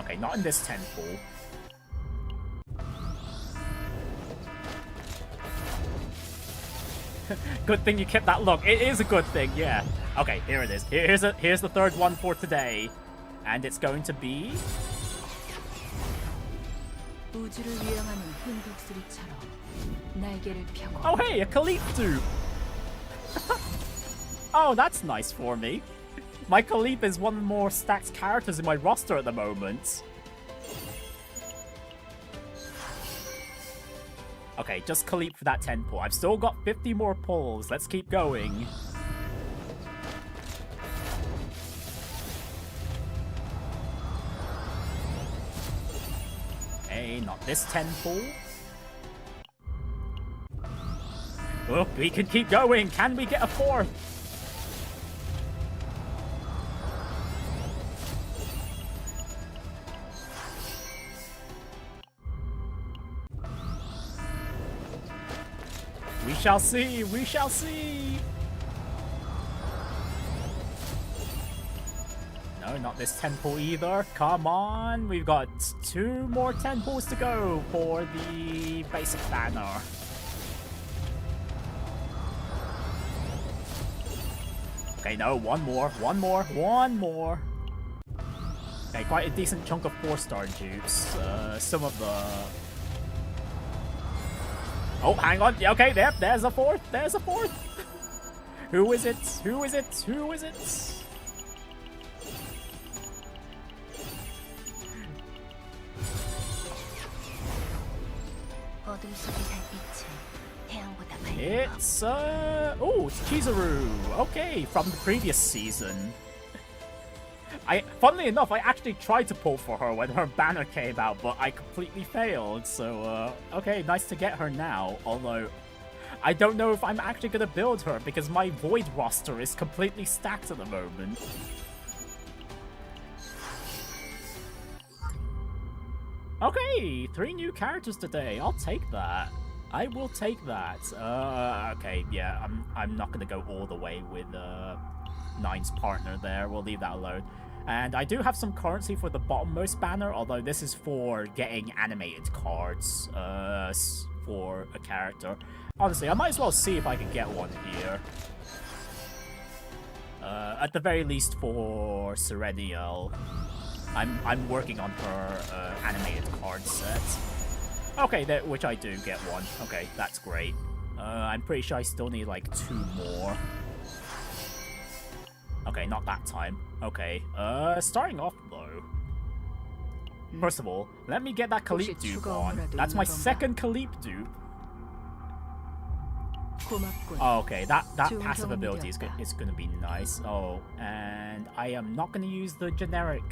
Okay, not in this 10 pull. Good thing you kept that look. It is a good thing, yeah. Okay, here it is. Here's the third one for today. And it's going to be... 우주를 위험하는 흰 독수리처럼 날개를 펴고. Oh hey, a Khalif dupe! Oh, that's nice for me. My Khalif is one of the more stacked characters in my roster at the moment. Okay, just Khalif for that 10 pull. I've still got 50 more pulls. Let's keep going. Hey, not this 10 pull. Oh, we can keep going. Can we get a 4th? We shall see. We shall see. No, not this 10 pull either. Come on. We've got 2 more 10 pulls to go for the basic banner. Okay, no, one more. Okay, quite a decent chunk of 4-star dupes. Some of the... Oh, hang on. Okay, there's a 4th. There's a 4th. Who is it? Who is it? Who is it? It's, oh, it's Chizuru. Okay, from the previous season. Funnily enough, I actually tried to pull for her when her banner came out, but I completely failed. So, okay, nice to get her now. Although, I don't know if I'm actually gonna build her because my Void roster is completely stacked at the moment. Okay, 3 new characters today. I'll take that. I will take that. Okay, yeah, I'm not gonna go all the way with Nine's partner there. We'll leave that alone. And I do have some currency for the bottommost banner, although this is for getting animated cards for a character. Honestly, I might as well see if I can get one here. At the very least for Serenial. I'm working on her animated card set. Okay, which I do get one. Okay, that's great. I'm pretty sure I still need like 2 more. Okay, not that time. Okay, starting off though. First of all, let me get that Khalif dupe on. That's my 2nd Khalif dupe. Oh, okay, that passive ability is gonna be nice. Oh, and I am not gonna use the generic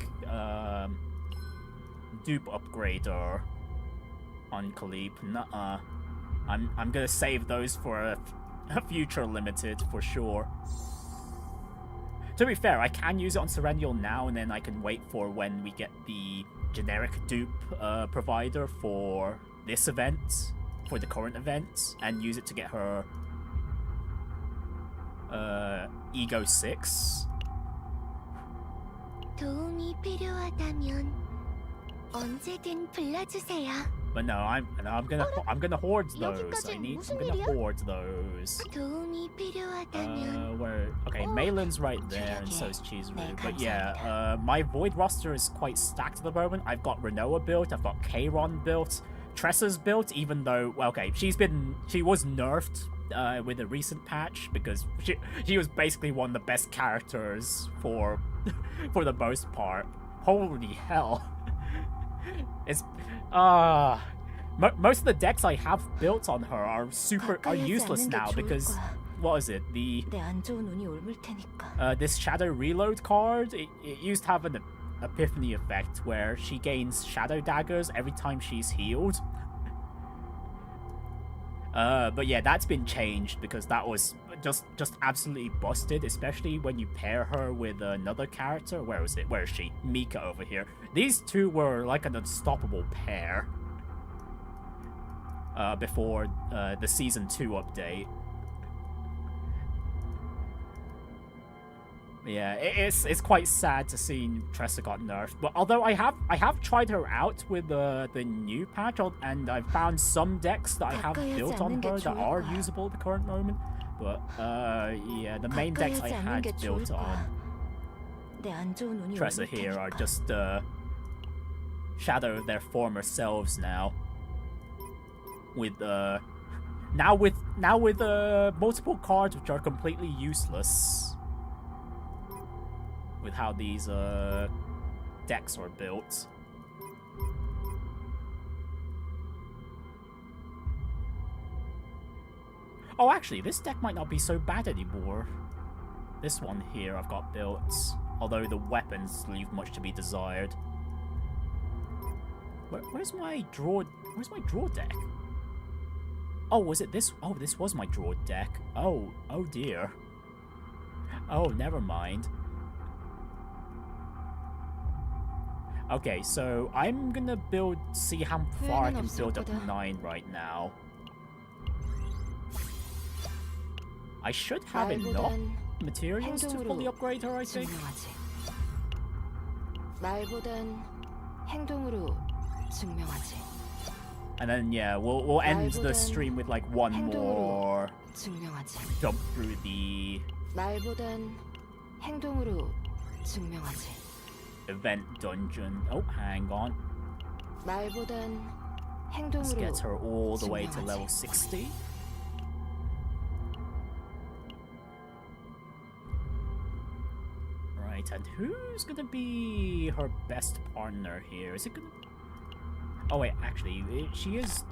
dupe upgrader on Khalif. Nuh-uh. I'm gonna save those for a future limited for sure. To be fair, I can use it on Serenial now, and then I can wait for when we get the generic dupe provider for this event, for the current event, and use it to get her Ego 6. 도움이 필요하다면 언제든 불러주세요. But no, I'm gonna hoard those. I'm gonna hoard those. 도움이 필요하다면 Where? Okay, Malin's right there, and so is Chizuru. But yeah, my Void roster is quite stacked at the moment. I've got Renoa built. I've got Kayron built. Tressa's built, even though, well, okay, she was nerfed with a recent patch because she was basically one of the best characters for the most part. Holy hell. It's most of the decks I have built on her are useless now because what is it, this Shadow Reload card, it used to have an epiphany effect where she gains Shadow Daggers every time she's healed. But yeah, that's been changed because that was just absolutely busted, especially when you pair her with another character. Where is it? Where is she? Mika over here. These two were like an unstoppable pair before the Season 2 update. Yeah, it's quite sad to see Tressa got nerfed. But although I have tried her out with the new patch, and I've found some decks that I have built on her that are usable at the current moment. But yeah, the main decks I had built on Tressa here are just shadow of their former selves now. With multiple cards which are completely useless. With how these decks are built. Oh, actually, this deck might not be so bad anymore. This one here I've got built, although the weapons leave much to be desired. Where's my draw deck? Oh, was it this? Oh, this was my draw deck. Oh dear. Oh, never mind. Okay, so I'm gonna see how far I can build up 9 right now. I should have enough materials to fully upgrade her, I think. And then, yeah, we'll end the stream with like one more jump through the event dungeon. Oh, hang on. Let's get her all the way to level 60. Right, and who's gonna be her best partner here? Is it gonna... Oh wait, actually, she is...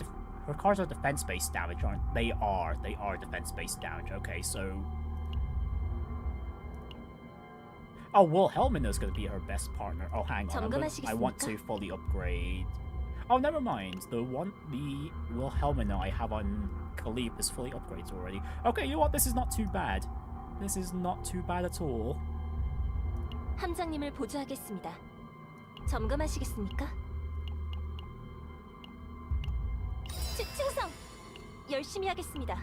Her cards are defense-based damage, aren't they? They are defense-based damage. Okay, so... Oh, Wilhelmina's gonna be her best partner. Oh, hang on, I want to fully upgrade... Oh, never mind. The Wilhelmina I have on Kalip is fully upgraded already. Okay, you know what? This is not too bad. This is not too bad at all. 함장님을 보조하겠습니다. 점검하시겠습니까? 충성! 열심히 하겠습니다.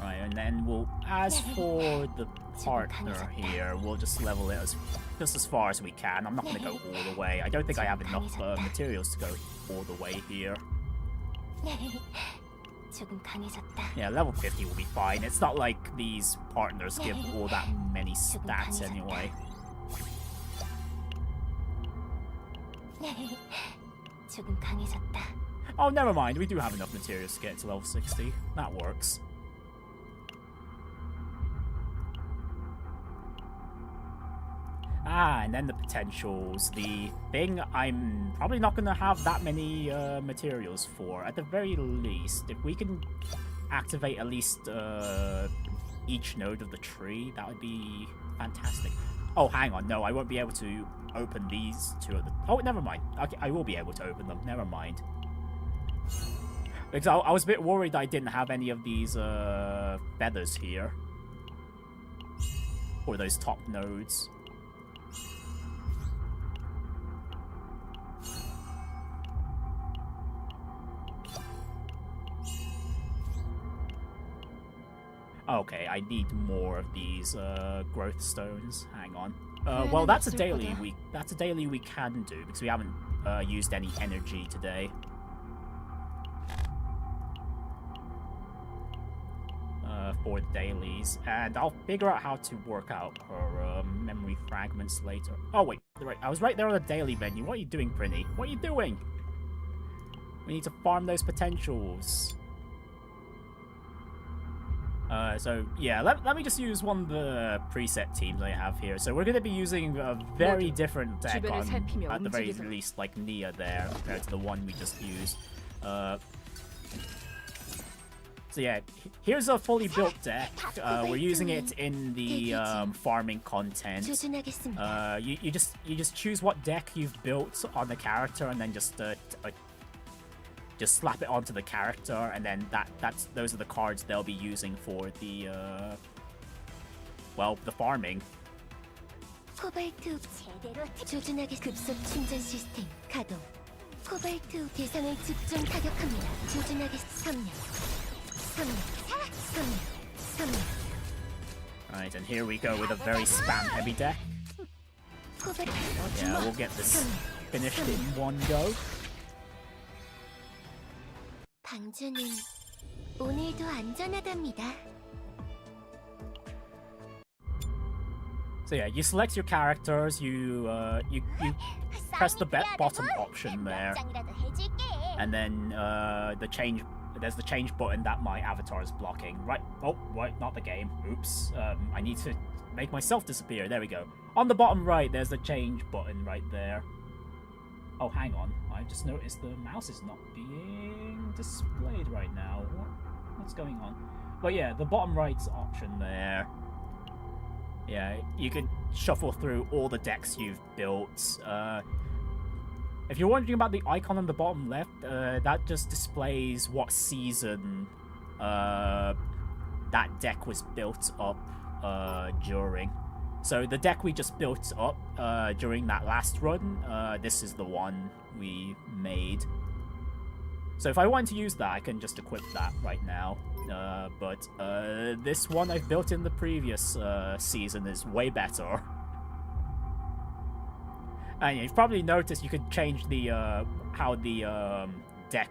Right, and then as for the partner here, we'll just level it just as far as we can. I'm not going to go all the way. I don't think I have enough materials to go all the way here. Yeah, level 50 will be fine. It's not like these partners give all that many stats anyway. Oh, never mind. We do have enough materials to get to level 60. That works. Ah, and then the potentials. The thing I'm probably not going to have that many materials for. At the very least, if we can activate at least each node of the tree, that would be fantastic. Oh, hang on. No, I won't be able to open these two. Oh, never mind. Okay, I will be able to open them. Never mind. Because I was a bit worried I didn't have any of these feathers here. Or those top nodes. Okay, I need more of these growth stones. Hang on. Well, that's a daily we can do because we haven't used any energy today. For dailies, and I'll figure out how to work out her memory fragments later. Oh wait, I was right there on the daily menu. What are you doing, Prinny? What are you doing? We need to farm those potentials. So yeah, let me just use one of the preset teams I have here. So we're going to be using a very different deck at the very least, like Nia there, compared to the one we just used. So yeah, here's a fully built deck. We're using it in the farming content. You just choose what deck you've built on the character, and then just slap it onto the character, and then those are the cards they'll be using for the well, the farming. Right, and here we go with a very spam-heavy deck. Yeah, we'll get this finished in one go. 방주는 오늘도 안전하답니다. So yeah, you select your characters, you press the bottom option there, and then there's the change button that my avatar is blocking. Right, oh, right, not the game. Oops, I need to make myself disappear. There we go. On the bottom right, there's the change button right there. Oh, hang on, I just noticed the mouse is not being displayed right now. What's going on? But yeah, the bottom right's option there. Yeah, you can shuffle through all the decks you've built. If you're wondering about the icon on the bottom left, that just displays what season that deck was built up during. So the deck we just built up during that last run, this is the one we made. So if I want to use that, I can just equip that right now. But this one I've built in the previous season is way better. And you've probably noticed you could change the how the deck.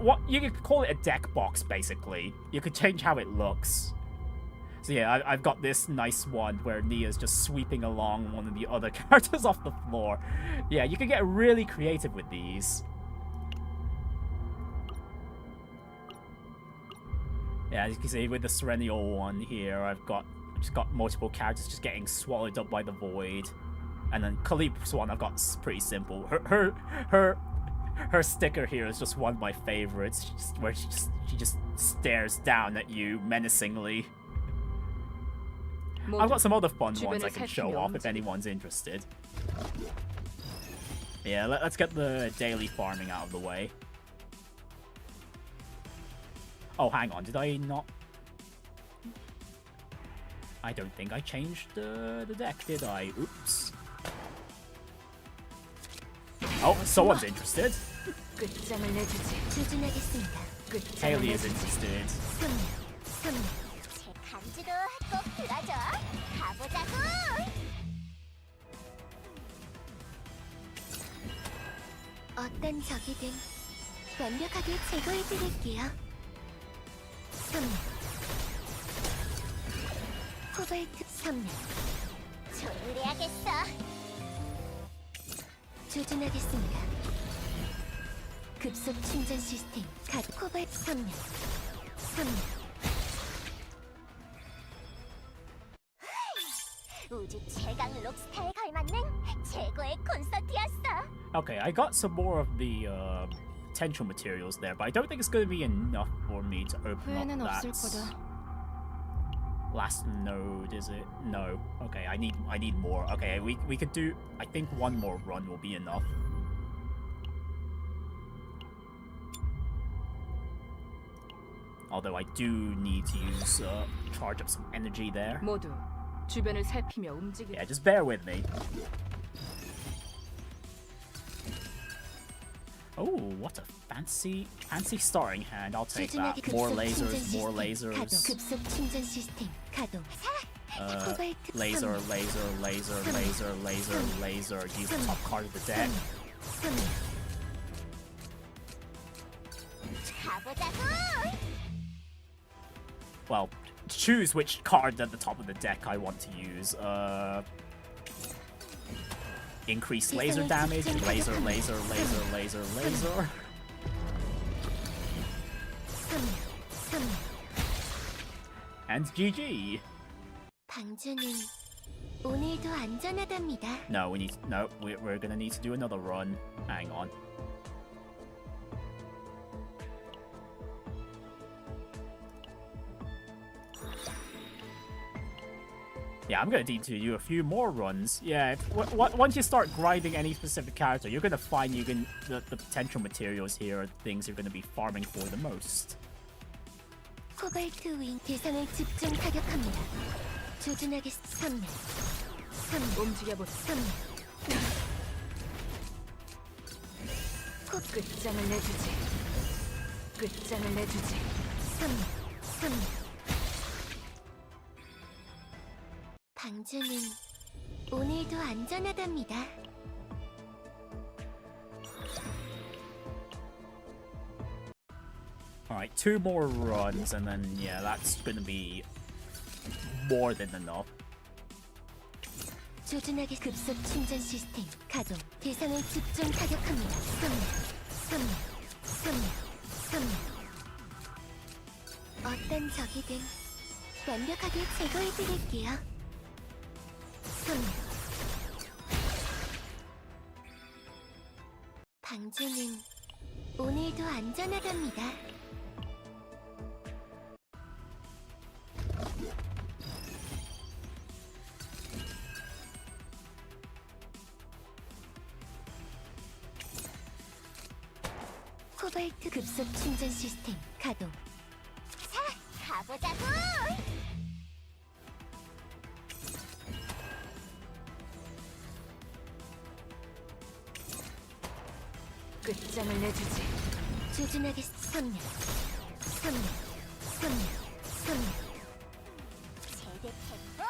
What you could call it, a deck box basically. You could change how it looks. So yeah, I've got this nice one where Nia's just sweeping along one of the other characters off the floor. Yeah, you can get really creative with these. Yeah, as you can see with the Serennial one here, I've just got multiple characters just getting swallowed up by the void. And then Khalip's one I've got pretty simple. Her sticker here is just one of my favorites, where she just stares down at you menacingly. I've got some other fun ones I can show off if anyone's interested. Yeah, let's get the daily farming out of the way. Oh, hang on, did I not? I don't think I changed the deck, did I? Oops. Oh, someone's interested. Haley is interested. 어떤 적이든 완벽하게 제거해드릴게요. 선멸. 코발트 선멸. 조율해야겠어. 조준하겠습니다. 급속 충전 시스템 갓 코발트 선멸. 선멸. 우주 최강 록스타에 걸맞는 최고의 콘서트였어. Okay, I got some more of the potential materials there, but I don't think it's going to be enough for me to open up that last node, is it? No. Okay, I need more. Okay, we could do, I think one more run will be enough. Although I do need to use charge up some energy there. 모두 주변을 살피며 움직이. Yeah, just bear with me. Oh, what a fancy starting hand. I'll take that. More lasers, more lasers. Laser, laser, laser, laser, laser, laser. Use the top card of the deck. Well, choose which card at the top of the deck I want to use. Increase laser damage, laser, laser, laser, laser, laser. And GG. No, we're gonna need to do another run. Hang on. Yeah, I'm gonna need to do a few more runs. Yeah, once you start grinding any specific character, you're gonna find the potential materials here are things you're gonna be farming for the most. 코발트 윙 대상을 집중 타격합니다. 조준하게 선멸. 움직여보. 선멸. 끝장을 내주지. 끝장을 내주지. 선멸. 선멸. 방주는 오늘도 안전하답니다. Alright, 2 more runs and then yeah, that's gonna be more than enough. 조준하게 급속 충전 시스템 가동. 대상을 집중 타격합니다. 섬유. 어떤 적이든 완벽하게 제거해드릴게요. 섬유. 방주는 오늘도 안전하답니다. 코발트 급속 충전 시스템 가동. 자, 가보자고! 끝장을 내주지. 조준하게 섬유. 제대 템포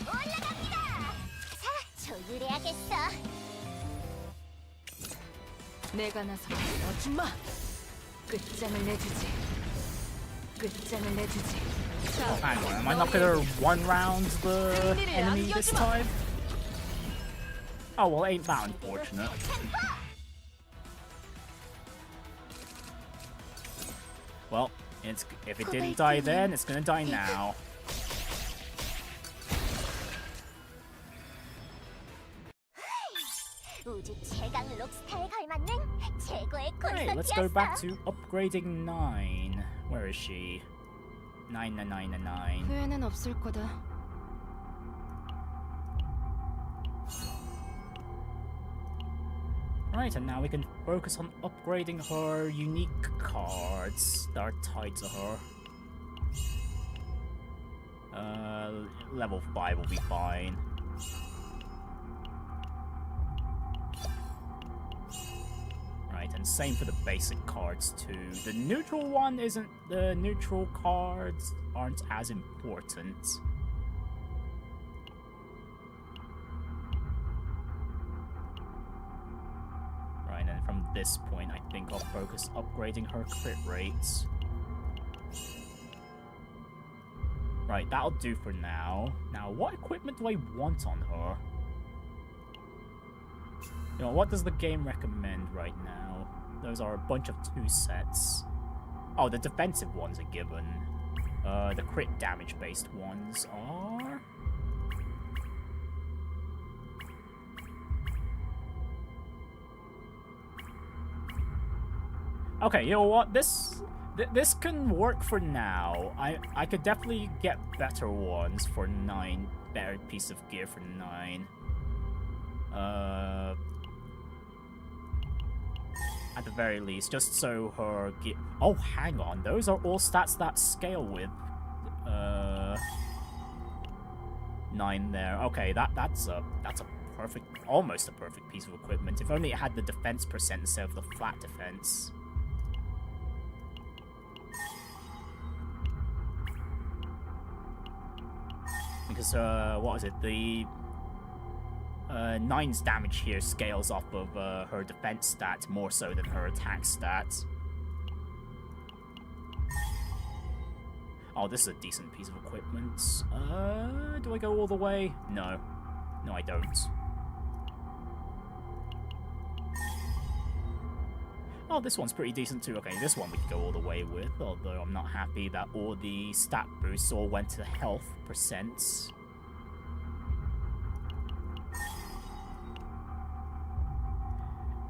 올라갑니다! 자, 조율해야겠어. 내가 나서 아줌마. 끝장을 내주지. 자, Hang on, am I not gonna one round the enemy this time? Oh well, ain't that unfortunate. Well, if it didn't die then, it's gonna die now. 우주 최강 록스타에 걸맞는 최고의 Hey, let's go 콘서트였어. back to upgrading 9. Where is she? 9. 후회는 없을 거다. Right, and now we can focus on upgrading her unique cards that are tied to her. Level 5 will be fine. Right, and same for the basic cards too. The neutral one isn't. The neutral cards aren't as important. Right, and from this point, I think I'll focus upgrading her crit rates. Right, that'll do for now. Now, what equipment do I want on her? You know, what does the game recommend right now? Those are a bunch of 2 sets. Oh, the defensive ones are given. The crit damage-based ones are... Okay, you know what? This can work for now. I could definitely get better ones for 9. Better piece of gear for 9. At the very least, just so her gear... Oh, hang on. Those are all stats that scale with 9 there. Okay, that's a perfect, almost a perfect piece of equipment. If only it had the defense percent instead of the flat defense. Because, what is it? The 9's damage here scales off of her defense stat more so than her attack stat. Oh, this is a decent piece of equipment. Do I go all the way? No. No, I don't. Oh, this one's pretty decent too. Okay, this one we can go all the way with, although I'm not happy that all the stat boosts all went to health percents.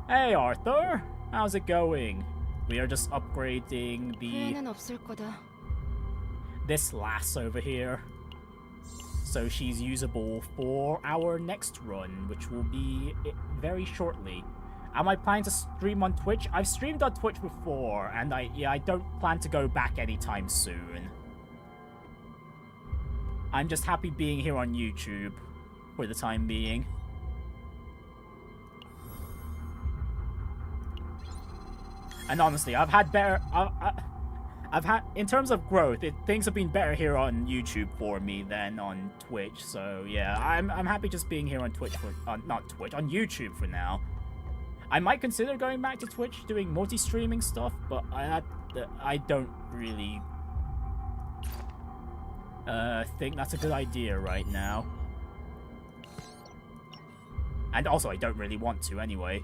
Hey Arthur, how's it going? We are just upgrading 후회는 없을 거다. this lass over here. So she's usable for our next run, which will be very shortly. Am I planning to stream on Twitch? I've streamed on Twitch before, and I don't plan to go back anytime soon. I'm just happy being here on YouTube for the time being. And honestly, I've had better. I've had, in terms of growth, things have been better here on YouTube for me than on Twitch. So yeah, I'm happy just being here on Twitch for not Twitch, on YouTube for now. I might consider going back to Twitch doing multi-streaming stuff, but I don't really think that's a good idea right now. And also, I don't really want to anyway.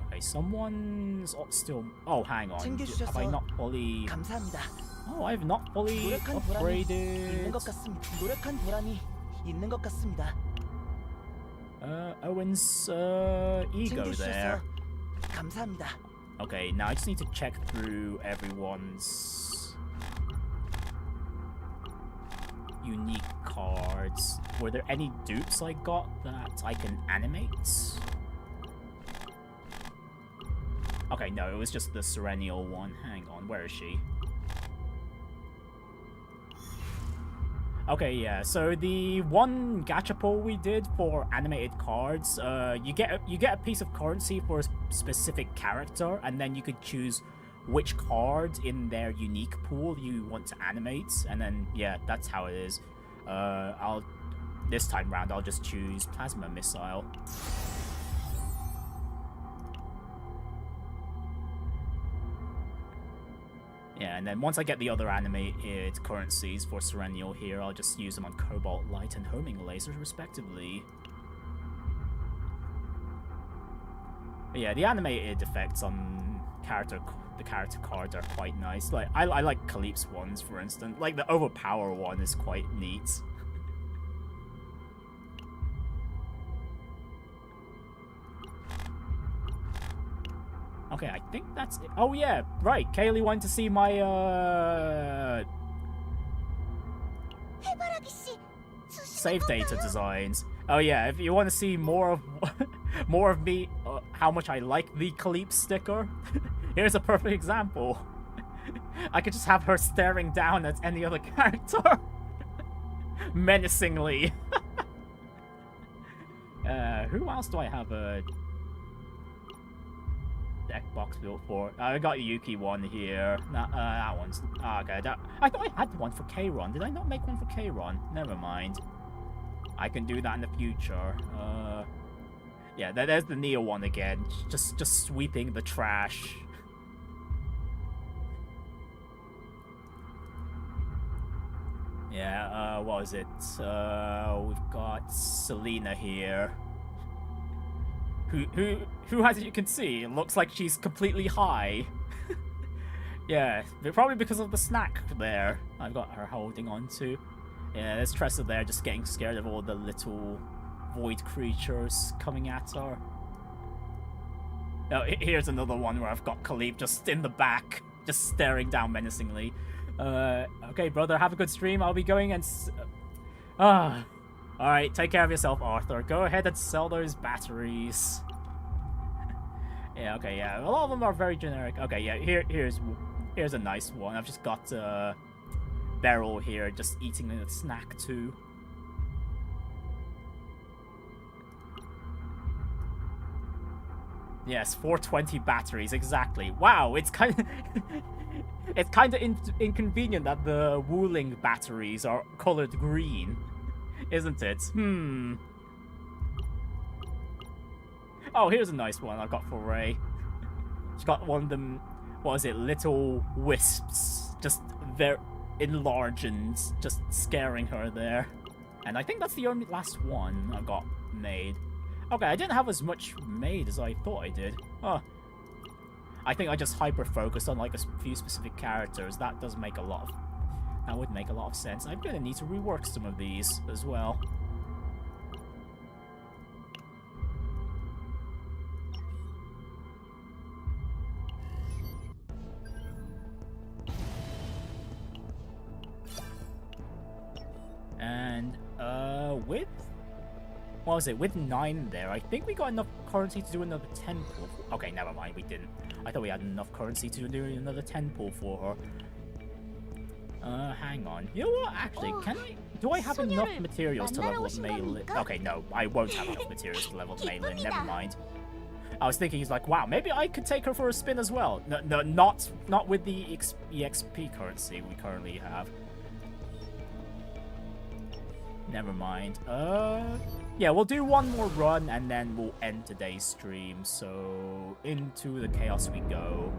Okay, someone's still... Oh, hang on. Have I not fully... 감사합니다. Oh, I have not fully 노력한 보람이 있는 upgraded... 것 같습니다. 노력한 보람이 있는 것 같습니다. Owen's ego there. 챙겨주셔서 감사합니다. Okay, now I just need to check through everyone's unique cards. Were there any dupes I got that I can animate? Okay, no, it was just the Serenial one. Hang on, where is she? Okay, yeah, so the one gacha poll we did for animated cards, you get a piece of currency for a specific character, and then you could choose which card in their unique pool you want to animate, and then, yeah, that's how it is. This time round, I'll just choose Plasma Missile. Yeah, and then once I get the other animated currencies for Serenial here, I'll just use them on Cobalt-lite and Homing Lasers, respectively. But yeah, the animated effects on the character cards are quite nice. Like I like Calyp's ones, for instance. Like the Overpower one is quite neat. Okay, I think that's it. Oh yeah, right. Kaylee wanted to see my save data designs. Oh yeah, if you want to see more of me, how much I like the Calyp sticker, here's a perfect example. I could just have her staring down at any other character, menacingly. Who else do I have a deck box built for? I got a Yuki one here. That one's... okay, I thought I had one for K-Ron. Did I not make one for K-Ron? Never mind. I can do that in the future. Yeah, there's the Neo one again. Just sweeping the trash. Yeah, what was it? We've got Selena here. Who, as you can see, it looks like she's completely high. Yeah, probably because of the snack there I've got her holding on to. Yeah, there's Tressa there just getting scared of all the little void creatures coming at her. Oh, here's another one where I've got Calyp just in the back, just staring down menacingly. Okay, brother, have a good stream. I'll be going and... Alright, take care of yourself, Arthur. Go ahead and sell those batteries. Yeah, okay, yeah. A lot of them are very generic. Okay, yeah, here's a nice one. I've just got Beryl here just eating a snack too. Yes, 420 batteries, exactly. Wow, it's kind of... it's kind of inconvenient that the Wuling batteries are colored green. Isn't it? Oh, here's a nice one I've got for Ray. She's got one of them, what is it, little wisps, just very enlarged and just scaring her there. And I think that's the only last one I got made. Okay, I didn't have as much made as I thought I did. Oh. I think I just hyper-focused on like a few specific characters. That does make a lot of... That would make a lot of sense. I'm gonna need to rework some of these as well. And, with... What was it? With 9 there, I think we got enough currency to do another 10 pull. Okay, never mind, we didn't. I thought we had enough currency to do another 10 pull for her. Hang on. You know what? Actually, do I have enough materials to level up Meilin? Okay, no, I won't have enough materials to level up Meilin. Never mind. I was thinking, he's like, wow, maybe I could take her for a spin as well. No, not with the EXP currency we currently have. Never mind. Yeah, we'll do one more run and then we'll end today's stream. So, into the chaos we go.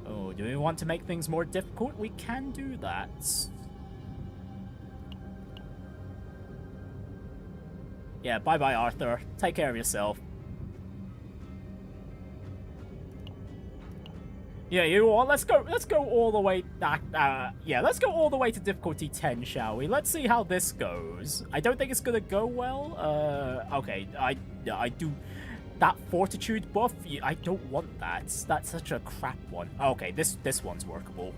Oh Do we want to make things more difficult? We can do that. Yeah, bye-bye, Arthur. Take care of yourself. Yeah, you know what? Let's go all the way back. Yeah, let's go all the way to difficulty 10, shall we? Let's see how this goes. I don't think it's gonna go well. Okay, I do. That fortitude buff, I don't want that. That's such a crap one. Okay, this one's workable.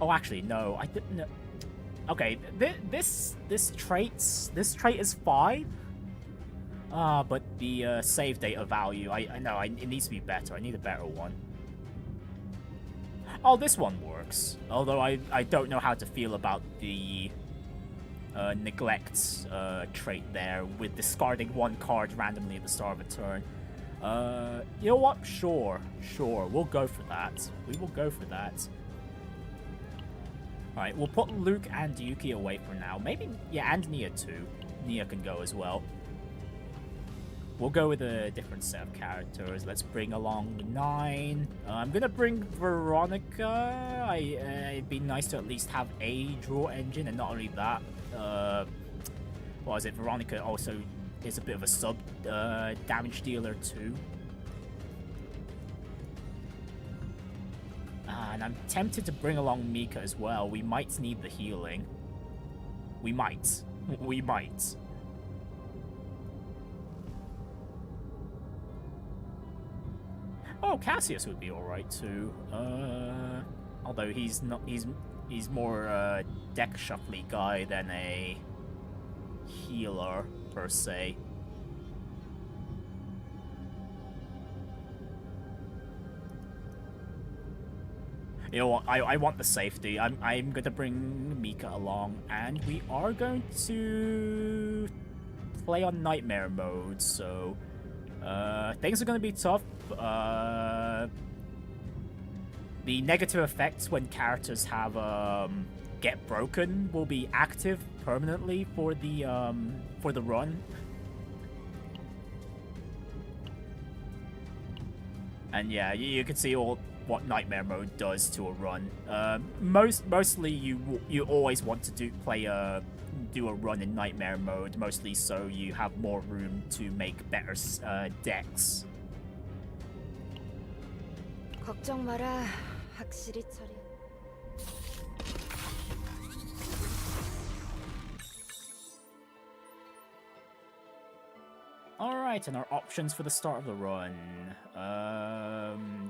Oh, actually, no, I didn't know. Okay, this trait is fine. But the save data value, I know it needs to be better. I need a better one. Oh, this one works. Although I don't know how to feel about the neglect trait there with discarding one card randomly at the start of a turn. You know what? Sure, we'll go for that. We will go for that. Alright, we'll put Luke and Yuki away for now. Maybe, yeah, and Nia too. Nia can go as well. We'll go with a different set of characters. Let's bring along 9. I'm gonna bring Veronica. It'd be nice to at least have a draw engine, and not only that, what is it? Veronica also is a bit of a sub damage dealer too. And I'm tempted to bring along Mika as well. We might need the healing. We might. Oh, Cassius would be alright too. Although he's more deck shuffly guy than a healer per se. You know what? I want the safety. I'm gonna bring Mika along, and we are going to play on Nightmare mode. So things are gonna be tough. The negative effects when characters have get broken will be active permanently for the run. And yeah, you can see all what Nightmare mode does to a run. Mostly you always want to do a run in Nightmare mode, mostly so you have more room to make better decks. 걱정 마라. 확실히 처리. Alright, and our options for the start of the run.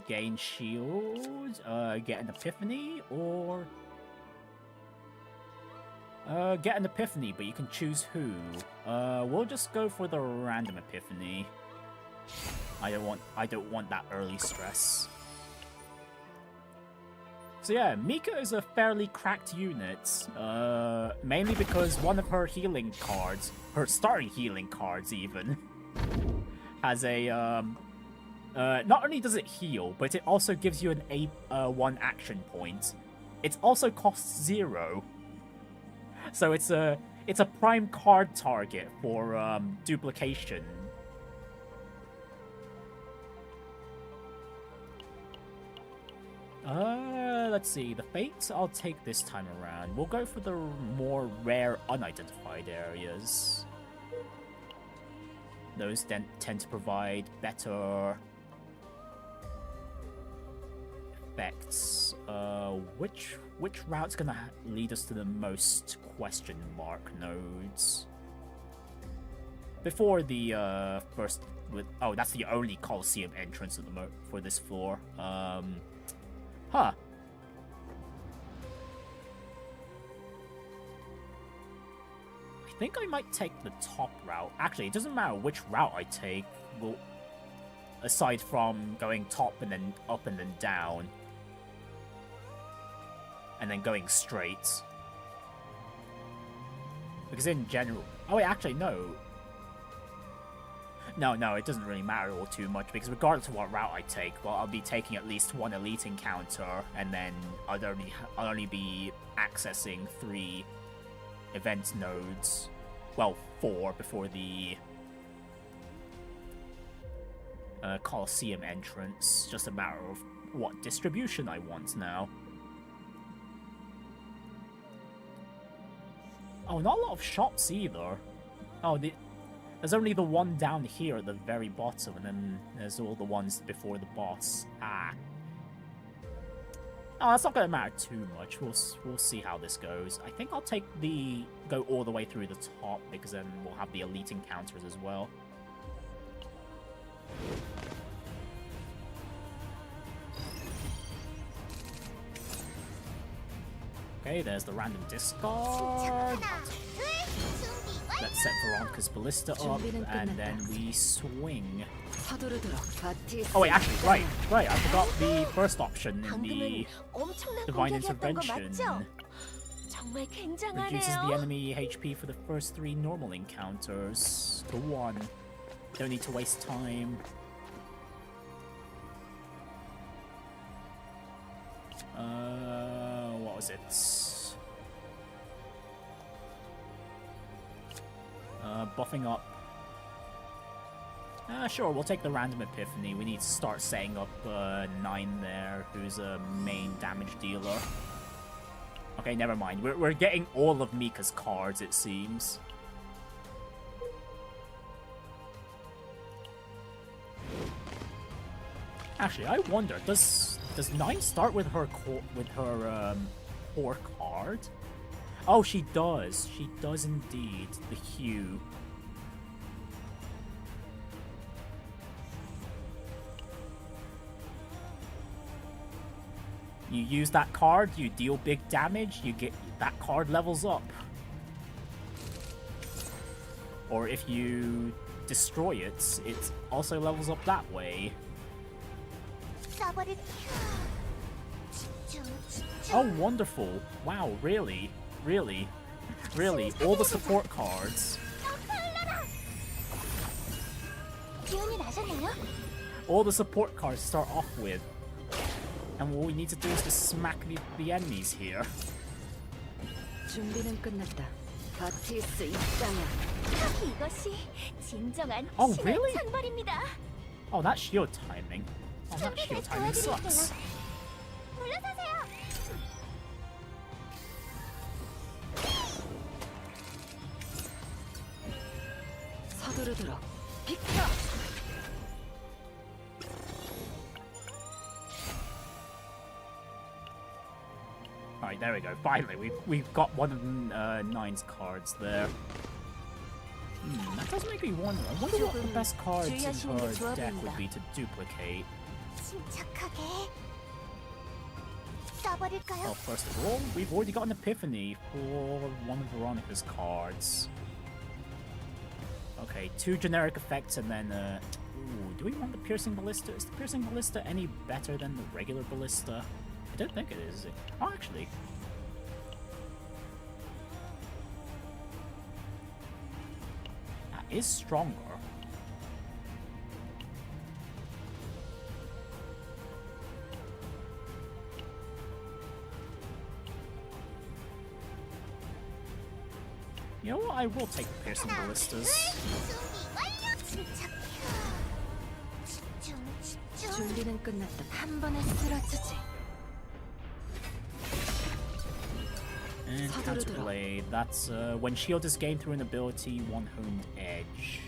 Gain shield, get an epiphany, or get an epiphany, but you can choose who. We'll just go for the random epiphany. I don't want that early stress. So yeah, Mika is a fairly cracked unit, mainly because one of her healing cards, her starting healing cards even, has a, not only does it heal, but it also gives you an one action point. It also costs 0. So it's a prime card target for duplication. Let's see, the fates I'll take this time around. We'll go for the more rare unidentified areas. Those then tend to provide better effects. Which route's gonna lead us to the most question mark nodes? Before the first oh, that's the only Coliseum entrance at the for this floor. Huh. I think I might take the top route. Actually, it doesn't matter which route I take. Well, aside from going top and then up and then down. And then going straight. Because in general... Oh wait, actually, no. No, it doesn't really matter all too much, because regardless of what route I take, well, I'll be taking at least one elite encounter, and then I'll only be accessing 3 event nodes. Well, 4 before the Colosseum entrance. Just a matter of what distribution I want now. Oh, not a lot of shops either. Oh, there's only the one down here at the very bottom, and then there's all the ones before the boss. Ah. Oh, that's not going to matter too much. We'll see how this goes. I think I'll go all the way through the top, because then we'll have the elite encounters as well. Okay, there's the random discard. Let's set Veronica's Ballista up, and then we swing. Oh wait, actually, right, I forgot the first option in the Divine Intervention. Reduces the enemy HP for the first 3 normal encounters to 1. Don't need to waste time. What was it? Buffing up. Sure, we'll take the random Epiphany. We need to start setting up 9 there, who's a main damage dealer. Okay, never mind. We're getting all of Mika's cards, it seems. Actually, I wonder, does 9 start with her core card? Oh, she does. She does indeed. The Hue. You use that card, you deal big damage, you get that card levels up. Or if you destroy it, it also levels up that way. Oh, wonderful. Wow, really? Really? Really? All the support cards. All the support cards start off with. And all we need to do is just smack the enemies here. Oh, really? Oh, that shield timing. Oh, that shield timing sucks. Alright, there we go. Finally, we've got one of 9's cards there. That does make me wonder. I wonder what the best cards in her deck would be to duplicate. Well, first of all, we've already got an Epiphany for one of Veronica's cards. Okay, 2 generic effects and then, ooh, do we want the Piercing Ballista? Is the Piercing Ballista any better than the regular Ballista? I don't think it is. Oh, actually. That is stronger. You know what? I will take the Piercing Ballistas. And Counterblade, that's when shield is gained through an ability, 1 honed edge.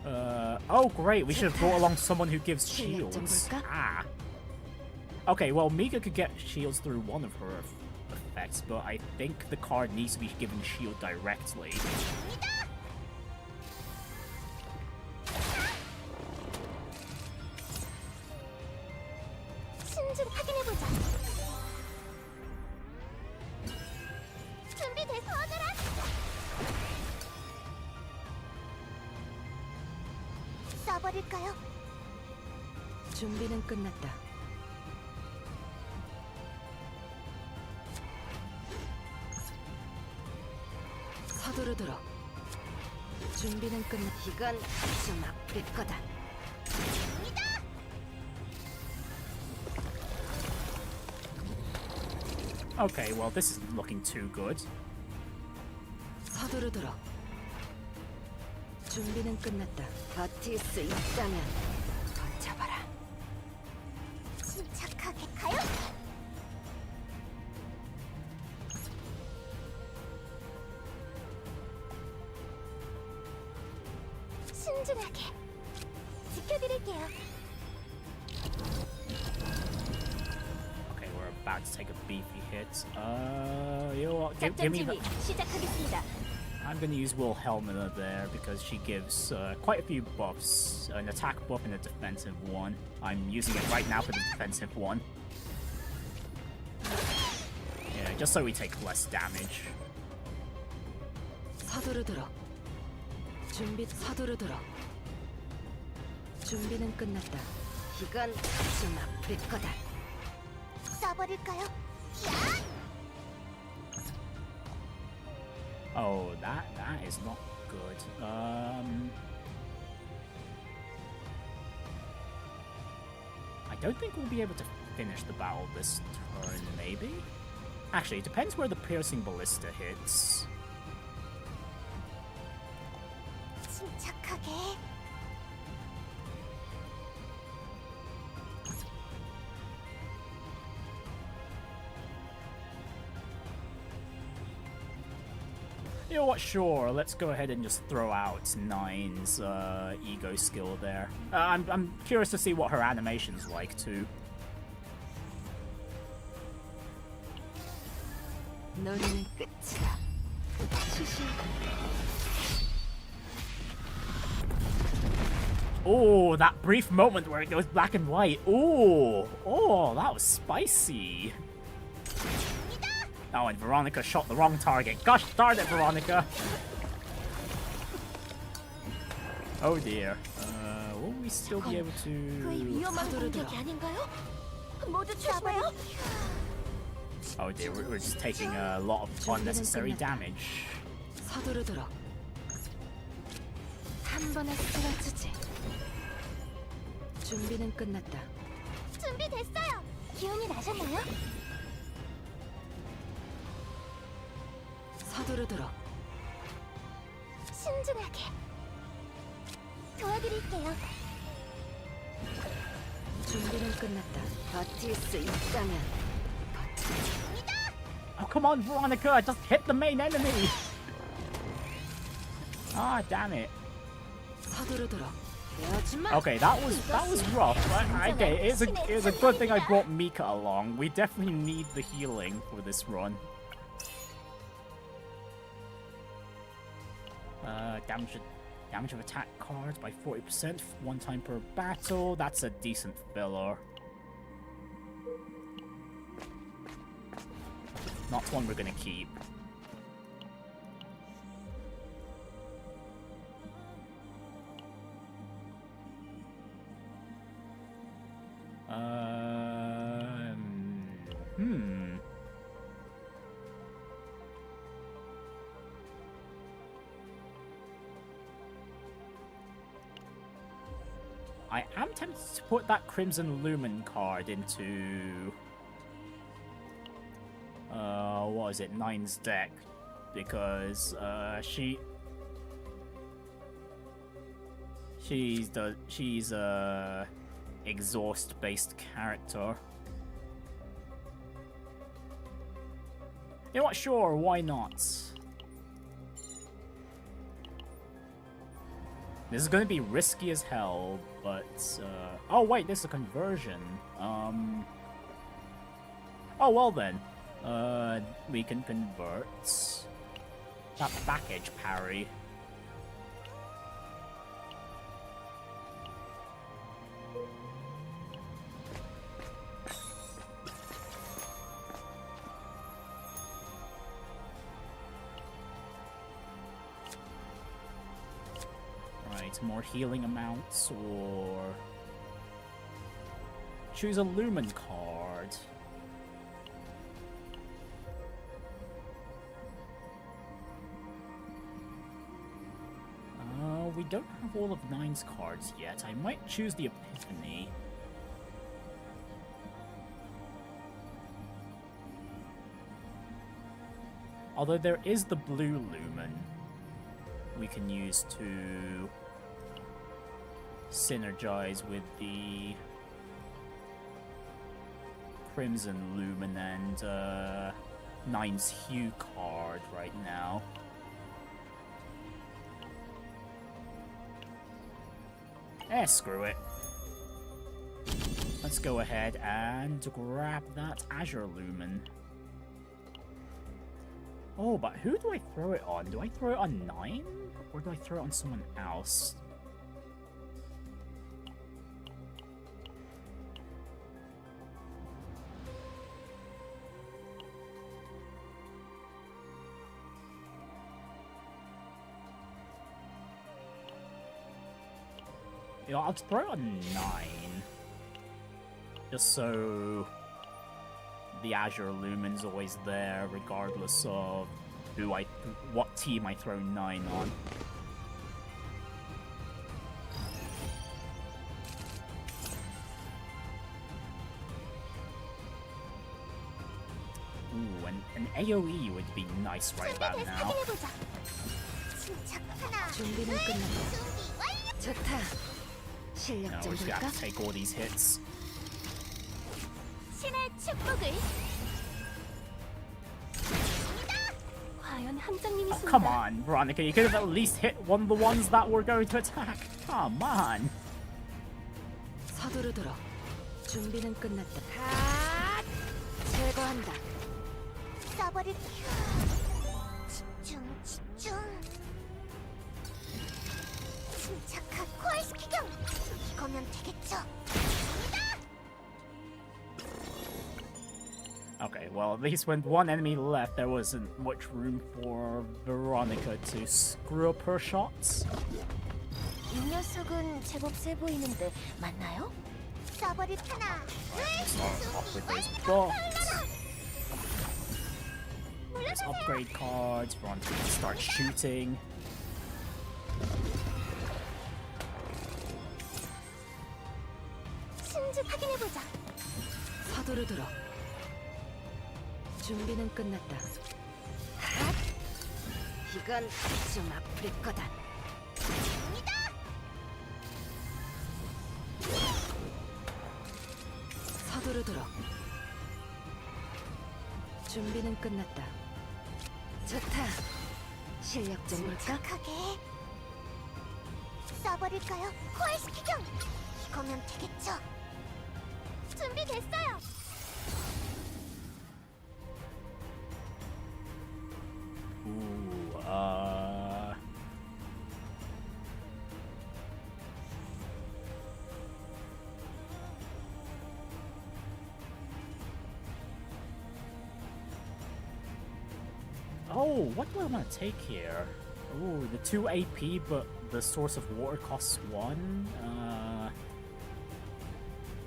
Oh great, we should have brought along someone who gives shields. Ah. Okay, well Mika could get shields through one of her effects, but I think the card needs to be given shield directly. 준비는 끝났다. 서두르도록. 준비는 끝났. 이건 좀 아플 거다. Okay, well this isn't looking too good. 서두르도록. 준비는 끝났다. 버틸 수 있다면 던져봐라. 침착하게 가요. 신중하게 지켜드릴게요. Okay, we're about to take a beefy hit. You know what? Give 작전 me 준비 the... 시작하겠습니다. I'm gonna use Wilhelmina there because she gives quite a few buffs, an attack buff and a defensive one. I'm using it right now for the defensive one. Yeah, just so we take less damage. 서두르도록. 서두르도록. 준비는 끝났다. 이건 좀 아플 거다. 쏴버릴까요? 야! Oh, that is not good. I don't think we'll be able to finish the battle this turn, maybe? Actually, it depends where the piercing ballista hits. 침착하게. You know what, sure, let's go ahead and just throw out Nine's ego skill there. I'm curious to see what her animation's like, too. 너는 끝이다. 시시. Oh, that brief moment where it goes black and white. Oh, that was spicy. Oh, and Veronica shot the wrong target. Gosh darn it, Veronica. Oh dear. Will we still be able 그의 to... 위험한 공격이 아닌가요? 모두 조심해요. Oh dear, we're just taking a lot of unnecessary damage. 서두르도록. 한 번에 쓰러지지. 준비는 끝났다. 준비됐어요. 기운이 나셨나요? 서두르도록. 신중하게. 도와드릴게요. 준비는 끝났다. 버틸 수 있다면 Oh, come on, Veronica, just hit the main enemy. Ah, damn it. 서두르도록. 되어주마. Okay, that was rough. Okay, it's a good thing I brought Mika along. We definitely need the healing for this run. Damage of attack cards by 40%, one time per battle. That's a decent filler. Not one we're gonna keep. I am tempted to put that Crimson Lumen card into... what is it? Nine's deck. Because, she's a exhaust-based character. You know what? Sure, why not? This is gonna be risky as hell, but oh wait, this is a conversion. Oh well then. We can convert that back edge parry. Right, more healing amounts, or choose a Lumen card. We don't have all of Nine's cards yet. I might choose the Epiphany. Although there is the blue Lumen. we can use to synergize with the Crimson Lumen and Nine's Hue card right now. Screw it. Let's go ahead and grab that Azure Lumen. Oh, but who do I throw it on? Do I throw it on 9? Or do I throw it on someone else? You know, I'll throw it on 9. Just so the Azure Lumen's always there, regardless of what team I throw 9 on. Ooh, an AoE would be nice right about now. 준비는 끝났다. 좋다. 실력 No, 좀 we just 볼까? gotta take all these hits. 신의 축복을. 과연 함장님이 Oh, come on, Veronica, you could have at least hit one of the ones that were going to attack. Come on. 서두르도록. 준비는 끝났다. 핫! 제거한다. 써버릴 집중. 침착한 코알스키경. 이거면 되겠죠. Okay, well, at least when one enemy left, there wasn't much room for Veronica to screw up her shots. 이 녀석은 제법 세 보이는데 맞나요? 써버릴 하나. Start off with those bots. Let's upgrade cards. Veronica can start shooting. 승지 확인해보자. 서두르도록. 준비는 끝났다. 핫! 이건 좀 아플 거다. 서두르도록. 준비는 끝났다. 좋다. 실력 좀 볼까? 침착하게. 써버릴까요? 코알스키경. 이거면 되겠죠. 준비됐어요. Ooh, Oh, what do I want to take here? Oh, the 2 AP, but the source of water costs 1.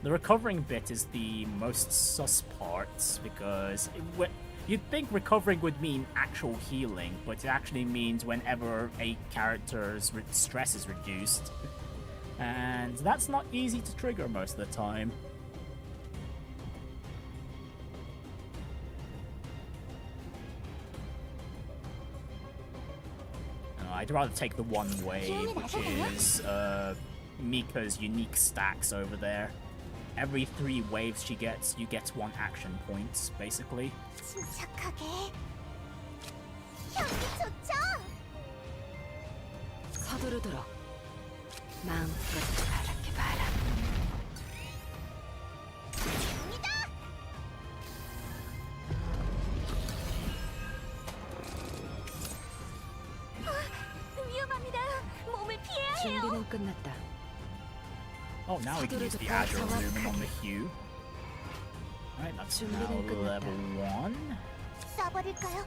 The recovering bit is the most sus part, because you'd think recovering would mean actual healing, but it actually means whenever a character's stress is reduced. And that's not easy to trigger most of the time. I'd rather take the one wave, which is Mika's unique stacks over there. Every 3 waves she gets, you get 1 action point, basically. 침착하게. 향기 좋죠? 서두르도록. 마음껏 바라게 바라. 위험합니다. 몸을 피해야 해요. 준비는 끝났다. Oh, now we can use the Azure Lumen on the Hue. Alright, that's now level 1. 써버릴까요?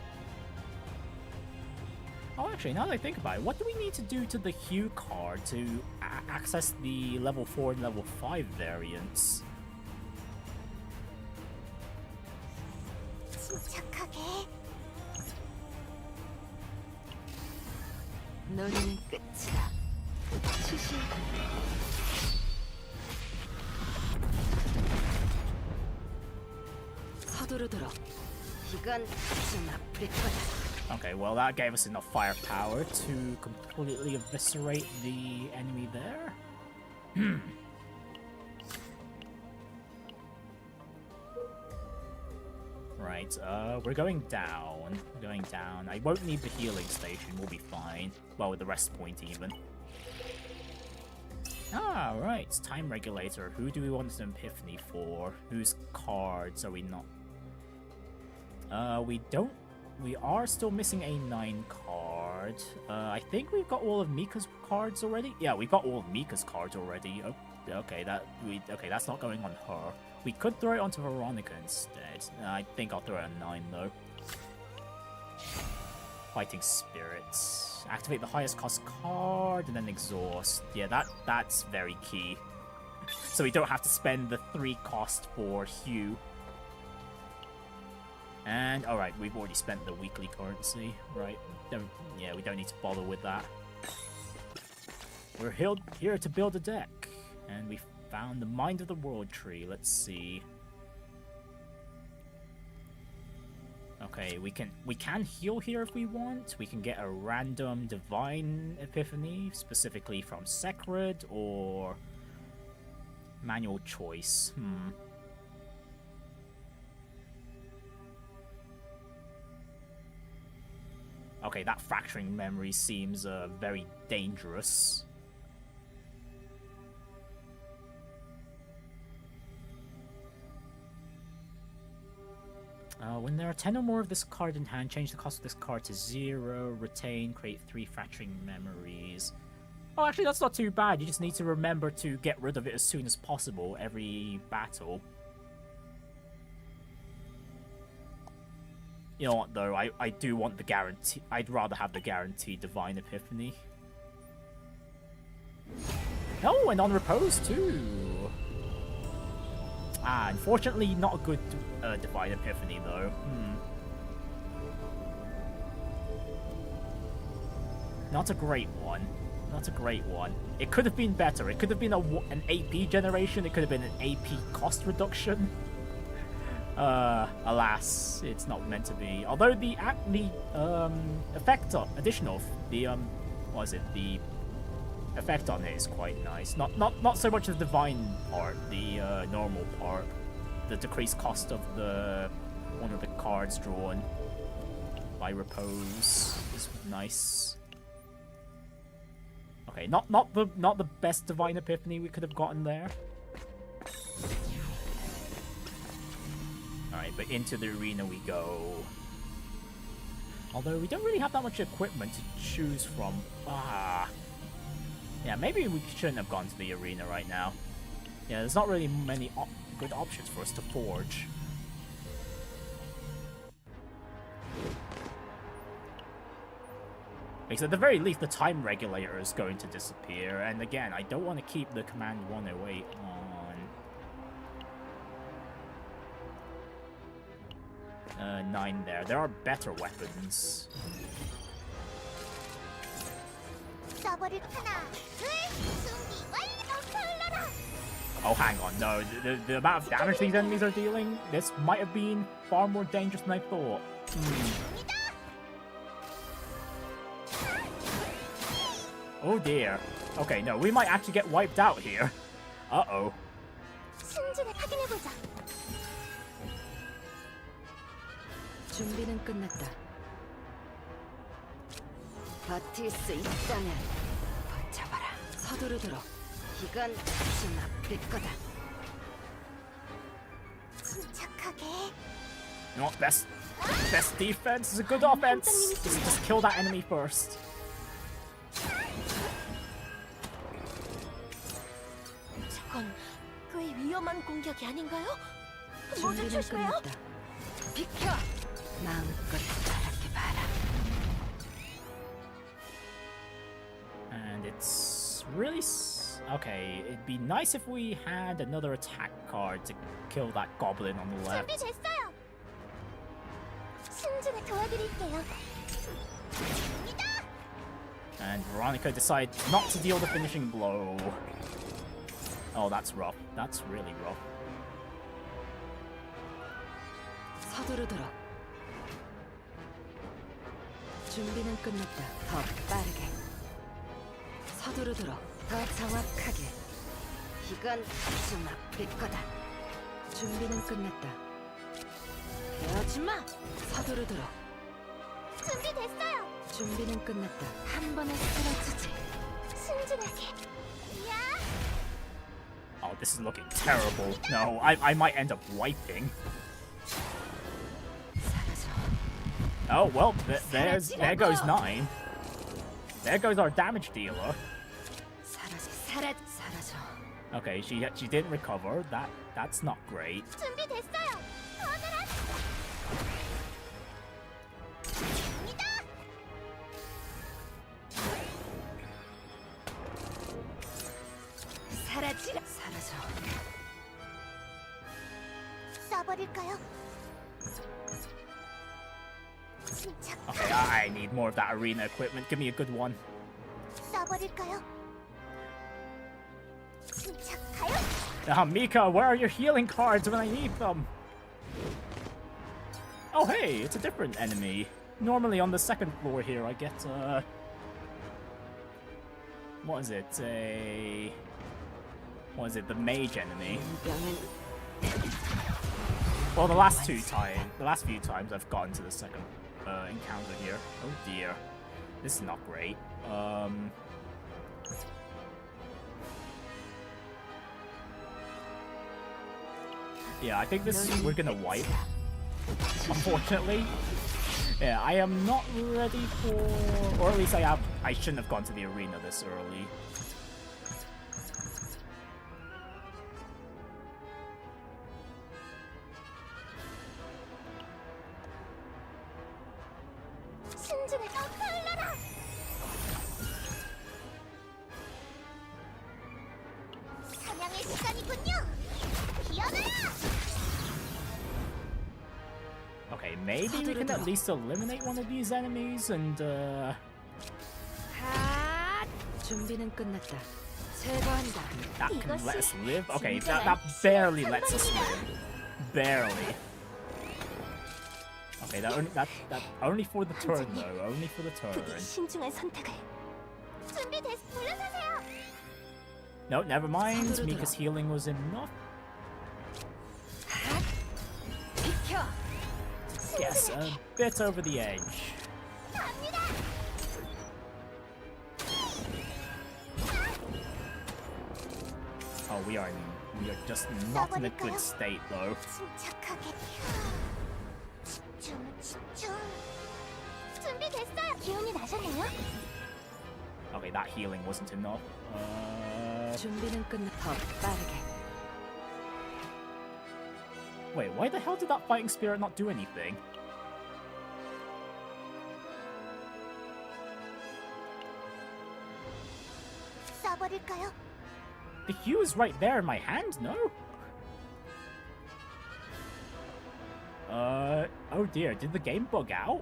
Oh, actually, now that I think about it, what do we need to do to the Hue card to access the level 4 and level 5 variants? 침착하게. 너는 끝이다. 시시. 서두르도록. 이건 좀 아플 거다. Okay, well that gave us enough firepower to completely eviscerate the enemy there. Right, we're going down. We're going down. I won't need the healing station, we'll be fine. Well, with the rest point even. Ah, right, it's time regulator. Who do we want an epiphany for? Whose cards are we not? We are still missing a 9 card. I think we've got all of Mika's cards already. Yeah, we've got all of Mika's cards already. Oh, okay, that's not going on her. We could throw it onto Veronica instead. I think I'll throw it on 9 though. Fighting Spirits. Activate the highest cost card and then exhaust. Yeah, that's very key. So we don't have to spend the 3 cost for Hugh. And alright, we've already spent the weekly currency. Right. Yeah, we don't need to bother with that. We're here to build a deck. And we found the Mind of the World tree. Let's see. Okay, we can heal here if we want. We can get a random divine epiphany, specifically from Sekrid or manual choice. Okay, that fracturing memory seems very dangerous. When there are 10 or more of this card in hand, change the cost of this card to 0, retain, create 3 fracturing memories. Oh, actually, that's not too bad. You just need to remember to get rid of it as soon as possible every battle. You know what, though? I do want the guarantee. I'd rather have the guaranteed Divine Epiphany. Oh, and on Repose, too. Ah, unfortunately, not a good Divine Epiphany, though. Not a great one. Not a great one. It could have been better. It could have been an AP generation. It could have been an AP cost reduction. Alas, it's not meant to be. Although the effect on additional the what is it? The effect on it is quite nice. Not so much the divine part, the normal part. The decreased cost of one of the cards drawn by Repose is nice. Okay, not the best divine epiphany we could have gotten there. Alright, but into the arena we go. Although we don't really have that much equipment to choose from. Yeah, maybe we shouldn't have gone to the arena right now. Yeah, there's not really many good options for us to forge. Because at the very least, the time regulator is going to disappear. And again, I don't want to keep the Command 108 on 9 there. There are better weapons. Oh, hang on, no. The amount of damage these enemies are dealing, this might have been far more dangerous than I thought. Oh dear. Okay, no, we might actually get wiped out here. Uh-oh. 준비는 끝났다. 버틸 수 있다면 버텨봐라. 서두르도록. 이건 좀 아플 거다. 침착하게. You know what? Best defense is a good offense. Just kill that enemy first. 저건 꽤 위험한 공격이 아닌가요? 모두 조심해요. 비켜. 마음껏 바라봐라. And it's really okay. It'd be nice if we had another attack card to kill that goblin on the left. 준비됐어요. 승진을 도와드릴게요. And Veronica decides not to deal the finishing blow. Oh, that's rough. That's really rough. 서두르도록. 준비는 끝났다. 더 빠르게. 서두르도록 더 정확하게. 이건 좀 아플 거다. 준비는 끝났다. 배우지 마. 서두르도록. 준비됐어요. 준비는 끝났다. 한 번에 쓰러지지. 순진하게. 야! Oh, this is looking terrible. No, I might end up wiping. 사라져. Oh, well, there goes 9. There goes our damage dealer. 사라져. Okay, she didn't recover. That's not great. 준비됐어요. 오늘은 사라져. 써버릴까요? 침착. Okay, I need more of that arena equipment. Give me a good one. 써버릴까요? 침착하여. Mika, where are your healing cards when I need them? Oh, hey, it's a different enemy. Normally on the second floor here, I get, what is it? What is it? The mage enemy. Well, the last few times I've gotten to the second encounter here. Oh dear, this is not great. Yeah, I think we're gonna wipe. Unfortunately, yeah, I am not ready for, or at least I shouldn't have gone to the arena this early. Okay, maybe we can at least eliminate one of these enemies and 준비는 끝났다. 제거한다. that can let us live. Okay, that barely lets us live. Barely. Okay, that only for the turn though. Only for the turn. 신중한 선택을. 준비됐. 물러서세요. No, never mind. Mika's healing was enough. 비켜. Yes, a bit over the edge. Oh, we are just not in a good state though. 침착하게. 집중. 준비됐어요. 기운이 나셨나요? Okay, that healing wasn't enough. 준비는 끝났다. 더 빠르게. Wait, why the hell did that fighting spirit not do anything? 써버릴까요? The hue is right there in my hand, no? Oh dear, did the game bug out?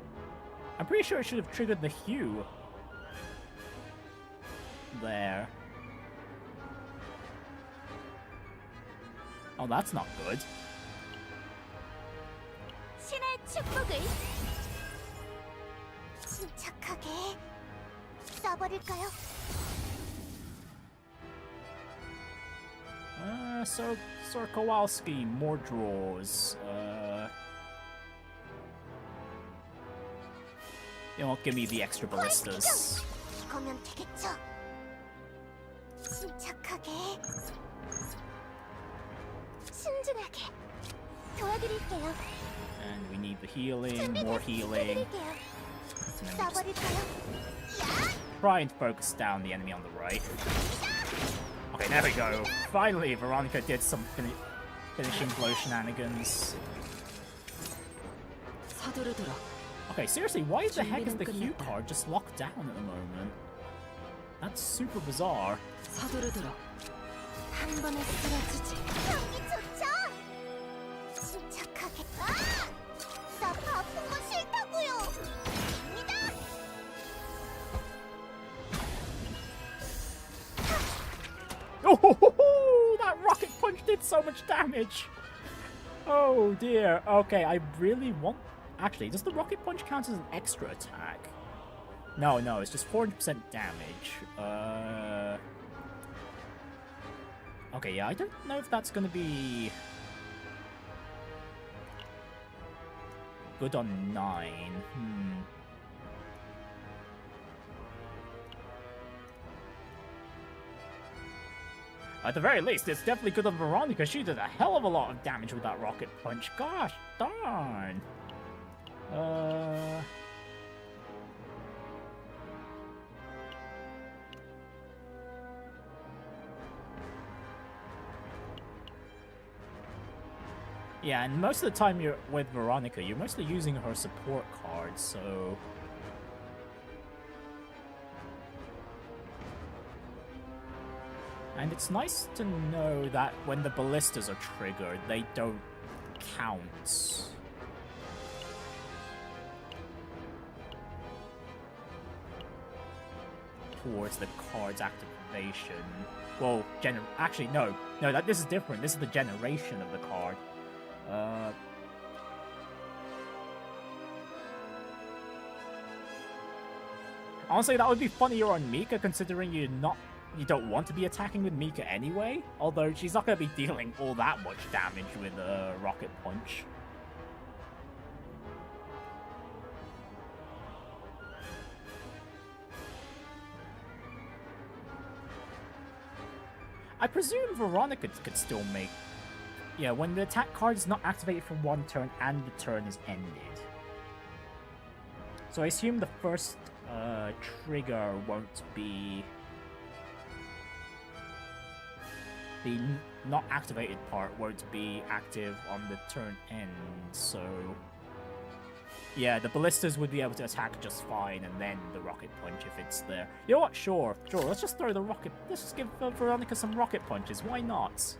I'm pretty sure it should have triggered the hue. There. Oh, that's not good. 신의 축복을 침착하게 써버릴까요? So Kowalski, more draws. You know what, give me the extra ballistas. 이거면 되겠죠? 침착하게 순진하게 도와드릴게요. And we need the healing, more healing. And then just 써버릴까요? try and focus down the enemy on the right. Okay, there we go. Finally, Veronica did some finishing blow shenanigans. 서두르도록. Okay, seriously, why the heck is the Q card just locked down at the moment? That's super bizarre. 서두르도록. 한 번에 쓰러지지. 경기 좋죠? 침착하게. 나 아픈 거 싫다고요. 갑니다. Oh, that rocket punch did so much damage. Oh dear. Okay, I really want. Actually, does the rocket punch count as an extra attack? No, it's just 400% damage. Okay, yeah, I don't know if that's gonna be good on 9. At the very least, it's definitely good on Veronica. She did a hell of a lot of damage with that rocket punch. Gosh darn. Yeah, and most of the time you're with Veronica, you're mostly using her support cards, so... And it's nice to know that when the ballistas are triggered, they don't count. Towards the card's activation. Well, actually, no, this is different. This is the generation of the card. Honestly, that would be funnier on Mika, considering you don't want to be attacking with Mika anyway. Although she's not going to be dealing all that much damage with a rocket punch. I presume Veronica could still make... Yeah, when the attack card is not activated for one turn and the turn is ended. So I assume the first trigger won't be... The not activated part won't be active on the turn end, so... Yeah, the ballistas would be able to attack just fine, and then the rocket punch if it's there. You know what? Sure, let's just throw the rocket... Let's just give Veronica some rocket punches, why not?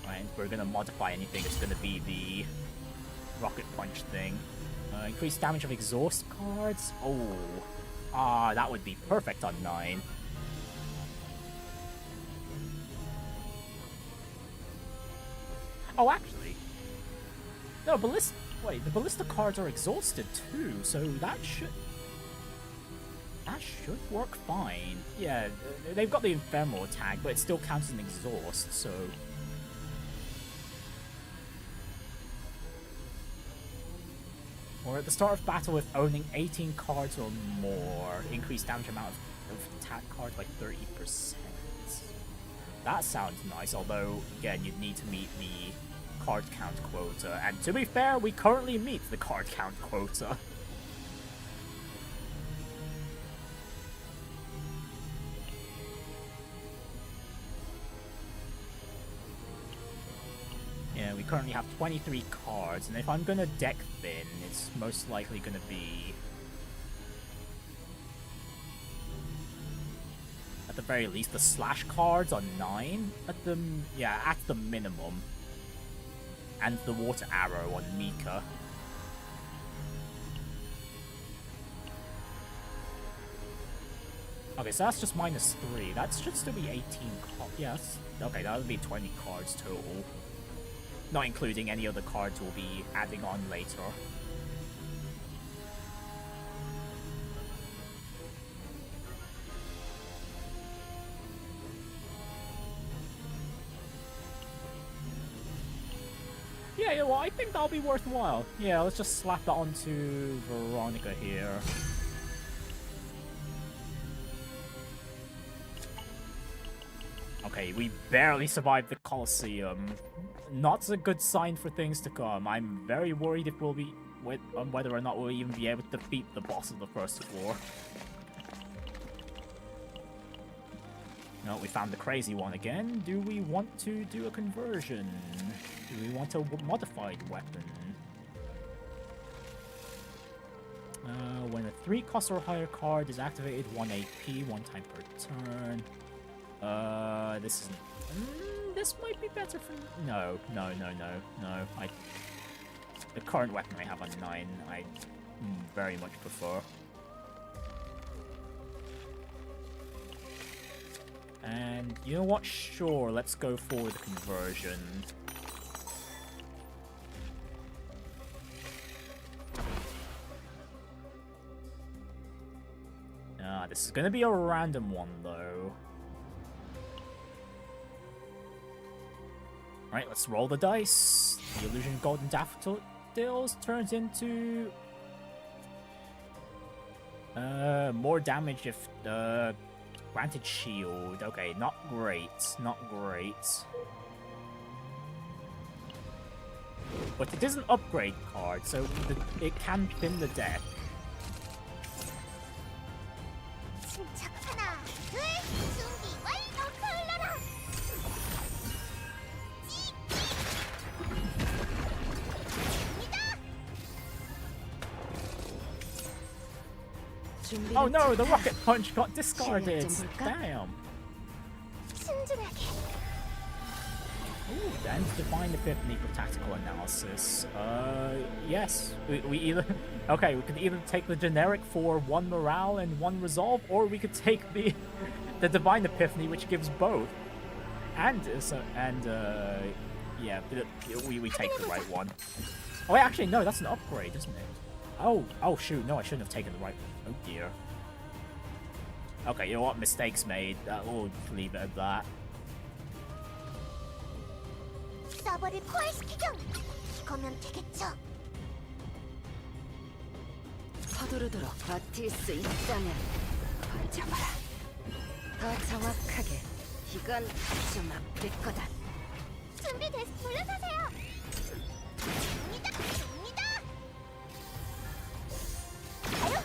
Right, if we're gonna modify anything, it's gonna be the rocket punch thing. Increased damage of exhaust cards? Oh. That would be perfect on 9. Oh, actually. No, wait, the ballista cards are exhausted too, so that should work fine. Yeah, they've got the ephemeral tag, but it still counts as an exhaust, so... Or at the start of battle with owning 18 cards or more, increased damage amount of attack cards by 30%. That sounds nice, although, again, you'd need to meet the card count quota. And to be fair, we currently meet the card count quota. Yeah, we currently have 23 cards, and if I'm gonna deck thin, it's most likely gonna be... At the very least, the slash cards on 9 at the minimum, and the water arrow on Mika. Okay, so that's just -3. That should still be 18 cards. Yes. Okay, that would be 20 cards total. Not including any other cards we'll be adding on later. Yeah, well, I think that'll be worthwhile. Yeah, let's just slap that onto Veronica here. Okay, we barely survived the Colosseum. Not a good sign for things to come. I'm very worried if we'll be on whether or not we'll even be able to defeat the boss of the first floor. No, we found the crazy one again. Do we want to do a conversion? Do we want a modified weapon? When a 3 cost or higher card is activated, 1 AP, 1 time per turn. This isn't... this might be better for... No. The current weapon I have on 9, I very much prefer. And you know what? Sure, let's go for the conversion. This is gonna be a random one, though. Alright, let's roll the dice. The illusion of golden daffodils turns into... more damage if... granted shield. Okay, not great. Not great. But it is an upgrade card, so it can thin the deck. 침착 하나, 둘, 준비 완료. 칼라라. Oh no, the rocket punch got discarded. Damn. 순진하게. Ooh, then Divine Epiphany for tactical analysis. Yes. We either... Okay, we could either take the generic for 1 morale and 1 resolve, or we could take the Divine Epiphany, which gives both. And, yeah, we take the right one. Oh, wait, actually, no, that's an upgrade, isn't it? Oh, shoot, no, I shouldn't have taken the right one. Oh, dear. Okay, you know what? Mistakes made. We'll leave it at that. 서버를 포괄시키죠. 이거면 되겠죠. 서두르도록 버틸 수 있다면 던져봐라. 더 정확하게 이건 좀 아플 거다. 준비됐. 물러서세요. 갑니다. 갑니다. 가요.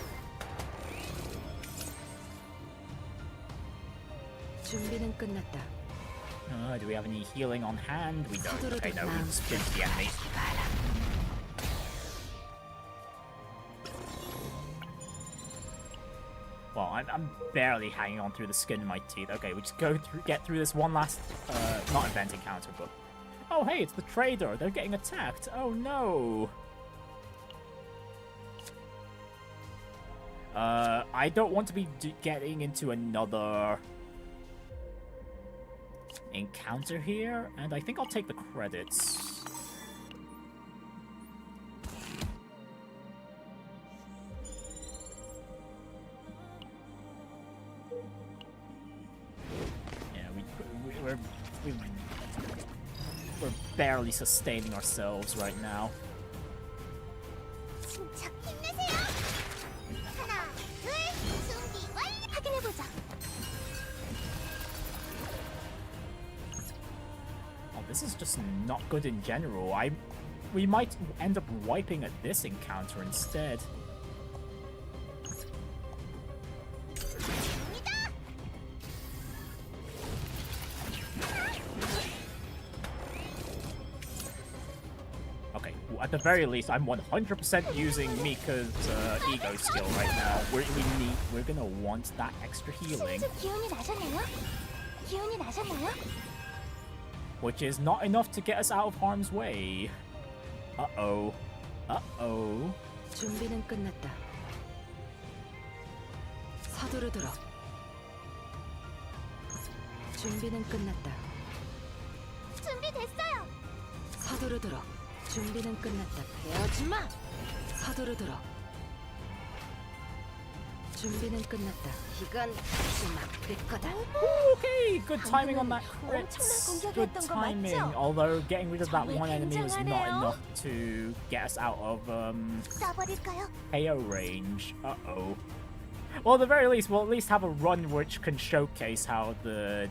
준비는 끝났다. Do we have any healing on hand? We don't. Okay, no, we spin the enemy. Well, I'm barely hanging on through the skin of my teeth. Okay, we just get through this one last, not event encounter, but... Oh, hey, it's the trader. They're getting attacked. Oh, no. I don't want to be getting into another... encounter here, and I think I'll take the credits. Yeah, we're barely sustaining ourselves right now. 침착 힘내세요. 하나, 둘, 준비 완료. 확인해보자. This is just not good in general. We might end up wiping at this encounter instead. Okay, well, at the very least, I'm 100% using Mika's ego skill right now. We're gonna want that extra healing. 기운이 나셨나요? 기운이 나셨나요? Which is not enough to get us out of harm's way. Uh-oh. Uh-oh. 준비는 끝났다. 서두르도록. 준비는 끝났다. 준비됐어요. 서두르도록. 준비는 끝났다. 베어주마. 서두르도록. 준비는 끝났다. 이건 좀 아플 거다. Okay, good timing on that crit. Good timing. Although getting rid of that one enemy was not enough to get us out of 써버릴까요? KO range. Uh-oh. Well, at the very least, we'll at least have a run which can showcase how the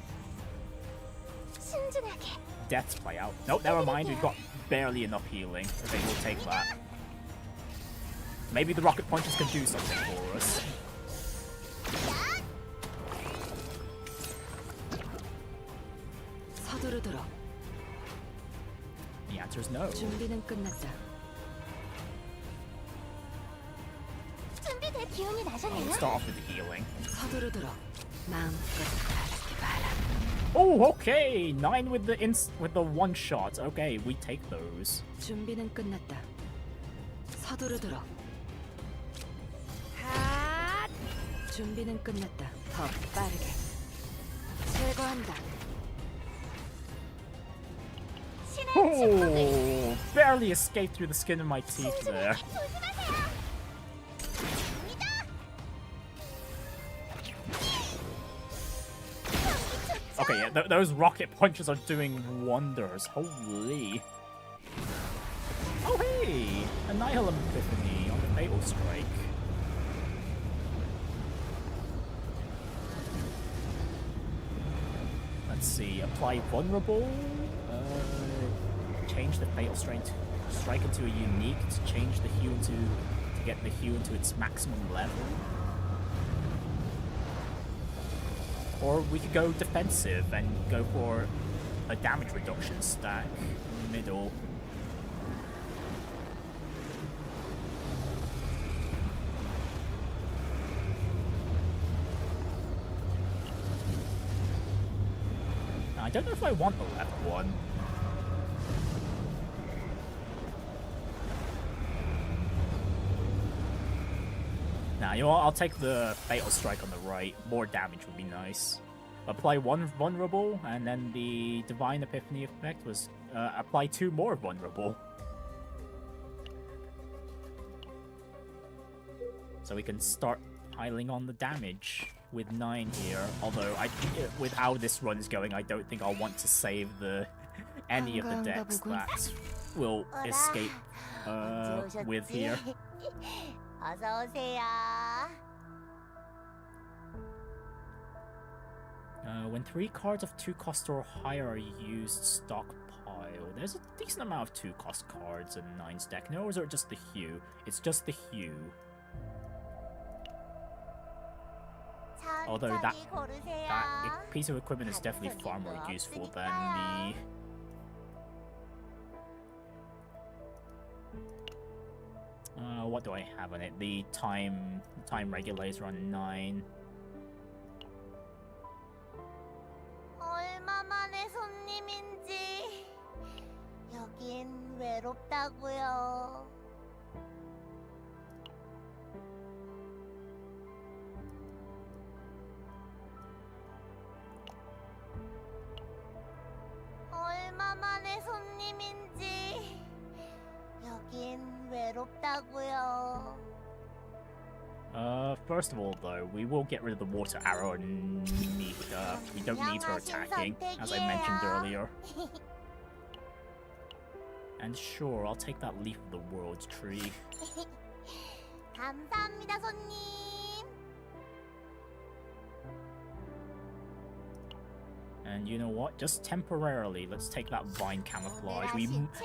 순진하게. deaths play out. Nope, never mind. We've got barely enough healing. Okay, we'll take that. Maybe the rocket punches can do something for us. 서두르도록. The answer is no. 준비는 끝났다. 준비된 기운이 We'll 나셨나요? start off with the healing. 서두르도록. 마음껏 바라라. Oh, okay. 9 with the one shot. Okay, we take those. 준비는 끝났다. 서두르도록. 핫! 준비는 끝났다. 더 빠르게. 제거한다. Oh, barely escaped through the skin of my teeth there. Okay, yeah, those rocket punches are doing wonders. Holy. Oh, hey! Annihilum Epiphany on the Fatal Strike. Let's see, apply Vulnerable. Change the Fatal Strike into a unique to change the hue to get the hue into its maximum level. Or we could go defensive and go for a damage reduction stack in the middle. I don't know if I want the left one. Nah, you know what? I'll take the Fatal Strike on the right. More damage would be nice. Apply one Vulnerable, and then the Divine Epiphany effect was apply 2 more Vulnerable. So we can start piling on the damage with 9 here. Although, with how this run is going, I don't think I'll want to save any of the decks that will escape with here. 어서 오세요. When 3 cards of 2 cost or higher are used, stockpile. There's a decent amount of 2 cost cards in 9's deck. No, or is it just the hue? It's just the hue. Although that piece of equipment is definitely far more useful than the... what do I have on it? The time regulator on 9. 얼마만의 손님인지 여긴 외롭다고요. 얼마만의 손님인지 여긴 외롭다고요. First of all, though, we will get rid of the water arrow underneath. We don't need her attacking, as I mentioned earlier. And sure, I'll take that Leaf of the World's tree. 감사합니다, 손님. And you know what? Just temporarily, let's take that Vine Camouflage.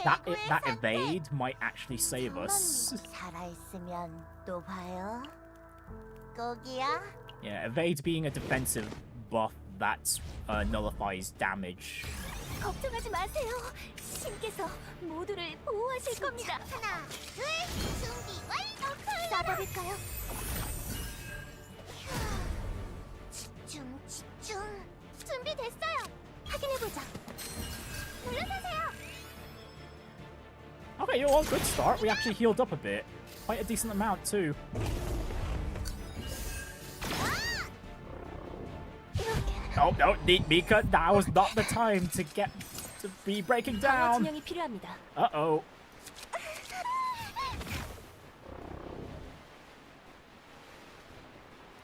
That evade might actually save us. 살아있으면 또 봐요. 거기야? Yeah, evade being a defensive buff that nullifies damage. 걱정하지 마세요. 신께서 모두를 보호하실 겁니다. 하나, 둘, 준비 완료. 쏴버릴까요? 집중. 준비됐어요. 확인해보자. 물러서세요. Okay, you know what? Good start. We actually healed up a bit. Quite a decent amount, too. Oh, no, Mika, that was not the time to be breaking down. Uh-oh.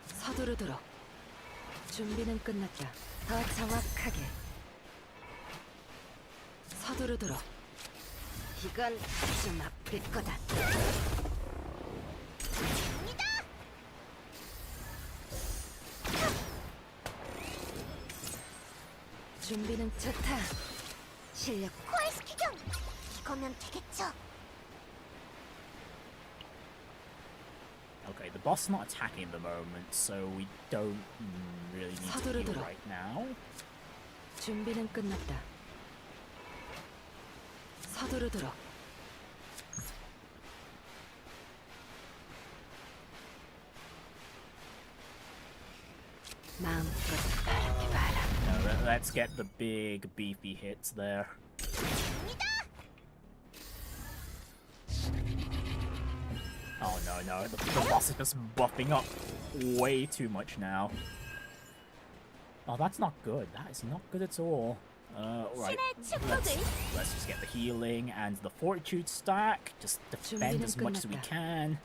서두르도록. 준비는 끝났다. 더 정확하게. 서두르도록. 이건 좀 아플 거다. 준비는 좋다. 실력 코알스키경. 이거면 되겠죠. Okay, the boss is not attacking at the moment, so we don't really need to heal right now. 준비는 끝났다. 서두르도록. 마음껏 바라봐라. No, let's get the big beefy hits there. Oh no, the boss is just buffing up way too much now. Oh, that's not good. That is not good at all. Right, let's just get the healing and the fortitude stack. Just defend as much as we can.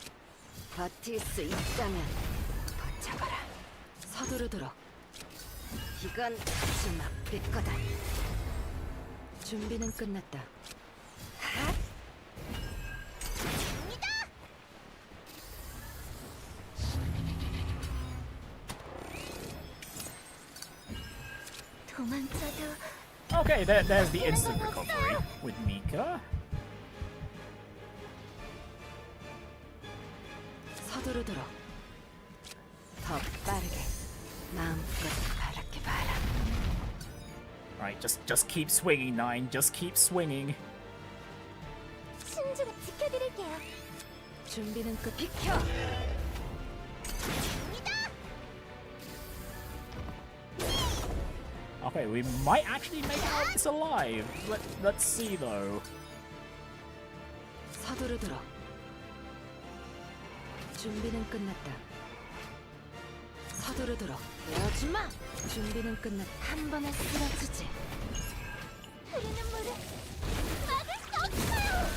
버틸 수 있다면 버텨봐라. 서두르도록. 이건 다시 막힐 거다. 준비는 끝났다. 핫! 도망쳐도 Okay, there's the instant recovery with Mika. 서두르도록. 더 빠르게 마음껏 바랄게 봐라. Right, just keep swinging, Nine. Just keep swinging. 신중히 지켜드릴게요. 준비는 끝. 비켜! Okay, we might actually make it out this alive. Let's see though. 서두르도록. 준비는 끝났다. 서두르도록. 내어지 마! 준비는 끝났다. 한 번에 쓰러지지. 흐르는 물을 막을 수 없어요.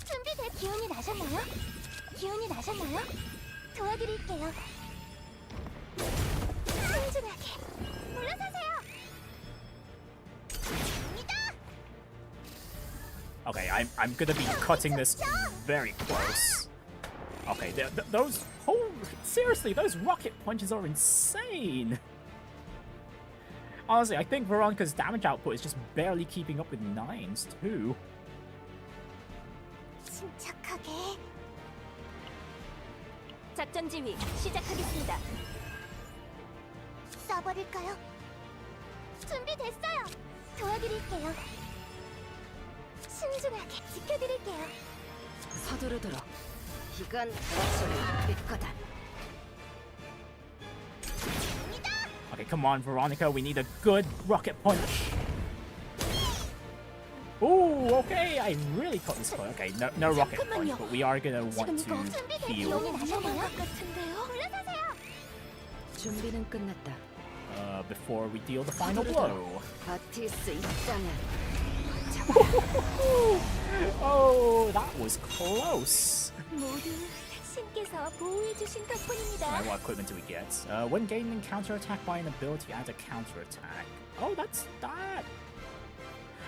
준비돼. 기운이 나셨나요? 기운이 나셨나요? 도와드릴게요. 신중하게 물러서세요. Okay, I'm gonna be cutting this very close. Okay, those seriously, those rocket punches are insane. Honestly, I think Veronica's damage output is just barely keeping up with Nine's too. 침착하게. 작전 지휘 시작하겠습니다. 쏴버릴까요? 준비됐어요. 도와드릴게요. 신중하게 지켜드릴게요. 서두르도록. 이건 다시 막힐 거다. Okay, come on, Veronica, we need a good rocket punch. Ooh, okay, I really cut this close. Okay, no rocket punch, but we are gonna want to heal. 기운이 나셨나요? 같은데요? 물러서세요. 준비는 끝났다. Before we deal the final blow. 버틸 수 있다면. Oh, that was close. 모두 신께서 보호해주신 덕분입니다. Alright, what equipment do we get? When gaining counter-attack by an ability, add a counter-attack. Oh, that's that.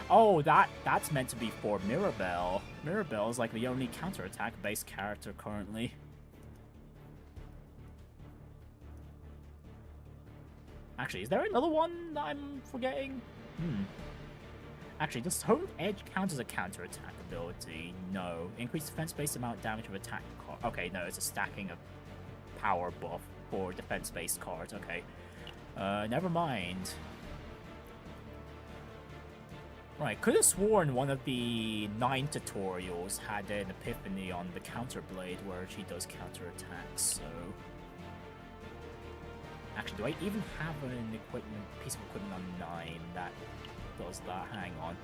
Oh, that's meant to be for Mirabelle. Mirabelle is like the only counter-attack based character currently. Actually, is there another one that I'm forgetting? Actually, does Honed Edge count as a counter-attack ability? No. Increase defense-based amount of damage of attack card. Okay, no, it's a stacking of power buff for defense-based cards. Okay. Never mind. Right, could have sworn one of the 9 tutorials had an epiphany on the counterblade where she does counter-attacks, so... Actually, do I even have an piece of equipment on 9 that does that? Hang on.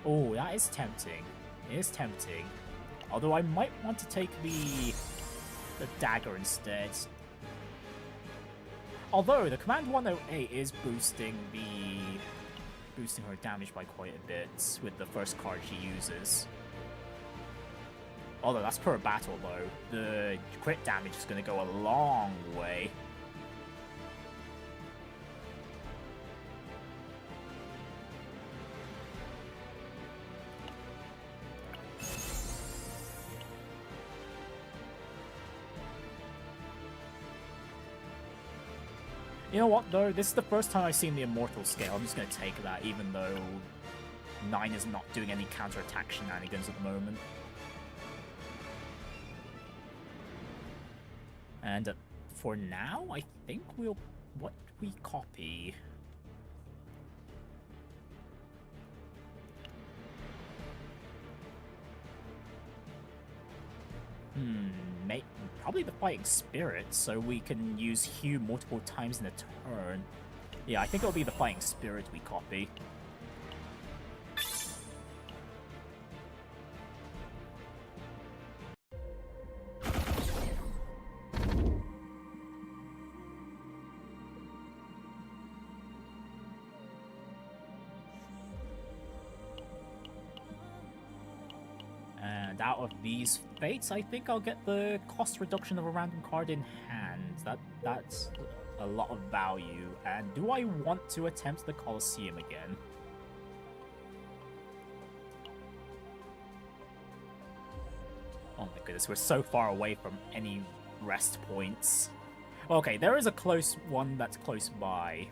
Oh, that is tempting. It is tempting. Although I might want to take the dagger instead. Although the Command 108 is boosting her damage by quite a bit with the first card she uses. Although that's per battle though. The crit damage is going to go a long way. You know what though, this is the first time I've seen the Immortal scale. I'm just going to take that even though 9 is not doing any counter-attack shenanigans at the moment. And for now, I think we'll... What do we copy? Probably the Fighting Spirit, so we can use Hue multiple times in a turn. Yeah, I think it'll be the Fighting Spirit we copy. And And out of these fates, I think I'll get the cost reduction of a random card in hand. That's a lot of value. And do I want to attempt the Colosseum again? Oh my goodness, we're so far away from any rest points. Okay, there is a close one that's close by.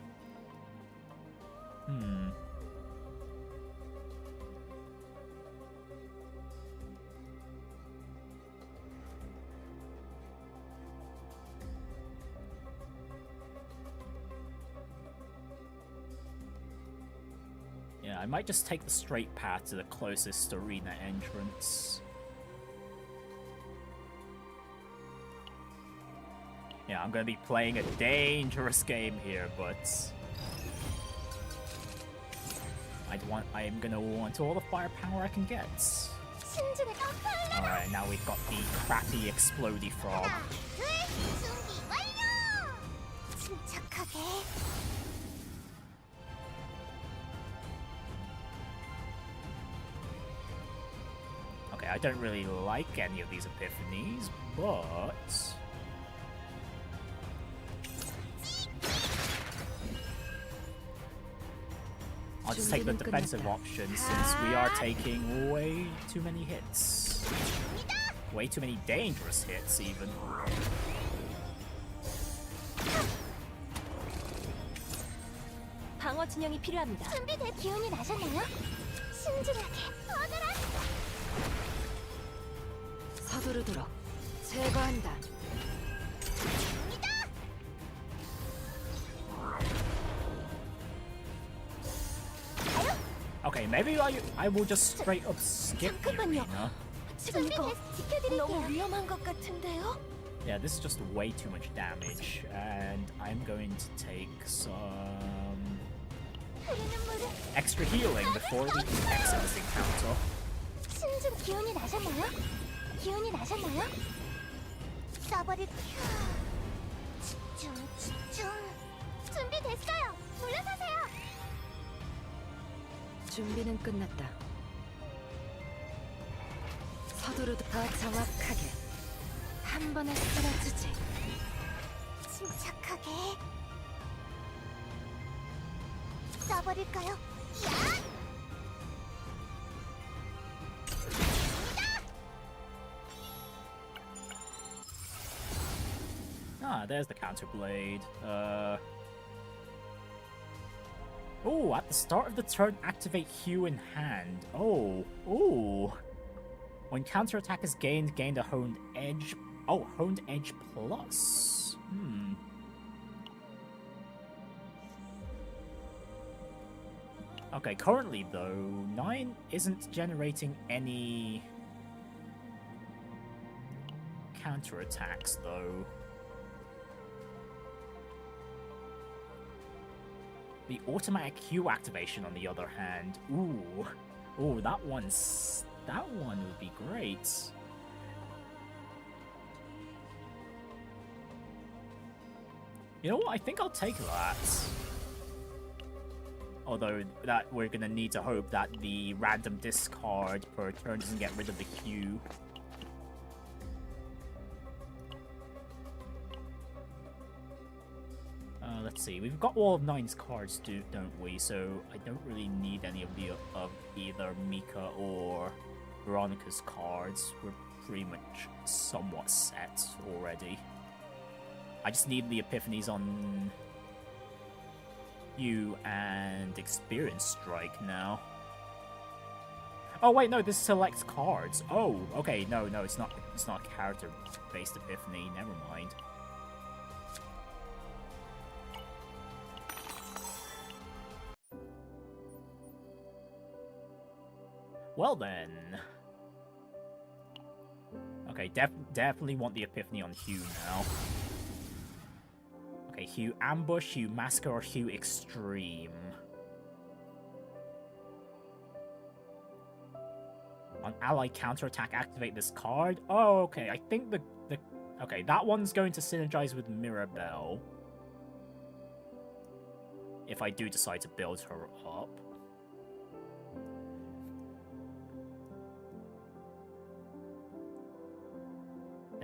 Yeah, I might just take the straight path to the closest arena entrance. Yeah, I'm gonna be playing a dangerous game here, but I am gonna want all the firepower I can get. Alright, now we've got the crappy explodey frog. Okay, I don't really like any of these epiphanies, but I'll just take the defensive option since we are taking way too many hits. Way too many dangerous hits, even. 방어 진영이 필요합니다. 준비된 기운이 나셨나요? 신중하게 얻어라. 서두르도록 제거한다. Okay, maybe I will just straight up skip the arena. 지금 이거 너무 위험한 것 같은데요? Yeah, this is just way too much damage, and I'm going to take some extra healing before we exit this encounter. 신중 기운이 나셨나요? 기운이 나셨나요? 써버릴 집중. 준비됐어요. 물러서세요. 준비는 끝났다. 서두르도 더 정확하게 한 번에 쓰러지지. 침착하게 써버릴까요? 야! Ah, there's the counterblade. Oh, at the start of the turn, activate Hue in hand. Oh. When counterattack is gained a honed edge. Oh, honed edge plus. Okay, currently though, 9 isn't generating any counterattacks though. The automatic Hue activation, on the other hand, ooh, that one would be great. You know what? I think I'll take that. Although that we're gonna need to hope that the random discard per turn doesn't get rid of the Hue. Let's see, we've got all of 9's cards, don't we? So I don't really need any of either Mika or Veronica's cards. We're pretty much somewhat set already. I just need the epiphanies on you and Experience Strike now. Oh wait, no, this selects cards. Oh, okay, no, it's not a character-based epiphany. Never mind. Well then. Okay, definitely want the epiphany on Hue now. Okay, Hue Ambush, Hue Massacre, or Hue Extreme. On ally counterattack, activate this card. Oh, okay, I think okay, that one's going to synergize with Mirabelle. If I do decide to build her up.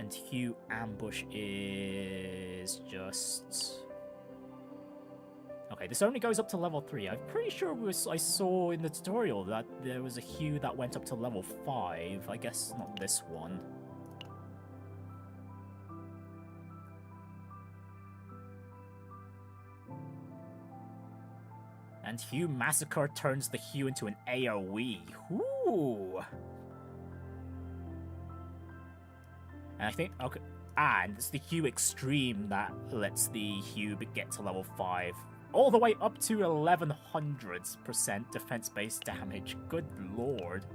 And Hugh Ambush is just... Okay, this only goes up to level 3. I'm pretty sure I saw in the tutorial that there was a Hugh that went up to level 5. I guess not this one. And Hugh Massacre turns the Hugh into an AoE. Ooh! And I think, okay, and it's the Hugh Extreme that lets the Hugh get to level 5. All the way up to 1100% defense-based damage. Good lord.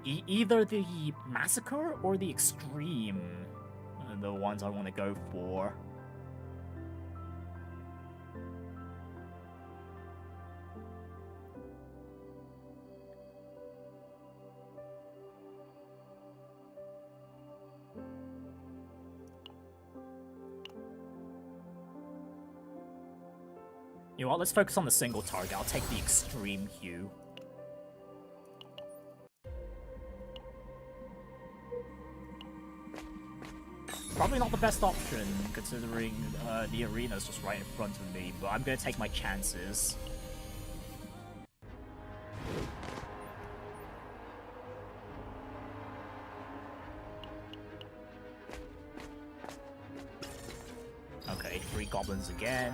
Either the Massacre or the Extreme are the ones I want to go for. You know what, let's focus on the single target. I'll take the Extreme Hue. Probably not the best option, considering the arena's just right in front of me, but I'm gonna take my chances. Okay, 3 goblins again.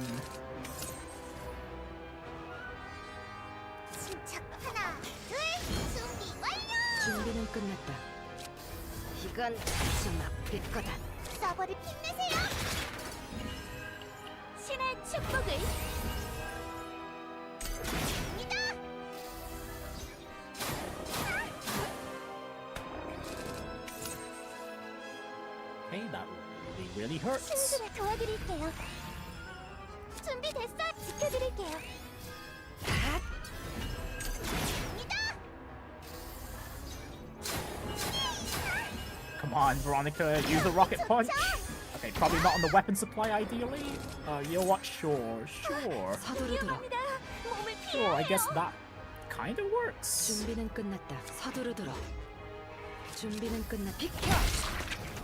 준비는 끝났다. 이건 좀 아플 거다. 서버를 힘내세요. 신의 축복을. Hey, that really hurts. 친구를 도와드릴게요. 준비됐어? 지켜드릴게요. Come on, Veronica, use a rocket punch. Okay, probably not on the weapon supply, ideally. You know what? Sure. 서두르도록. Sure, I guess that kind of works. 준비는 끝났다. 서두르도록. 준비는 끝났다. 비켜.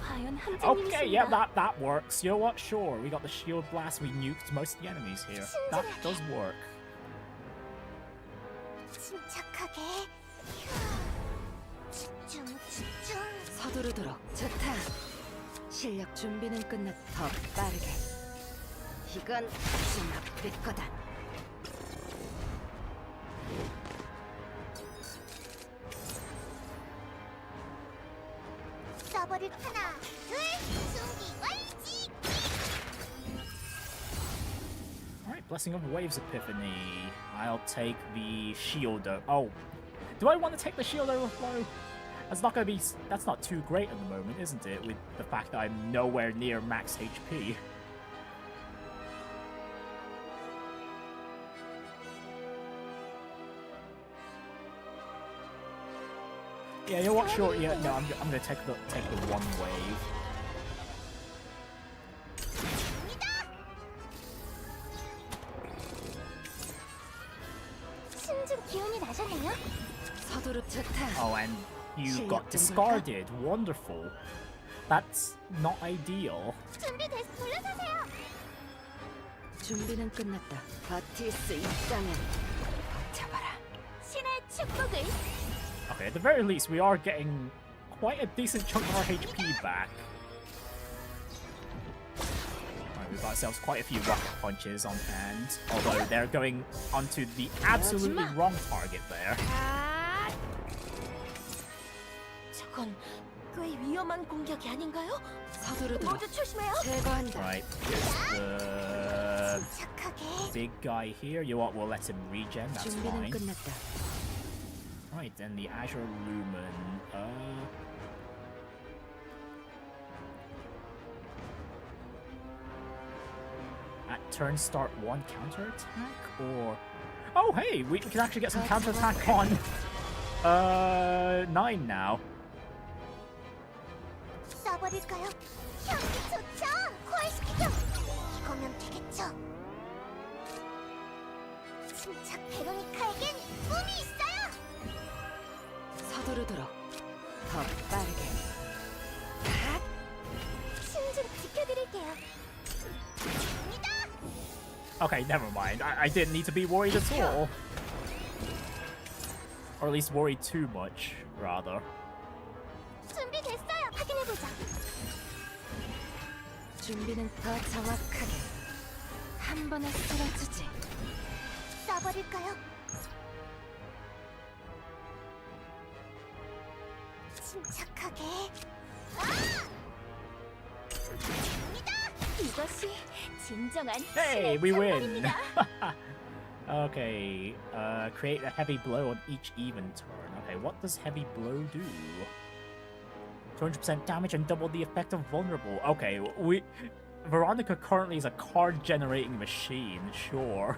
과연 Okay, yeah, that works. You know what? Sure, we got the shield blast. We nuked most of the enemies here. That does work. 침착하게. 집중. 서두르도록. 좋다. 실력 준비는 끝났다. 더 빠르게. 이건 좀 아플 거다. 서버를 하나, 둘, 준비 완지. Alright, Blessing of Waves Epiphany. I'll take the shield. Oh, do I want to take the shield overflow? That's not too great at the moment, isn't it? With the fact that I'm nowhere near max HP. Yeah, you know what? Sure. Yeah, no, I'm gonna take the one wave. Oh, and you got discarded. Wonderful. That's not ideal. 준비는 끝났다. 버틸 수 있다면 버텨봐라. 신의 축복을. Okay, at the very least, we are getting quite a decent chunk of our HP back. Right, we've got ourselves quite a few rocket punches on hand, although they're going onto the absolutely wrong target there. 저건 꽤 위험한 공격이 아닌가요? 서두르도록. 모두 조심해요. 제거한다. Right, here's the 침착하게. big guy here. You know what? We'll let him regen. That's 준비는 fine. 끝났다. Right, then the Azure Lumen. At turn start 1 counterattack, or oh hey, we can actually get some counterattack on 9 now. 써버릴까요? 향기 좋죠. 코알시키죠. 이거면 되겠죠. 침착 베로니카에겐 꿈이 있어요. 서두르도록 더 빠르게. 신중 지켜드릴게요. Okay, never mind. I didn't need to be worried at all. Or at least worried too much, rather. 준비됐어요. 확인해보자. 준비는 더 정확하게. 한 번에 쓸어주지. 써버릴까요? 침착하게. 이것이 진정한 Hey, 신의 we win! 찬물입니다. Okay, create a heavy blow on each even turn. Okay, what does heavy blow do? 200% damage and double the effect of vulnerable. Okay, Veronica currently is a card-generating machine, sure.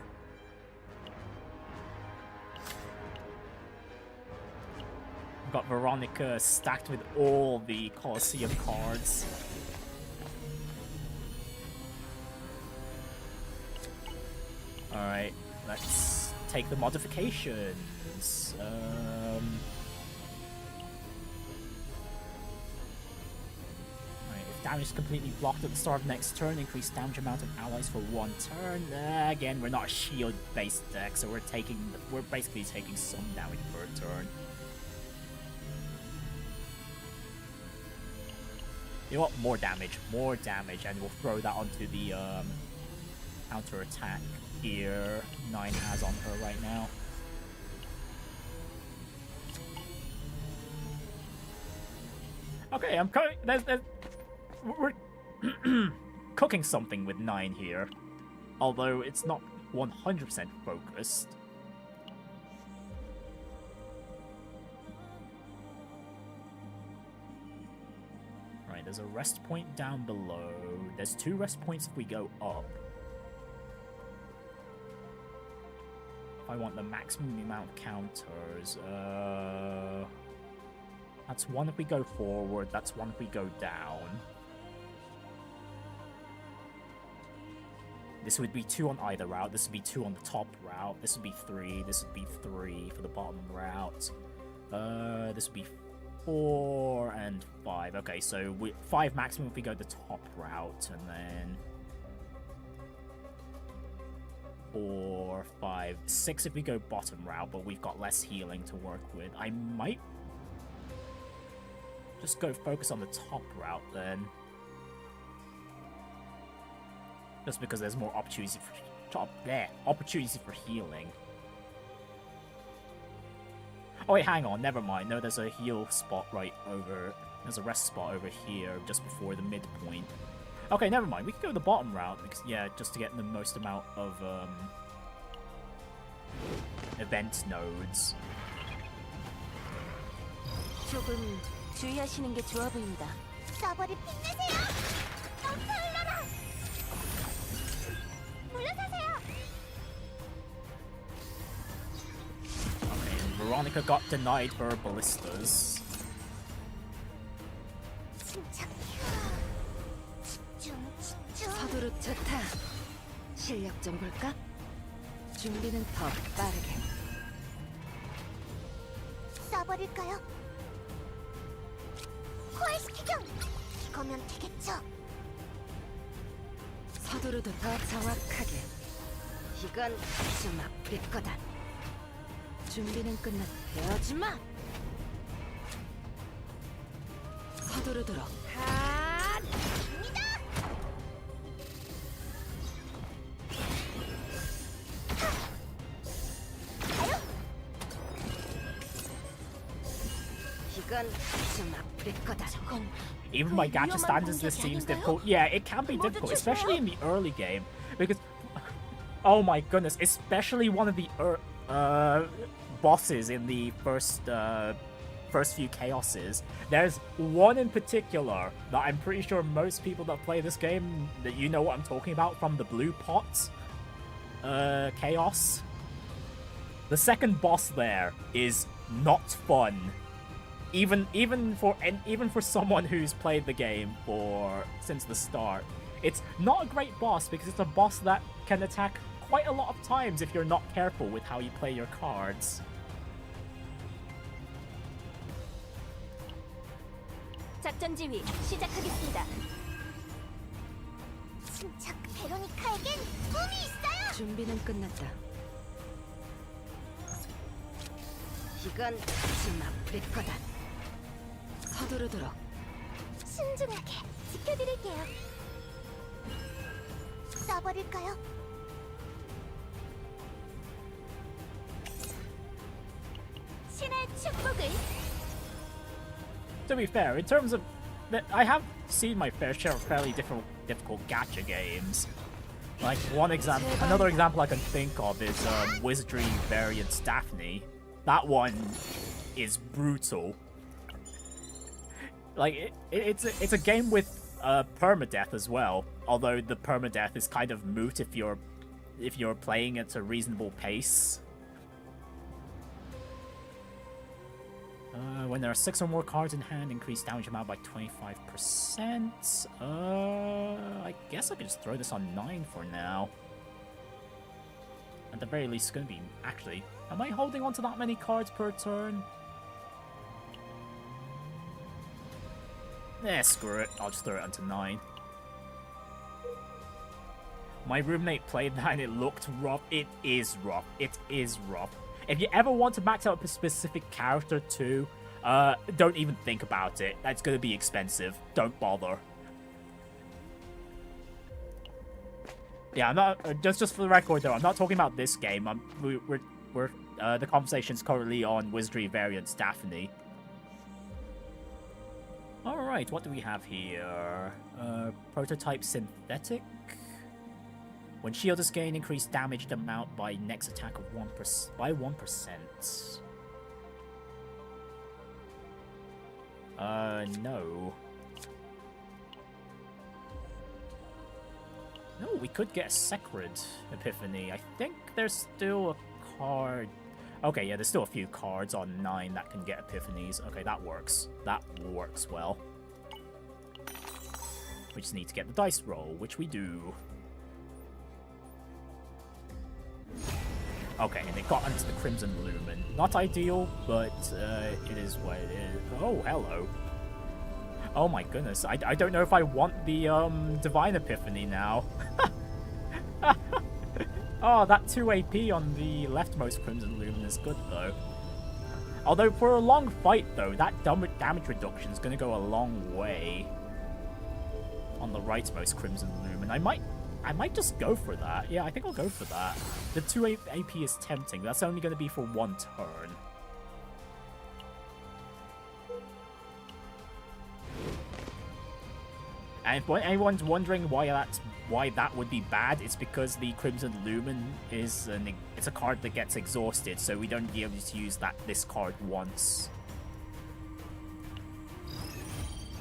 We've got Veronica stacked with all the Colosseum cards. Alright, let's take the modifications. If damage is completely blocked at the start of next turn, increase damage amount of allies for 1 turn. Again, we're not a shield-based deck, so we're basically taking some damage per turn. You know what? More damage, and we'll throw that onto the counter attack here 9 has on her right now. Okay, I'm cooking. We're cooking something with 9 here, although it's not 100% focused. Right, there's a rest point down below. There's 2 rest points if we go up. If I want the maximum amount of counters, that's 1 if we go forward, that's 1 if we go down. This would be 2 on either route, this would be 2 on the top route, this would be 3, this would be 3 for the bottom route. This would be 4 and 5. Okay, so 5 maximum if we go the top route, and then 4, 5, 6 if we go bottom route, but we've got less healing to work with. I might just go focus on the top route then. Just because there's more opportunity for healing. Oh wait, hang on, never mind. No, there's a heal spot right over... There's a rest spot over here, just before the midpoint. Okay, never mind. We can go the bottom route, because, yeah, just to get the most amount of, event nodes. 조금 주의하시는 게 좋아 보입니다. 써버리 빛내세요. 엄살나라. 물러서세요. Okay, and Veronica got denied her ballistas. 서두르 좋다. 실력 좀 볼까? 준비는 더 빠르게. 써버릴까요? 포획시키죠. 이거면 되겠죠. 서두르도 더 정확하게. 이건 좀 아플 거다. 준비는 끝났. 배우지 마. 서두르도록. 이건 좀 아플 거다. Even by Gacha standards, this seems difficult. Yeah, it can be difficult, especially in the early game, because, oh my goodness, especially one of the bosses in the first few chaoses. There's one in particular that I'm pretty sure most people that play this game, that you know what I'm talking about, from the Blue Pot chaos. The second boss there is not fun. Even for someone who's played the game since the start, it's not a great boss because it's a boss that can attack quite a lot of times if you're not careful with how you play your cards. 작전 지휘 시작하겠습니다. 침착 베로니카에겐 꿈이 있어요. 준비는 끝났다. 이건 마지막 우리 거다. 서두르도록. 신중하게 지켜드릴게요. 써버릴까요? 신의 축복을. To be fair, in terms of I have seen my fair share of fairly difficult gacha games. Like another example I can think of is Wizardry Variants Daphne. That one is brutal. Like it's a game with permadeath as well. Although the permadeath is kind of moot if you're playing at a reasonable pace. When there are 6 or more cards in hand, increase damage amount by 25%. I guess I could just throw this on 9 for now. At the very least, it's going to be... Actually, am I holding on to that many cards per turn? Screw it. I'll just throw it onto 9. My roommate played that and it looked rough. It is rough. It is rough. If you ever want to max out a specific character too, don't even think about it. That's going to be expensive. Don't bother. Yeah, I'm not. Just for the record, though, I'm not talking about this game. The conversation's currently on Wizardry Variants Daphne. All right, what do we have here? Prototype Synthetic. When shield is gained, increase damage amount by next attack of 1%. No. No, we could get a Sacred Epiphany. I think there's still a card. Okay, yeah, there's still a few cards on 9 that can get Epiphanies. Okay, that works. That works well. We just need to get the dice roll, which we do. Okay, and it got into the Crimson Lumen. Not ideal, but it is what it is. Oh, hello. Oh my goodness, I don't know if I want the Divine Epiphany now. Oh, that 2 AP on the leftmost Crimson Lumen is good though. Although for a long fight though, that damage reduction is going to go a long way. On the rightmost Crimson Lumen, I might just go for that. Yeah, I think I'll go for that. The 2 AP is tempting, but that's only going to be for 1 turn. And if anyone's wondering why that would be bad, it's because the Crimson Lumen is it's a card that gets exhausted, so we don't be able to use this card once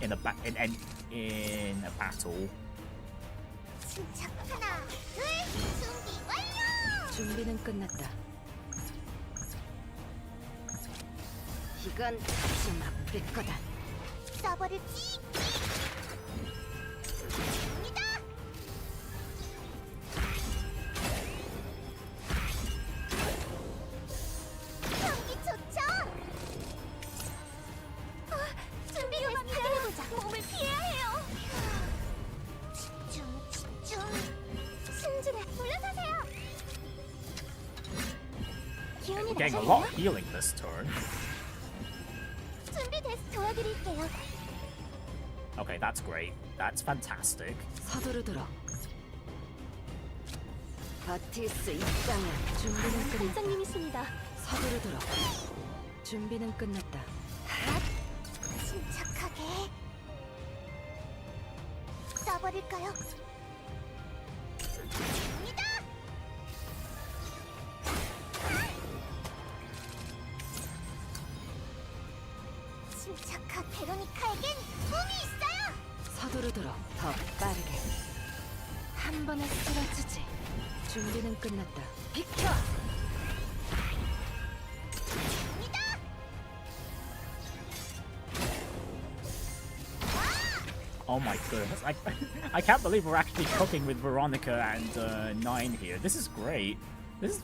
in a battle. 하나, 둘, 준비 완료! 준비는 끝났다. 이건 마지막 우리 거다. 써버릴지! 갑니다! 경기 좋죠? 준비됐습니다. 해보자. 몸을 피해야 해요. 집중. 신중해. 물러서세요. 기운이 Getting a 나셨나요? lot of healing this turn. 준비됐. 도와드릴게요. Okay, that's great. That's fantastic. 서두르도록. 버틸 수 있다면 준비는 끝났다. 선생님이십니다. 서두르도록. 준비는 끝났다. 침착하게 써버릴까요? 갑니다! 침착한 베로니카에겐 꿈이 있어요! 서두르도록 더 빠르게. 한 번에 쓰러지지. 준비는 끝났다. 비켜! 갑니다! Oh my goodness. I can't believe we're actually cooking with Veronica and 9 here. This is great. This is...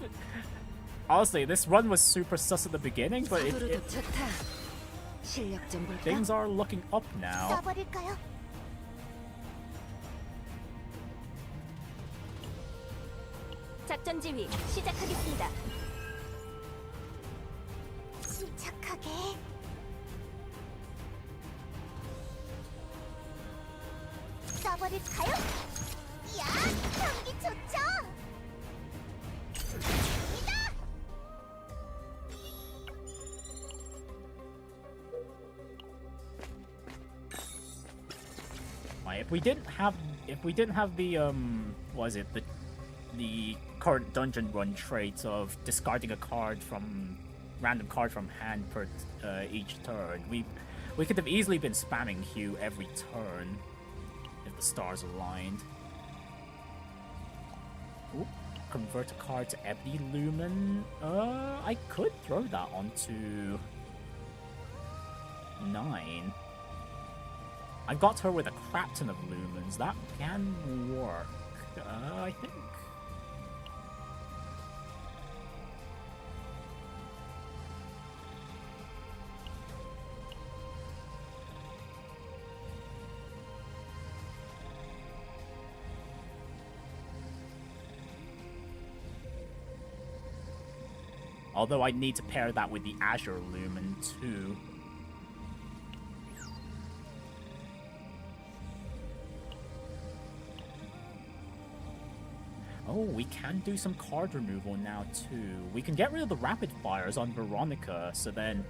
Honestly, this run was super sus at the beginning, but 서두르도 좋다. 실력 좀 볼까? Things are looking up now. 써버릴까요? 작전 지휘 시작하겠습니다. 침착하게. 써버릴까요? 야, 경기 좋죠? If we didn't have the was it the current dungeon run trait of discarding a random card from hand per each turn, we could have easily been spamming Hugh every turn if the stars aligned. Ooh, convert a card to Ebony Lumen. I could throw that onto 9. I got her with a crap ton of lumens. That can work, I think. Although I'd need to pair that with the Azure Lumen too. Oh, we can do some card removal now too. We can get rid of the rapid fires on Veronica, so then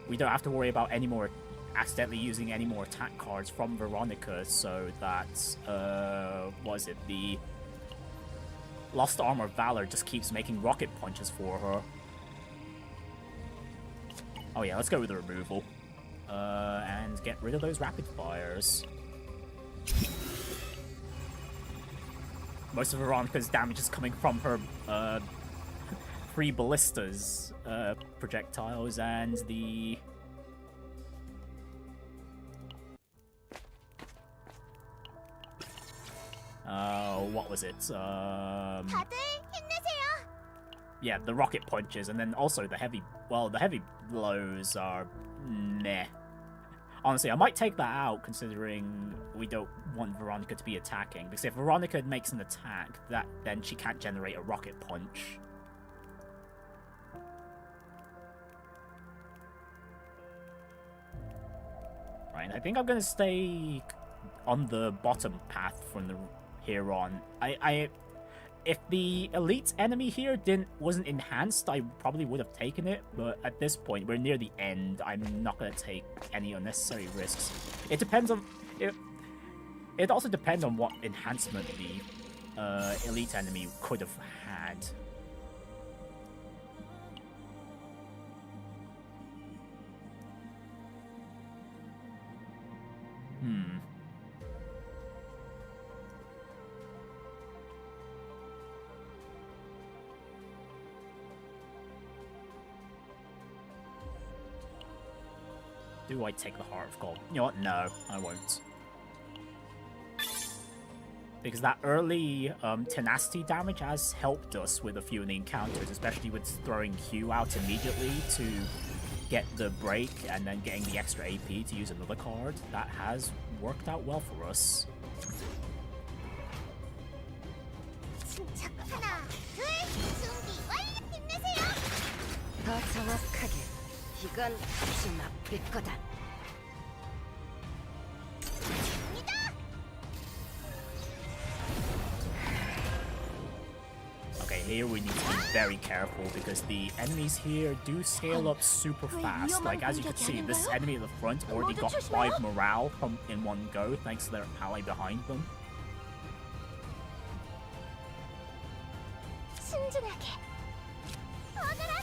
we don't have to worry about any more accidentally using any more attack cards from Veronica, so that was it, the Lost Armor Valor just keeps making rocket punches for her. Oh yeah, let's go with the removal. And get rid of those rapid fires. Most of Veronica's damage is coming from her free ballistas projectiles and the what was it? 다들 힘내세요. Yeah, the rocket punches, and then also the heavy. Well, the heavy blows are meh. Honestly, I might take that out, considering we don't want Veronica to be attacking. Because if Veronica makes an attack, then she can't generate a rocket punch. Right, I think I'm gonna stay on the bottom path from here on. If the elite enemy here wasn't enhanced, I probably would have taken it, but at this point, we're near the end. I'm not going to take any unnecessary risks. It depends on... It also depends on what enhancement the elite enemy could have had. Do I take the Heart of Gold? You know what? No, I won't. Because that early tenacity damage has helped us with a few of the encounters, especially with throwing Hugh out immediately to get the break and then getting the extra AP to use another card. That has worked out well for us. 하나, 둘, 준비 완료. 힘내세요. 더 정확하게. 이건 좀 아플 거다. Okay, here we need to be very careful because the enemies here do scale up super fast. Like, as you can see, this enemy at the front already got 5 morale in one go thanks to their ally behind them. 순진하게. 얻어라.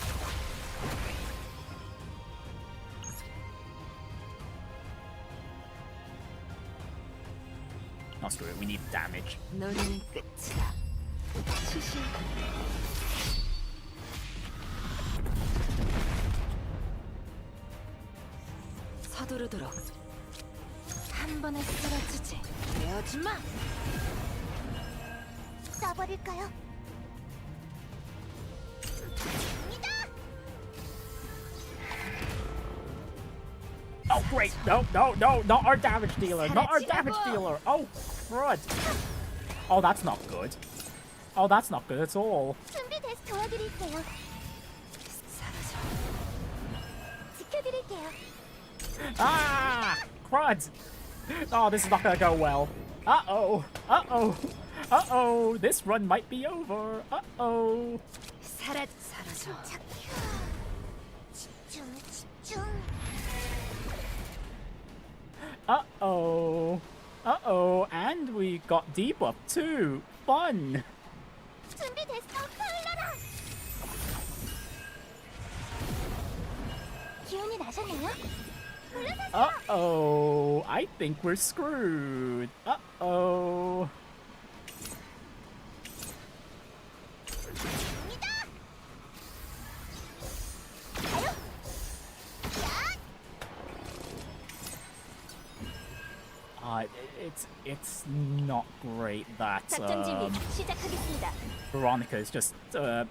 Oh, screw it, we need damage. 너는 끝이다. 시시. 서두르도록. 한 번에 쓰러지지. 배우지 마. 써버릴까요? Oh, great. No, no, no. Not our damage dealer. Not our damage dealer. Oh, crud. Oh, that's not good. Oh, that's not good at all. 준비돼서 도와드릴게요. 사라져. 지켜드릴게요. Ah! Crud! Oh, this is not gonna go well. Uh-oh. Uh-oh. Uh-oh. This run might be over. Uh-oh. 사라져. 집중, 집중. Uh-oh. Uh-oh. And we got debuff too. Fun. 준비됐어, 파일러라. 기운이 나셨나요? 물러서세요. Uh-oh. I think we're screwed. Uh-oh. It's not great that 작전 준비 시작하겠습니다. Veronica is just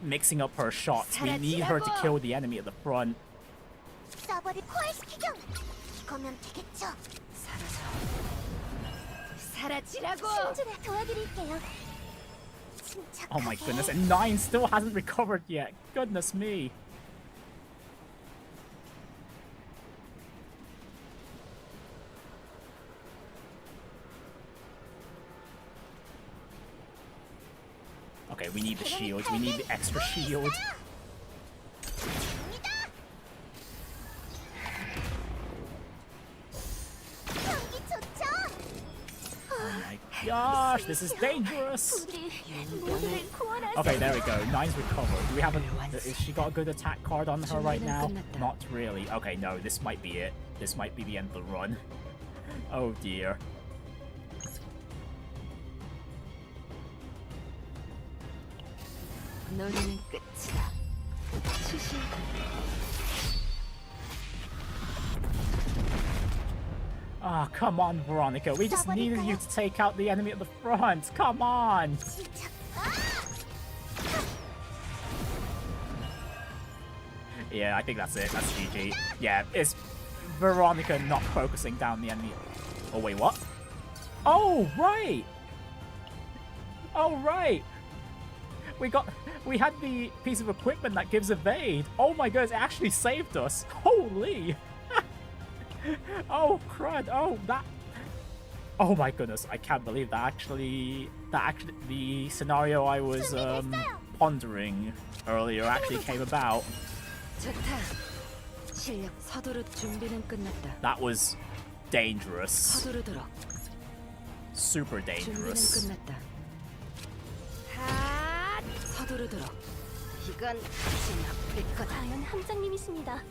mixing up her shots. We need her to kill the enemy at the front. 서버를 포획시키경. 이거면 되겠죠. 사라지라고. 신중에 도와드릴게요. 침착하게. Oh my goodness, and 9 still hasn't recovered yet. Goodness me. Okay, we need the shields. We need the extra shield. 경기 좋죠? Oh my gosh, this is dangerous. 우리 모두를 구원하세요. Okay, there we go. 9's recovered. Do we have a... Is she got a good attack card on her right now? Not really. Okay, no, this might be it. This might be the end of the run. Oh dear. 너는 끝이다. 수신. Ah, come on, Veronica. We just needed you to take out the enemy at the front. Come on. 침착. Yeah, I think that's it. That's GG. Yeah, it's Veronica not focusing down the enemy. Oh, wait, what? Oh, right. Oh, right. We had the piece of equipment that gives evade. Oh my goodness, it actually saved us. Holy. Oh, crud. Oh, that. Oh my goodness, I can't believe that actually the scenario I was pondering earlier actually came about. 좋다. 실력 서두르 준비는 끝났다. That was dangerous. 서두르도록. Super 준비는 dangerous. 끝났다. 하! 서두르도록. 이건 진압될 거다. 과연 함장님이십니다.